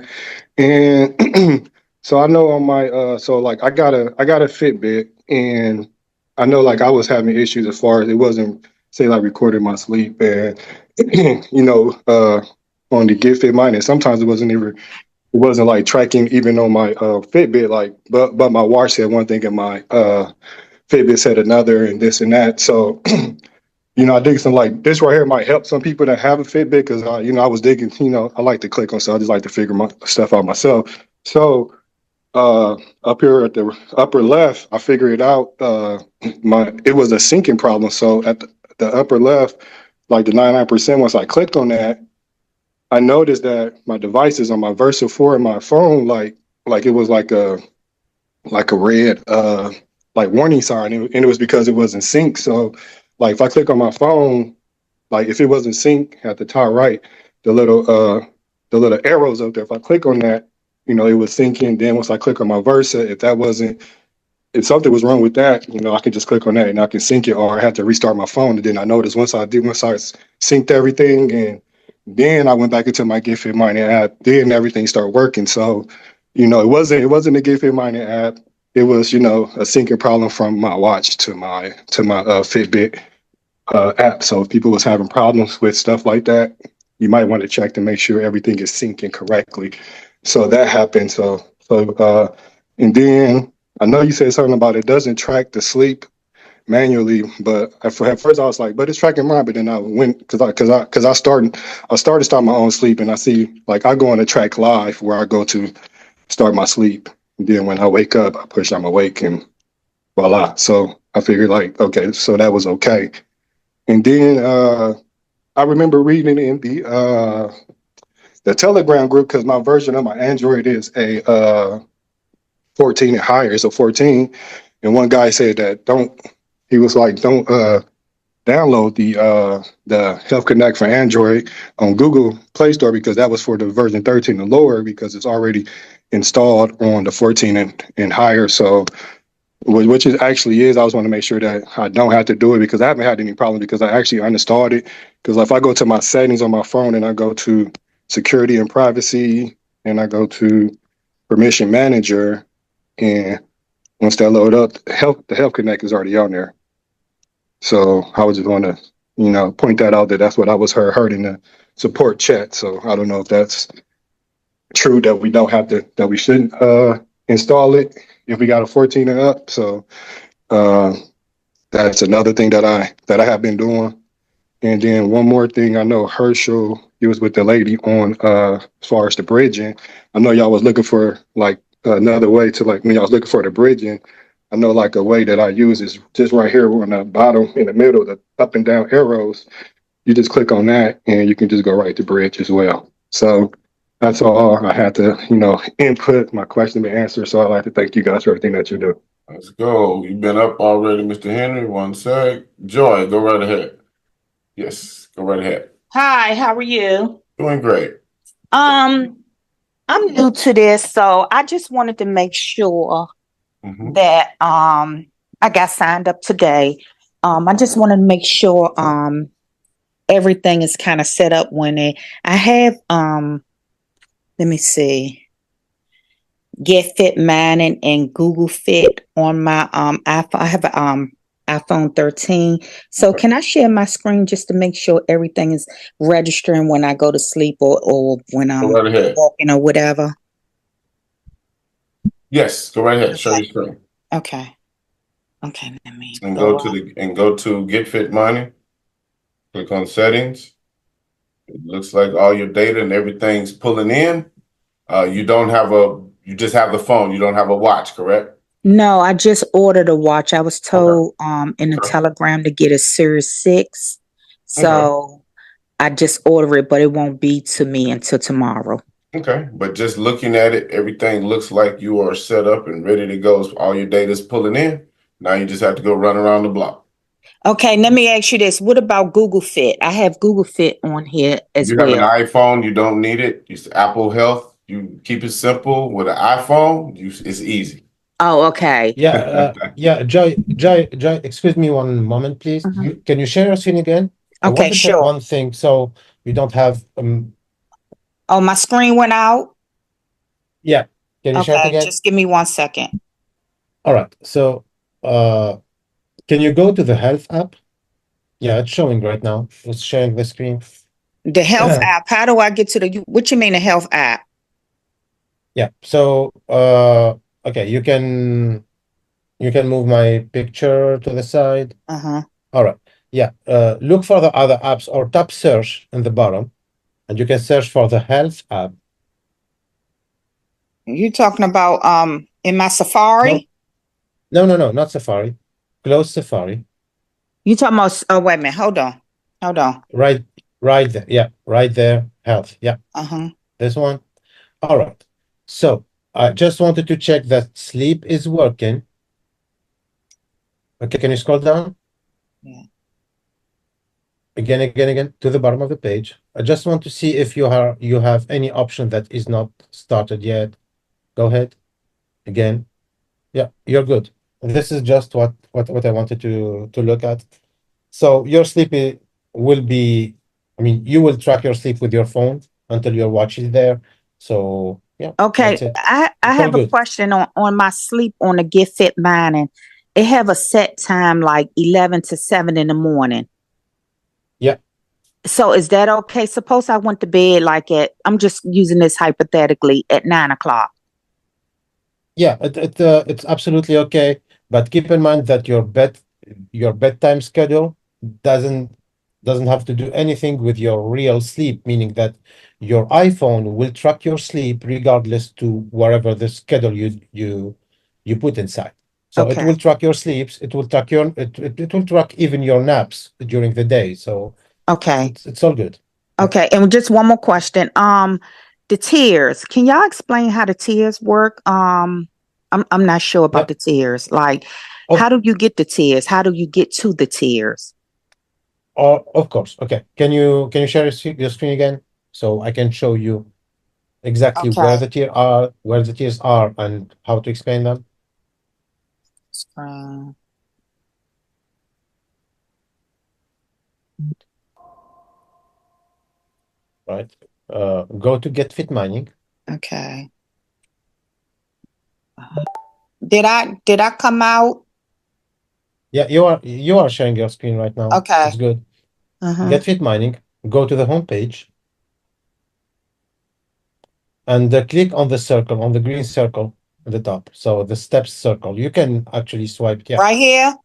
[SPEAKER 9] And so I know on my so like I got a Fitbit, and I know like I was having issues as far as it wasn't say like recording my sleep, and you know on the GetFit mine, and sometimes it wasn't like tracking even on my Fitbit, like but my watch said one thing and my Fitbit said another, and this and that. So you know, I dig some like this right here might help some people that have a Fitbit, because you know, I was digging, you know, I like to click on, so I just like to figure my stuff out myself. So up here at the upper left, I figured it out. It was a syncing problem. So at the upper left, like the 99%, once I clicked on that, I noticed that my devices on my Versa 4 and my phone, like it was like a red like warning sign, and it was because it wasn't synced. So like if I click on my phone, like if it wasn't sync at the top right, the little arrows up there, if I click on that, you know, it was syncing. Then once I click on my Versa, if something was wrong with that, you know, I can just click on that and I can sync it, or I had to restart my phone. And then I noticed once I synced everything, and then I went back into my GetFit Mining app, then everything started working. So, you know, it wasn't a GetFit Mining app. It was, you know, a syncing problem from my watch to my Fitbit app. So if people was having problems with stuff like that, you might want to check to make sure everything is syncing correctly. So that happened. And then I know you said something about it doesn't track the sleep manually, but at first I was like, but it's tracking mine. But then I went because I started to start my own sleep, and I see like I go on a track live where I go to start my sleep. And then when I wake up, I push I'm awake, and voila. So I figured like, okay, so that was okay. And then I remember reading in the Telegram group, because my version of my Android is a 14 and higher. It's a 14, and one guy said that don't download the Health Connect for Android on Google Play Store, because that was for the version 13 and lower, because it's already installed on the 14 and higher. So which it actually is. I just want to make sure that I don't have to do it, because I haven't had any problem, because I actually uninstalled it. Because if I go to my settings on my phone and I go to security and privacy and I go to permission manager, and once that load up, the Health Connect is already on there. So I was just going to, you know, point that out, that's what I was heard in the support chat. So I don't know if that's true, that we don't have to, that we shouldn't install it if we got a 14 and up. So that's another thing that I have been doing. And then one more thing, I know Herschel, he was with the lady on as far as the bridging. I know y'all was looking for like another way to, like when y'all was looking for the bridging, I know like a way that I use is just right here on the bottom in the middle, the up and down arrows. You just click on that and you can just go right to bridge as well. So that's all I had to, you know, input. My question to answer. So I'd like to thank you guys for everything that you do.
[SPEAKER 2] Let's go. You've been up already, Mr. Henry. One sec. Joy, go right ahead. Yes, go right ahead.
[SPEAKER 10] Hi, how are you?
[SPEAKER 2] Doing great.
[SPEAKER 10] I'm new to this, so I just wanted to make sure that I got signed up today. I just wanted to make sure everything is kind of set up I have let me see, GetFit Mining and Google Fit on my iPhone. I have a iPhone 13. So can I share my screen just to make sure everything is registering when I go to sleep or when I'm walking or whatever?
[SPEAKER 2] Yes, go right ahead. Show your screen.
[SPEAKER 10] Okay. Okay, let me
[SPEAKER 2] go to GetFit Mining. Click on settings. It looks like all your data and everything's pulling in. You just have the phone. You don't have a watch, correct?
[SPEAKER 10] No, I just ordered a watch. I was told in the
[SPEAKER 2] Okay.
[SPEAKER 10] telegram to get a Series 6.
[SPEAKER 2] Okay.
[SPEAKER 10] So I just ordered it, but it won't be to me until tomorrow.
[SPEAKER 2] Okay. But just looking at it, everything looks like you are set up and ready to go. All your data's pulling in. Now you just have to go run around the block.
[SPEAKER 10] Okay, let me ask you this. What about Google Fit? I have Google Fit on here as
[SPEAKER 2] You have an
[SPEAKER 10] well.
[SPEAKER 2] iPhone, you don't need it. It's Apple Health. You keep it simple with an iPhone. It's easy.
[SPEAKER 10] Oh, okay.
[SPEAKER 1] Yeah, Joy, excuse me one moment, please.
[SPEAKER 10] Mhm.
[SPEAKER 1] Can you share your screen again? I want
[SPEAKER 10] Okay,
[SPEAKER 1] to check
[SPEAKER 10] sure.
[SPEAKER 1] one thing so you don't have
[SPEAKER 10] Oh, my screen went out.
[SPEAKER 1] yeah. Can you share it
[SPEAKER 10] Okay,
[SPEAKER 1] again?
[SPEAKER 10] just give me 1 second.
[SPEAKER 1] All right. So can you go to the health app? Yeah, it's showing right now. It's sharing the screen.
[SPEAKER 10] The health app. How do I get to what you mean the health app?
[SPEAKER 1] Yeah. So okay, you can move my picture to the side.
[SPEAKER 10] Uh-huh.
[SPEAKER 1] All right. Yeah. Look for the other apps or tap search in the bottom, and you can search for the health app.
[SPEAKER 10] You talking about in my Safari?
[SPEAKER 1] No, not Safari. Close Safari.
[SPEAKER 10] You talking about wait a minute, hold on. Hold on.
[SPEAKER 1] Right there. Yeah, right there. Health. Yeah.
[SPEAKER 10] Uh-huh.
[SPEAKER 1] This one. All right. So I just wanted to check that sleep is working. Okay, can you scroll down?
[SPEAKER 10] Yeah.
[SPEAKER 1] Again to the bottom of the page. I just want to see if you have any option that is not started yet. Go ahead. Again. Yeah, you're good. This is just what I wanted to look at. So your sleep will be, I mean, you will track your sleep with your phone until your watch is there. So yeah,
[SPEAKER 10] Okay,
[SPEAKER 1] that's it.
[SPEAKER 10] I
[SPEAKER 1] It's all
[SPEAKER 10] have a
[SPEAKER 1] good.
[SPEAKER 10] question on my sleep on the GetFit mining. It have a set time like 11 to 7 in the morning.
[SPEAKER 1] Yeah.
[SPEAKER 10] So is that okay? Suppose I went to bed like I'm just using this hypothetically at 9 o'clock.
[SPEAKER 1] Yeah, it's absolutely okay. But keep in mind that your bedtime schedule doesn't have to do anything with your real sleep, meaning that your iPhone will track your sleep regardless to wherever the schedule you put inside. So it
[SPEAKER 10] Okay.
[SPEAKER 1] will track your sleeps, it will track it will track even your naps during the day. So
[SPEAKER 10] Okay.
[SPEAKER 1] it's all good. Yeah.
[SPEAKER 10] Okay. And just one more question. The tiers. Can y'all explain how the tiers work? I'm not sure about
[SPEAKER 1] Yep.
[SPEAKER 10] the tiers. Like,
[SPEAKER 1] Of,
[SPEAKER 10] how do you get the tiers? How do you get to the tiers?
[SPEAKER 1] of course. Okay. Can you share your screen again so I can show you exactly
[SPEAKER 10] Okay.
[SPEAKER 1] where the tiers are, and how to explain them?
[SPEAKER 10] Screen.
[SPEAKER 1] Right. Go to GetFit Mining.
[SPEAKER 10] Okay. Did I come out?
[SPEAKER 1] Yeah, you are sharing your screen right now.
[SPEAKER 10] Okay.
[SPEAKER 1] It's good.
[SPEAKER 10] Uh-huh.
[SPEAKER 1] GetFit Mining. Go to the home page and click on the circle, on the green circle at the top. So the steps circle. You can actually swipe. Yeah.
[SPEAKER 10] Right here?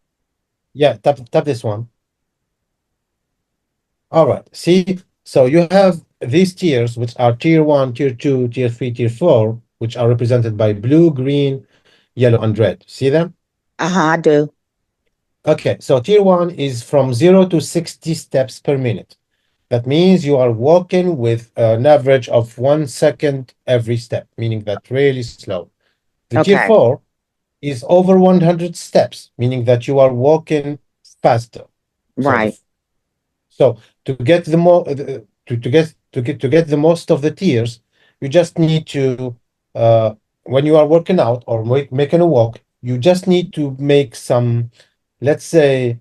[SPEAKER 1] Yeah. Tap this one. All right. See, so you have these tiers, which are tier 1, tier 2, tier 3, tier 4, which are represented by blue, green, yellow, and red. See them?
[SPEAKER 10] Uh-huh, I do.
[SPEAKER 1] Okay, so tier 1 is from 0 to 60 steps per minute. That means you are walking with an average of 1 second every step, meaning that really slow. The tier
[SPEAKER 10] Okay.
[SPEAKER 1] 4 is over 100 steps, meaning that you are walking faster.
[SPEAKER 10] Right.
[SPEAKER 1] So to get the more to get the most of the tiers, you just need to when you are working out or making a walk, you just need to make some, let's say,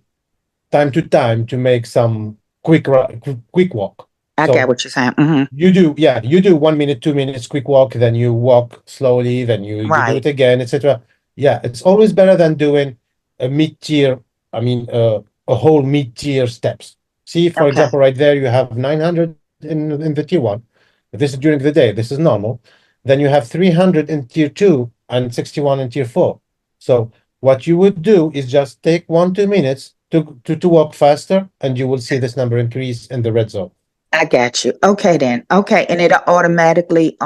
[SPEAKER 1] time to time to make some quick walk.
[SPEAKER 10] I
[SPEAKER 1] So
[SPEAKER 10] get what you're saying. Mm-hmm.
[SPEAKER 1] you do 1 minute, 2 minutes quick walk, then you walk slowly, then you do
[SPEAKER 10] Right.
[SPEAKER 1] it again, etc. Yeah, it's always better than doing a mid-tier, I mean, a whole mid-tier steps. See, for
[SPEAKER 10] Okay.
[SPEAKER 1] example, right there, you have 900 in the tier 1. This is during the day. This is normal. Then you have 300 in tier 2 and 61 in tier 4. So what you would do is just take 1, 2 minutes to walk faster, and you will see this number increase in the red zone.
[SPEAKER 10] I got you. Okay then. Okay, and it'll automatically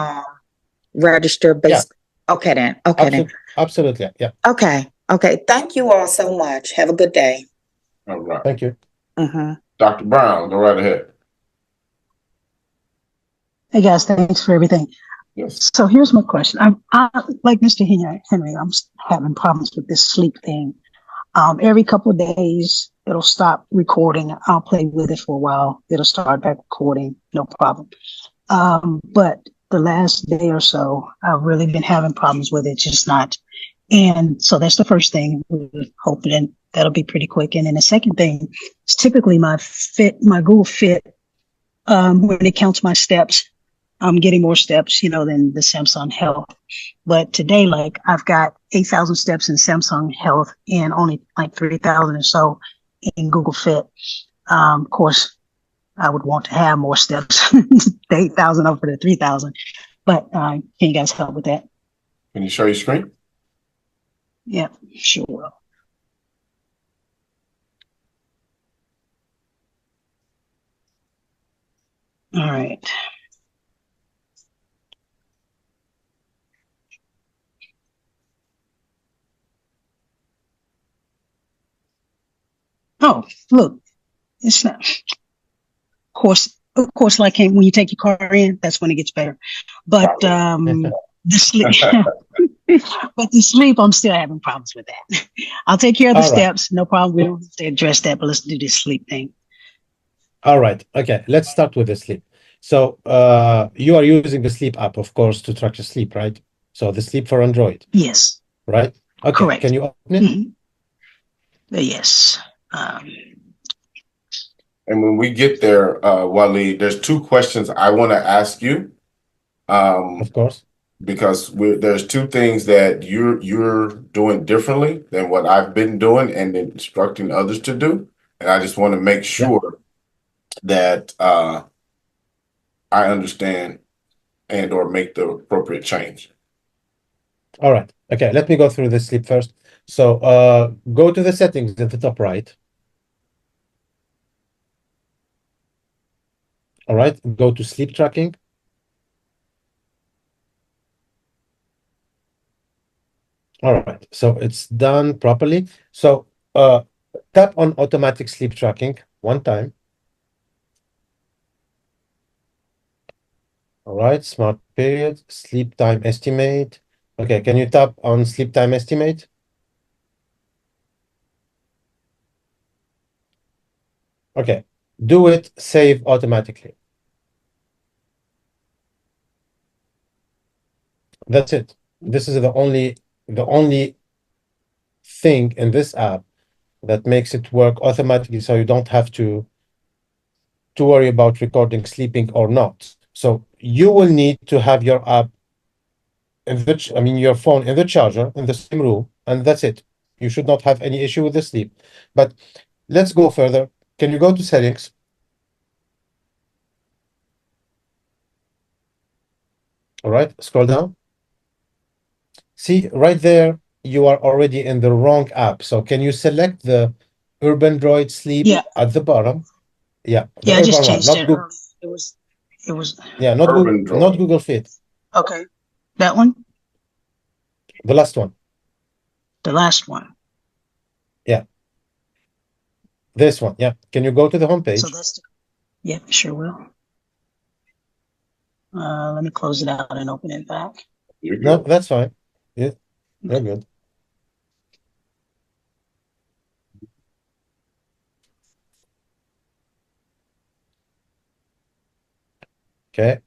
[SPEAKER 10] register based. Okay then. Okay then.
[SPEAKER 1] Absolutely. Yeah.
[SPEAKER 10] Okay. Okay. Thank you all so much. Have a good day.
[SPEAKER 2] All right.
[SPEAKER 1] Thank you.
[SPEAKER 2] Dr. Brown, go right ahead.
[SPEAKER 11] Hey guys, thanks for everything.
[SPEAKER 2] Yes.
[SPEAKER 11] So here's my question. I like Mr. Henry, I'm having problems with this sleep thing. Every couple of days, it'll stop recording. I'll play with it for a while. It'll start back recording, no problem. But the last day or so, I've really been having problems with it, just not. And so that's the first thing. We're hoping that'll be pretty quick. And then the second thing is typically my Google Fit, when it counts my steps, I'm getting more steps, than the Samsung Health. But today, like, I've got 8,000 steps in Samsung Health and only like 3,000 or so in Google Fit. Of course, I would want to have more steps, the 8,000 over the 3,000. But can you guys help with that?
[SPEAKER 2] Can you show your screen?
[SPEAKER 11] Yeah, sure will. All right. Oh, look, it's not. Of course, like when you take your car in, that's when it gets better. But the sleep, but the sleep, I'm still having problems with that. I'll take care of the steps, no problem. We don't have to address that, but let's do this sleep thing.
[SPEAKER 1] All right. Okay, let's start with the sleep. So you are using the sleep app, of course, to track your sleep, right? So the sleep for Android.
[SPEAKER 11] Yes.
[SPEAKER 1] Right? Okay.
[SPEAKER 11] Correct.
[SPEAKER 1] Can you open it?
[SPEAKER 11] Yes.
[SPEAKER 2] And when we get there, Walid, there's two questions I want to ask you.
[SPEAKER 1] Of course.
[SPEAKER 2] Because there's two things that you're doing differently than what I've been doing and instructing others to do. And I just want to make sure that I understand and or make the appropriate change.
[SPEAKER 1] All right. Okay, let me go through the sleep first. So go to the settings at the top right. All right, go to sleep tracking. All right, so it's done properly. So tap on automatic sleep tracking one time. All right, smart period, sleep time estimate. Okay, can you tap on sleep time estimate? Okay, do it, save automatically. That's it. This is the only thing in this app that makes it work automatically, so you don't have to worry about recording sleeping or not. So you will need to have your app your phone in the charger in the same room, and that's it. You should not have any issue with the sleep. But let's go further. Can you go to settings? All right, scroll down. See, right there, you are already in the wrong app. So can you select the Urban Droid Sleep at the bottom? Yeah, the
[SPEAKER 11] I just
[SPEAKER 1] Urban one,
[SPEAKER 11] changed
[SPEAKER 1] not
[SPEAKER 11] it.
[SPEAKER 1] Google.
[SPEAKER 11] It was.
[SPEAKER 1] Yeah, not Google Fit.
[SPEAKER 11] Okay, that one.
[SPEAKER 1] The last one.
[SPEAKER 11] The last one.
[SPEAKER 1] Yeah. This one. Yeah. Can you go to the homepage?
[SPEAKER 11] So that's. Yeah, sure will. Let me close it out and open it back.
[SPEAKER 1] No, that's fine. Yeah, you're good. Okay.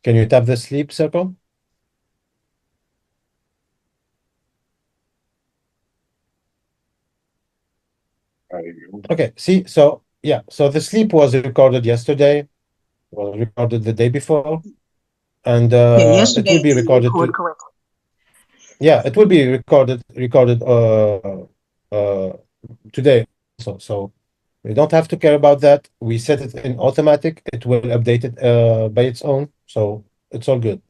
[SPEAKER 1] Can you tap the sleep circle? Okay, see, so yeah, so the sleep was recorded yesterday, was recorded the day before, and it will be recorded. Yeah, it will be recorded today also. So you don't have to care about that. We set it in automatic. It will update it by its own. So it's all good.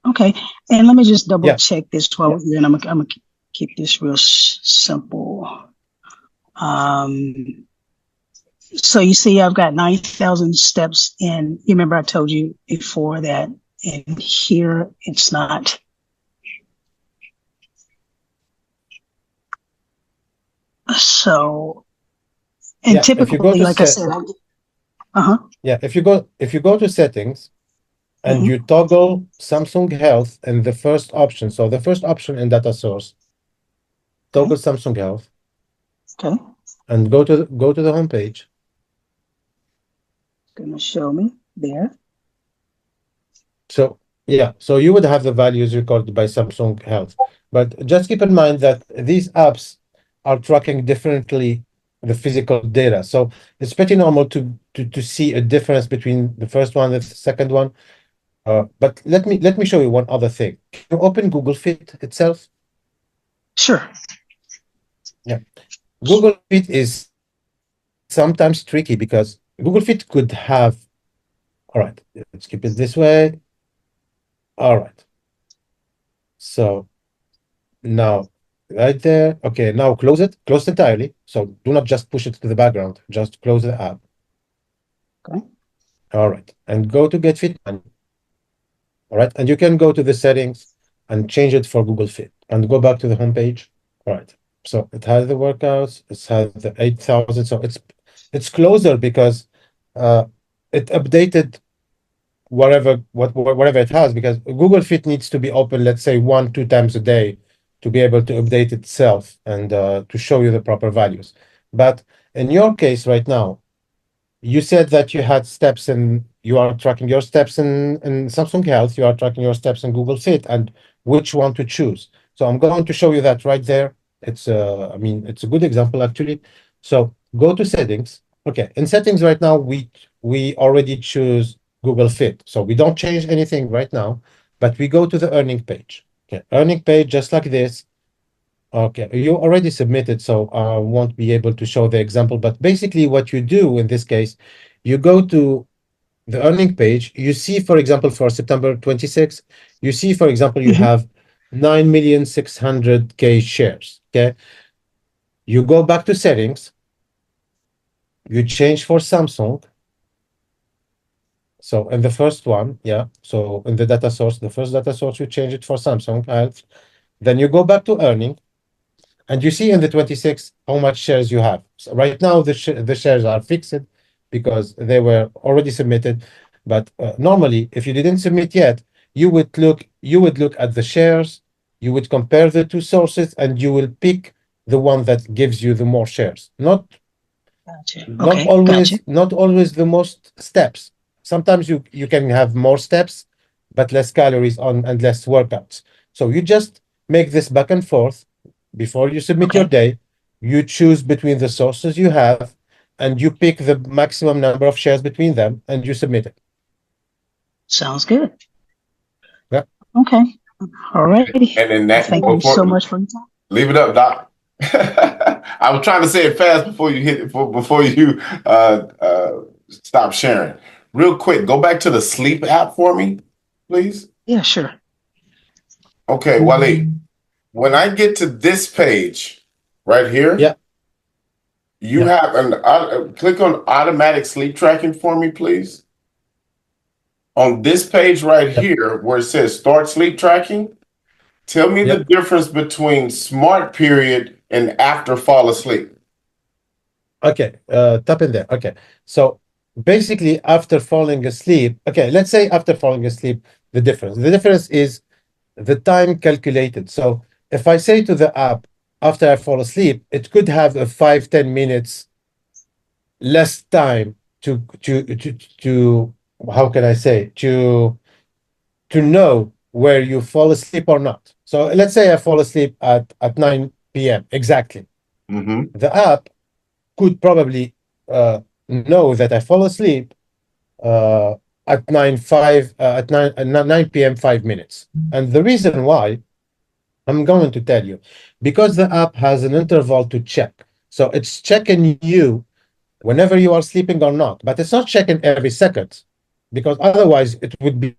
[SPEAKER 11] Okay, and let me just double check this while we're here, and I'm gonna keep this real simple. So you see, I've got 9,000 steps in. You remember I told you before that in here it's not. So, and
[SPEAKER 1] Yeah, if you go
[SPEAKER 11] typically,
[SPEAKER 1] to
[SPEAKER 11] like I
[SPEAKER 1] set,
[SPEAKER 11] said, uh-huh.
[SPEAKER 1] yeah, if you go to settings and
[SPEAKER 11] Mhm.
[SPEAKER 1] you toggle Samsung Health in the first option, so the first option in data source, toggle Samsung Health,
[SPEAKER 11] Okay.
[SPEAKER 1] and go to the home page.
[SPEAKER 11] Gonna show me there.
[SPEAKER 1] So yeah, so you would have the values recorded by Samsung Health, but just keep in mind that these apps are tracking differently the physical data. So it's pretty normal to see a difference between the first one and the second one. But let me show you one other thing. Can you open Google Fit itself?
[SPEAKER 11] Sure.
[SPEAKER 1] Yeah, Google Fit is sometimes tricky because Google Fit could have. All right, let's keep it this way. All right, so now right there. Okay, now close it entirely. So do not just push it to the background. Just close the app.
[SPEAKER 11] Okay.
[SPEAKER 1] All right, and go to GetFit. All right, and you can go to the settings and change it for Google Fit and go back to the home page. All right, so it has the workouts. It has the 8,000. So it's closer because uh, it updated whatever it has, because Google Fit needs to be open, let's say 1-2 times a day to be able to update itself and to show you the proper values. But in your case right now, you said that you had steps and you are tracking your steps in Samsung Health, you are tracking your steps in Google Fit, and which one to choose. So I'm going to show you that right there. I mean, it's a good example actually. So go to settings. Okay, in settings right now, we already choose Google Fit. So we don't change anything right now, but we go to the earning page. Okay, earning page just like this. Okay, you already submitted, so I won't be able to show the example, but basically what you do in this case, you go to the earning page, you see, for example, for September 26, you see, for example, you
[SPEAKER 11] Mhm.
[SPEAKER 1] have 9,600,000 shares, okay? You go back to settings, you change for Samsung. So in the first one, yeah, so in the data source, the first data source, you change it for Samsung Health. Then you go back to earning, and you see in the 26 how much shares you have. So right now, the shares are fixed because they were already submitted. But normally, if you didn't submit yet, you would look at the shares, you would compare the two sources, and you will pick the one that gives you the more shares. Not
[SPEAKER 11] Gotcha.
[SPEAKER 1] not
[SPEAKER 11] Okay. Gotcha.
[SPEAKER 1] always not always the most steps. Sometimes you can have more steps but less calories on and less workouts. So you just make this back and forth before you submit your
[SPEAKER 11] Okay.
[SPEAKER 1] day. You choose between the sources you have and you pick the maximum number of shares between them and you submit it.
[SPEAKER 11] Sounds good.
[SPEAKER 1] Yeah.
[SPEAKER 11] Okay. All righty.
[SPEAKER 2] And then
[SPEAKER 11] Well,
[SPEAKER 2] that
[SPEAKER 11] thank you so
[SPEAKER 2] before
[SPEAKER 11] much for your time.
[SPEAKER 2] leave it up, Doc. I was trying to say it fast before you hit it before you stop sharing. Real quick, go back to the sleep app for me, please.
[SPEAKER 11] Yeah, sure.
[SPEAKER 2] Okay, Walid. When I get to this page right here,
[SPEAKER 1] Yeah.
[SPEAKER 2] you
[SPEAKER 1] Yeah.
[SPEAKER 2] have click on automatic sleep tracking for me, please. On this page right
[SPEAKER 1] Yeah.
[SPEAKER 2] here, where it says start sleep tracking, tell me
[SPEAKER 1] Yeah.
[SPEAKER 2] the difference between smart period and after fall asleep.
[SPEAKER 1] Okay, tap in there. Okay, so basically, after falling asleep, okay, let's say after falling asleep, the difference is the time calculated. So if I say to the app after I fall asleep, it could have a 5-10 minutes less time to how can I say to know where you fall asleep or not. So let's say I fall asleep at 9 p.m. exactly.
[SPEAKER 2] Mm-hmm.
[SPEAKER 1] The app could probably know that I fall asleep uh, at 9 p.m. 5 minutes. And the reason why I'm going to tell you, because the app has an interval to check. So it's checking you whenever you are sleeping or not, but it's not checking every second, because otherwise it would be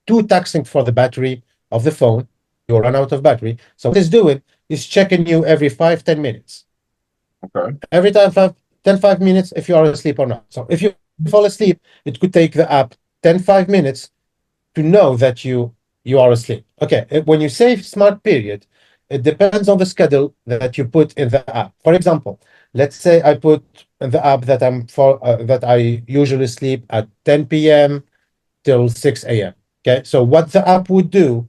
[SPEAKER 1] too taxing for the battery of the phone. You'll run out of battery. So what it's doing is checking you every 5-10 minutes.
[SPEAKER 2] Okay.
[SPEAKER 1] Every time 5 minutes if you are asleep or not. So if you fall asleep, it could take the app 5 minutes to know that you are asleep. Okay, when you say smart period, it depends on the schedule that you put in the app. For example, let's say I put in the app that that I usually sleep at 10 p.m. till 6 a.m. Okay, so what the app would do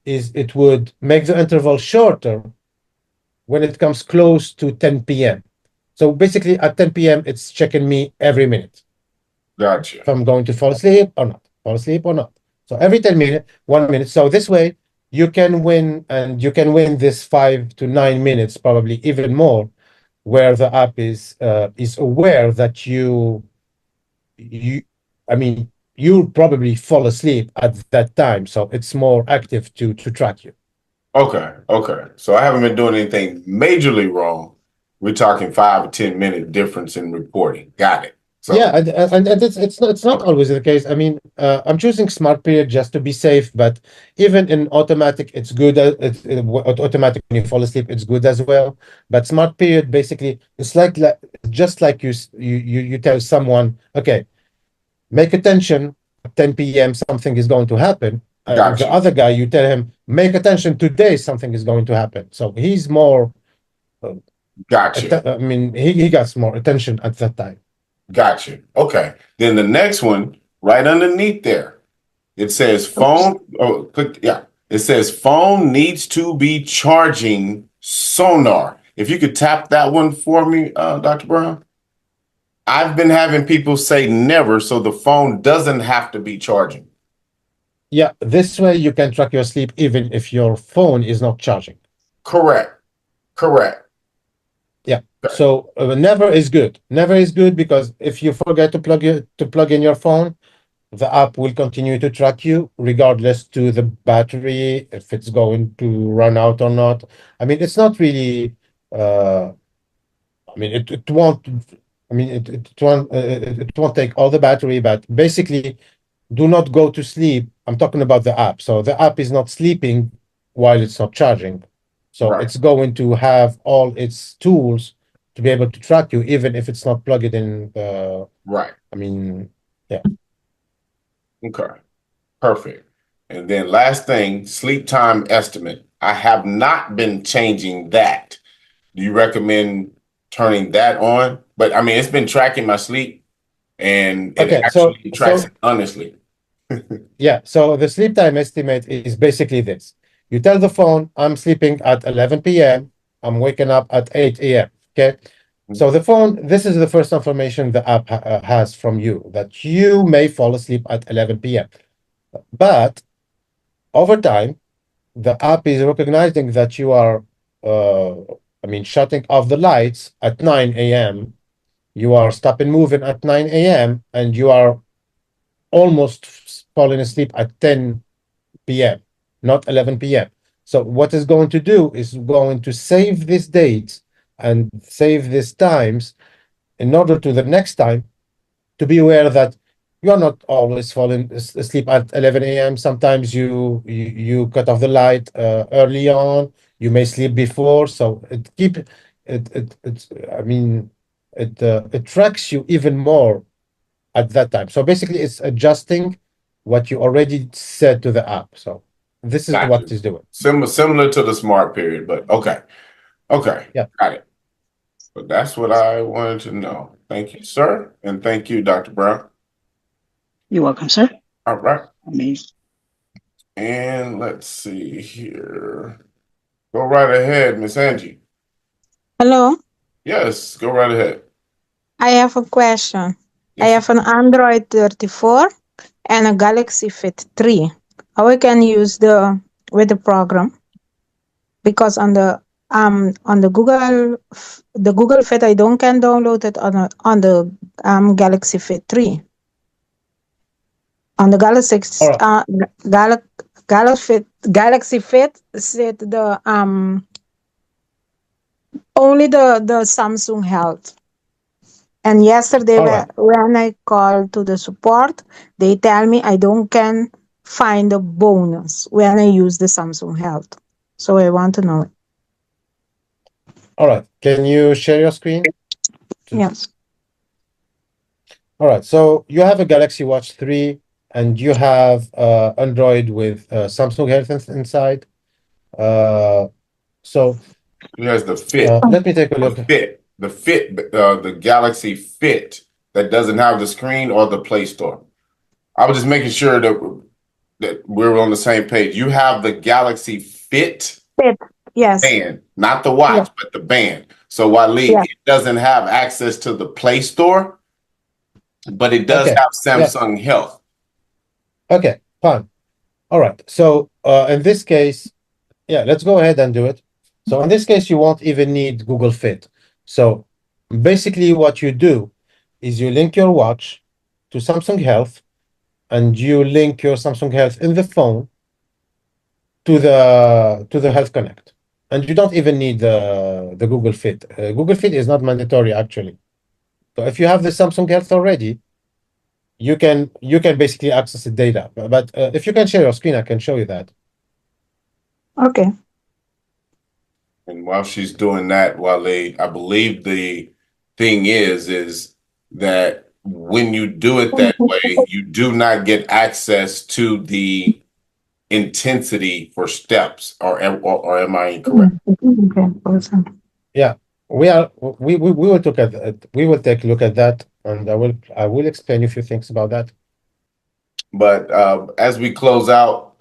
[SPEAKER 1] is it would make the interval shorter when it comes close to 10 p.m. So basically at 10 p.m. it's checking me every minute.
[SPEAKER 2] Gotcha.
[SPEAKER 1] If I'm going to fall asleep or not, fall asleep or not. So every 10 minutes, 1 minute. So this way you can win, and you can win this 5 to 9 minutes, probably even more, where the app is aware that I mean, you probably fall asleep at that time. So it's more active to track you.
[SPEAKER 2] Okay, okay. So I haven't been doing anything majorly wrong. We're talking 5 or 10 minute difference in reporting. Got it. So
[SPEAKER 1] Yeah, and it's not always the case. I mean, I'm choosing smart period just to be safe, but even in automatic, it's good. Automatic when you fall asleep, it's good as well. But smart period, basically, it's just like you tell someone, okay, make attention at 10 p.m. something is going to happen. And the
[SPEAKER 2] gotcha.
[SPEAKER 1] other guy, you tell him, make attention today, something is going to happen. So he's more.
[SPEAKER 2] Gotcha.
[SPEAKER 1] I mean, he gets more attention at that time.
[SPEAKER 2] Gotcha. Okay. Then the next one, right underneath there, it says phone. Oh, click. Yeah. It says phone needs to be charging sonar. If you could tap that one for me, Dr. Brown. I've been having people say never, so the phone doesn't have to be charging.
[SPEAKER 1] Yeah, this way you can track your sleep even if your phone is not charging.
[SPEAKER 2] Correct. Correct.
[SPEAKER 1] Yeah. So never is good. Never is good because if you forget to plug in your phone, the app will continue to track you regardless to the battery, if it's going to run out or not. I mean, it's not really. I mean, it won't. I mean, it won't take all the battery, but basically, do not go to sleep. I'm talking about the app. So the app is not sleeping while it's not charging. So
[SPEAKER 2] Right.
[SPEAKER 1] it's going to have all its tools to be able to track you, even if it's not plugged in.
[SPEAKER 2] Right.
[SPEAKER 1] I mean, yeah.
[SPEAKER 2] Okay. Perfect. And then last thing, sleep time estimate. I have not been changing that. Do you recommend turning that on? But I mean, it's been tracking my sleep, and it
[SPEAKER 1] Okay.
[SPEAKER 2] actually tracks it honestly.
[SPEAKER 1] Yeah. So the sleep time estimate is basically this. You tell the phone, I'm sleeping at 11 p.m. I'm waking up at 8 a.m. Okay. So the phone, this is the first information the app has from you, that you may fall asleep at 11 p.m. But over time, the app is recognizing that you are, I mean, shutting off the lights at 9 a.m. You are stopping moving at 9 a.m. and you are almost falling asleep at 10 p.m., not 11 p.m. So what it's going to do is going to save these dates and save these times in order to the next time to be aware that you're not always falling asleep at 11 a.m. Sometimes you cut off the light early on. You may sleep before, so I mean it tracks you even more at that time. So basically, it's adjusting what you already said to the app. So this is what
[SPEAKER 2] Gotcha.
[SPEAKER 1] it's doing.
[SPEAKER 2] Similar to the smart period, but okay. Okay.
[SPEAKER 1] Yeah.
[SPEAKER 2] Got it. But that's what I wanted to know. Thank you, sir. And thank you, Dr. Brown.
[SPEAKER 11] You're welcome, sir.
[SPEAKER 2] All right.
[SPEAKER 11] Amazing.
[SPEAKER 2] And let's see here. Go right ahead, Miss Angie.
[SPEAKER 10] Hello,
[SPEAKER 2] Yes, go right ahead.
[SPEAKER 10] I have a question. I
[SPEAKER 2] Yes.
[SPEAKER 10] have an Android 34 and a Galaxy Fit 3. How I can use with the program? Because on the Google Fit I don't can download it on the Galaxy Fit 3. On the Galaxy
[SPEAKER 1] All right.
[SPEAKER 10] Galaxy Fit said the only the Samsung Health. And yesterday
[SPEAKER 1] All right.
[SPEAKER 10] when I called to the support, they tell me I don't can find the bonus when I use the Samsung Health. So I want to know it.
[SPEAKER 1] All right. Can you share your screen?
[SPEAKER 10] Yes.
[SPEAKER 1] All right. So you have a Galaxy Watch 3 and you have Android with Samsung Health inside. So
[SPEAKER 2] He has the Fit.
[SPEAKER 1] let me take a look.
[SPEAKER 2] The Galaxy Fit that doesn't have the screen or the Play Store. I was just making sure that we're on the same page. You have the Galaxy Fit
[SPEAKER 10] Yes.
[SPEAKER 2] band, not the watch, but the band. So Walid,
[SPEAKER 10] Yeah.
[SPEAKER 2] it doesn't have access to the Play Store, but it does
[SPEAKER 1] Okay.
[SPEAKER 2] have Samsung Health.
[SPEAKER 1] Okay, fine. All right. So in this case, yeah, let's go ahead and do it. So in this case, you won't even need Google Fit. So basically what you do is you link your watch to Samsung Health and you link your Samsung Health in the phone to the Health Connect. And you don't even need the Google Fit. Google Fit is not mandatory actually. So if you have the Samsung Health already, you can basically access the data. But if you can share your screen, I can show you that.
[SPEAKER 10] Okay.
[SPEAKER 2] And while she's doing that, Walid, I believe the thing is that when you do it that way, you do not get access to the intensity for steps, or am I incorrect?
[SPEAKER 10] Okay. Awesome.
[SPEAKER 1] Yeah, we will look at it. We will take a look at that, and I will explain a few things about that.
[SPEAKER 2] But as we close out,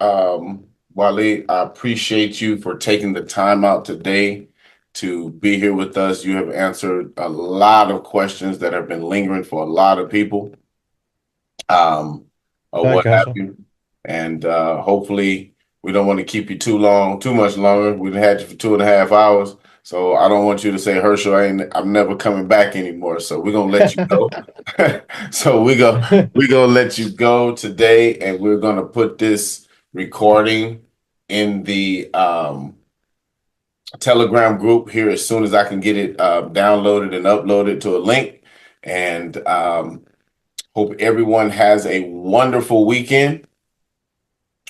[SPEAKER 2] Walid, I appreciate you for taking the time out today to be here with us. You have answered a lot of questions that have been lingering for a lot of people, or
[SPEAKER 1] Thank
[SPEAKER 2] what
[SPEAKER 1] you,
[SPEAKER 2] have
[SPEAKER 1] Hassan.
[SPEAKER 2] you. And hopefully much longer. We've had you for 2.5 hours. So I don't want you to say, Herschel, I'm never coming back anymore. So we're gonna let you go. So we're gonna let you go today, and we're gonna put this recording in the Telegram group here as soon as I can get it downloaded and uploaded to a link. And hope everyone has a wonderful weekend.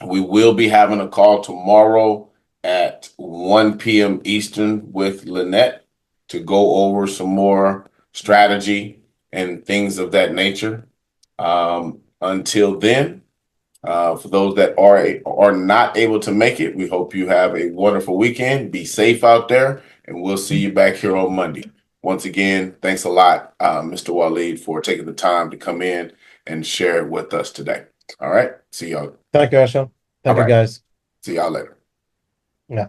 [SPEAKER 2] We will be having a call tomorrow at 1 p.m. Eastern with Lynette to go over some more strategy and things of that nature. Until then, for those that are not able to make it, we hope you have a wonderful weekend. Be safe out there, and we'll see you back here on Monday. Once again, thanks a lot, Mr. Walid, for taking the time to come in and share it with us today. All right. See y'all.
[SPEAKER 1] Thank you, Hassan. Thank you,
[SPEAKER 2] All right.
[SPEAKER 1] guys.
[SPEAKER 2] See y'all later.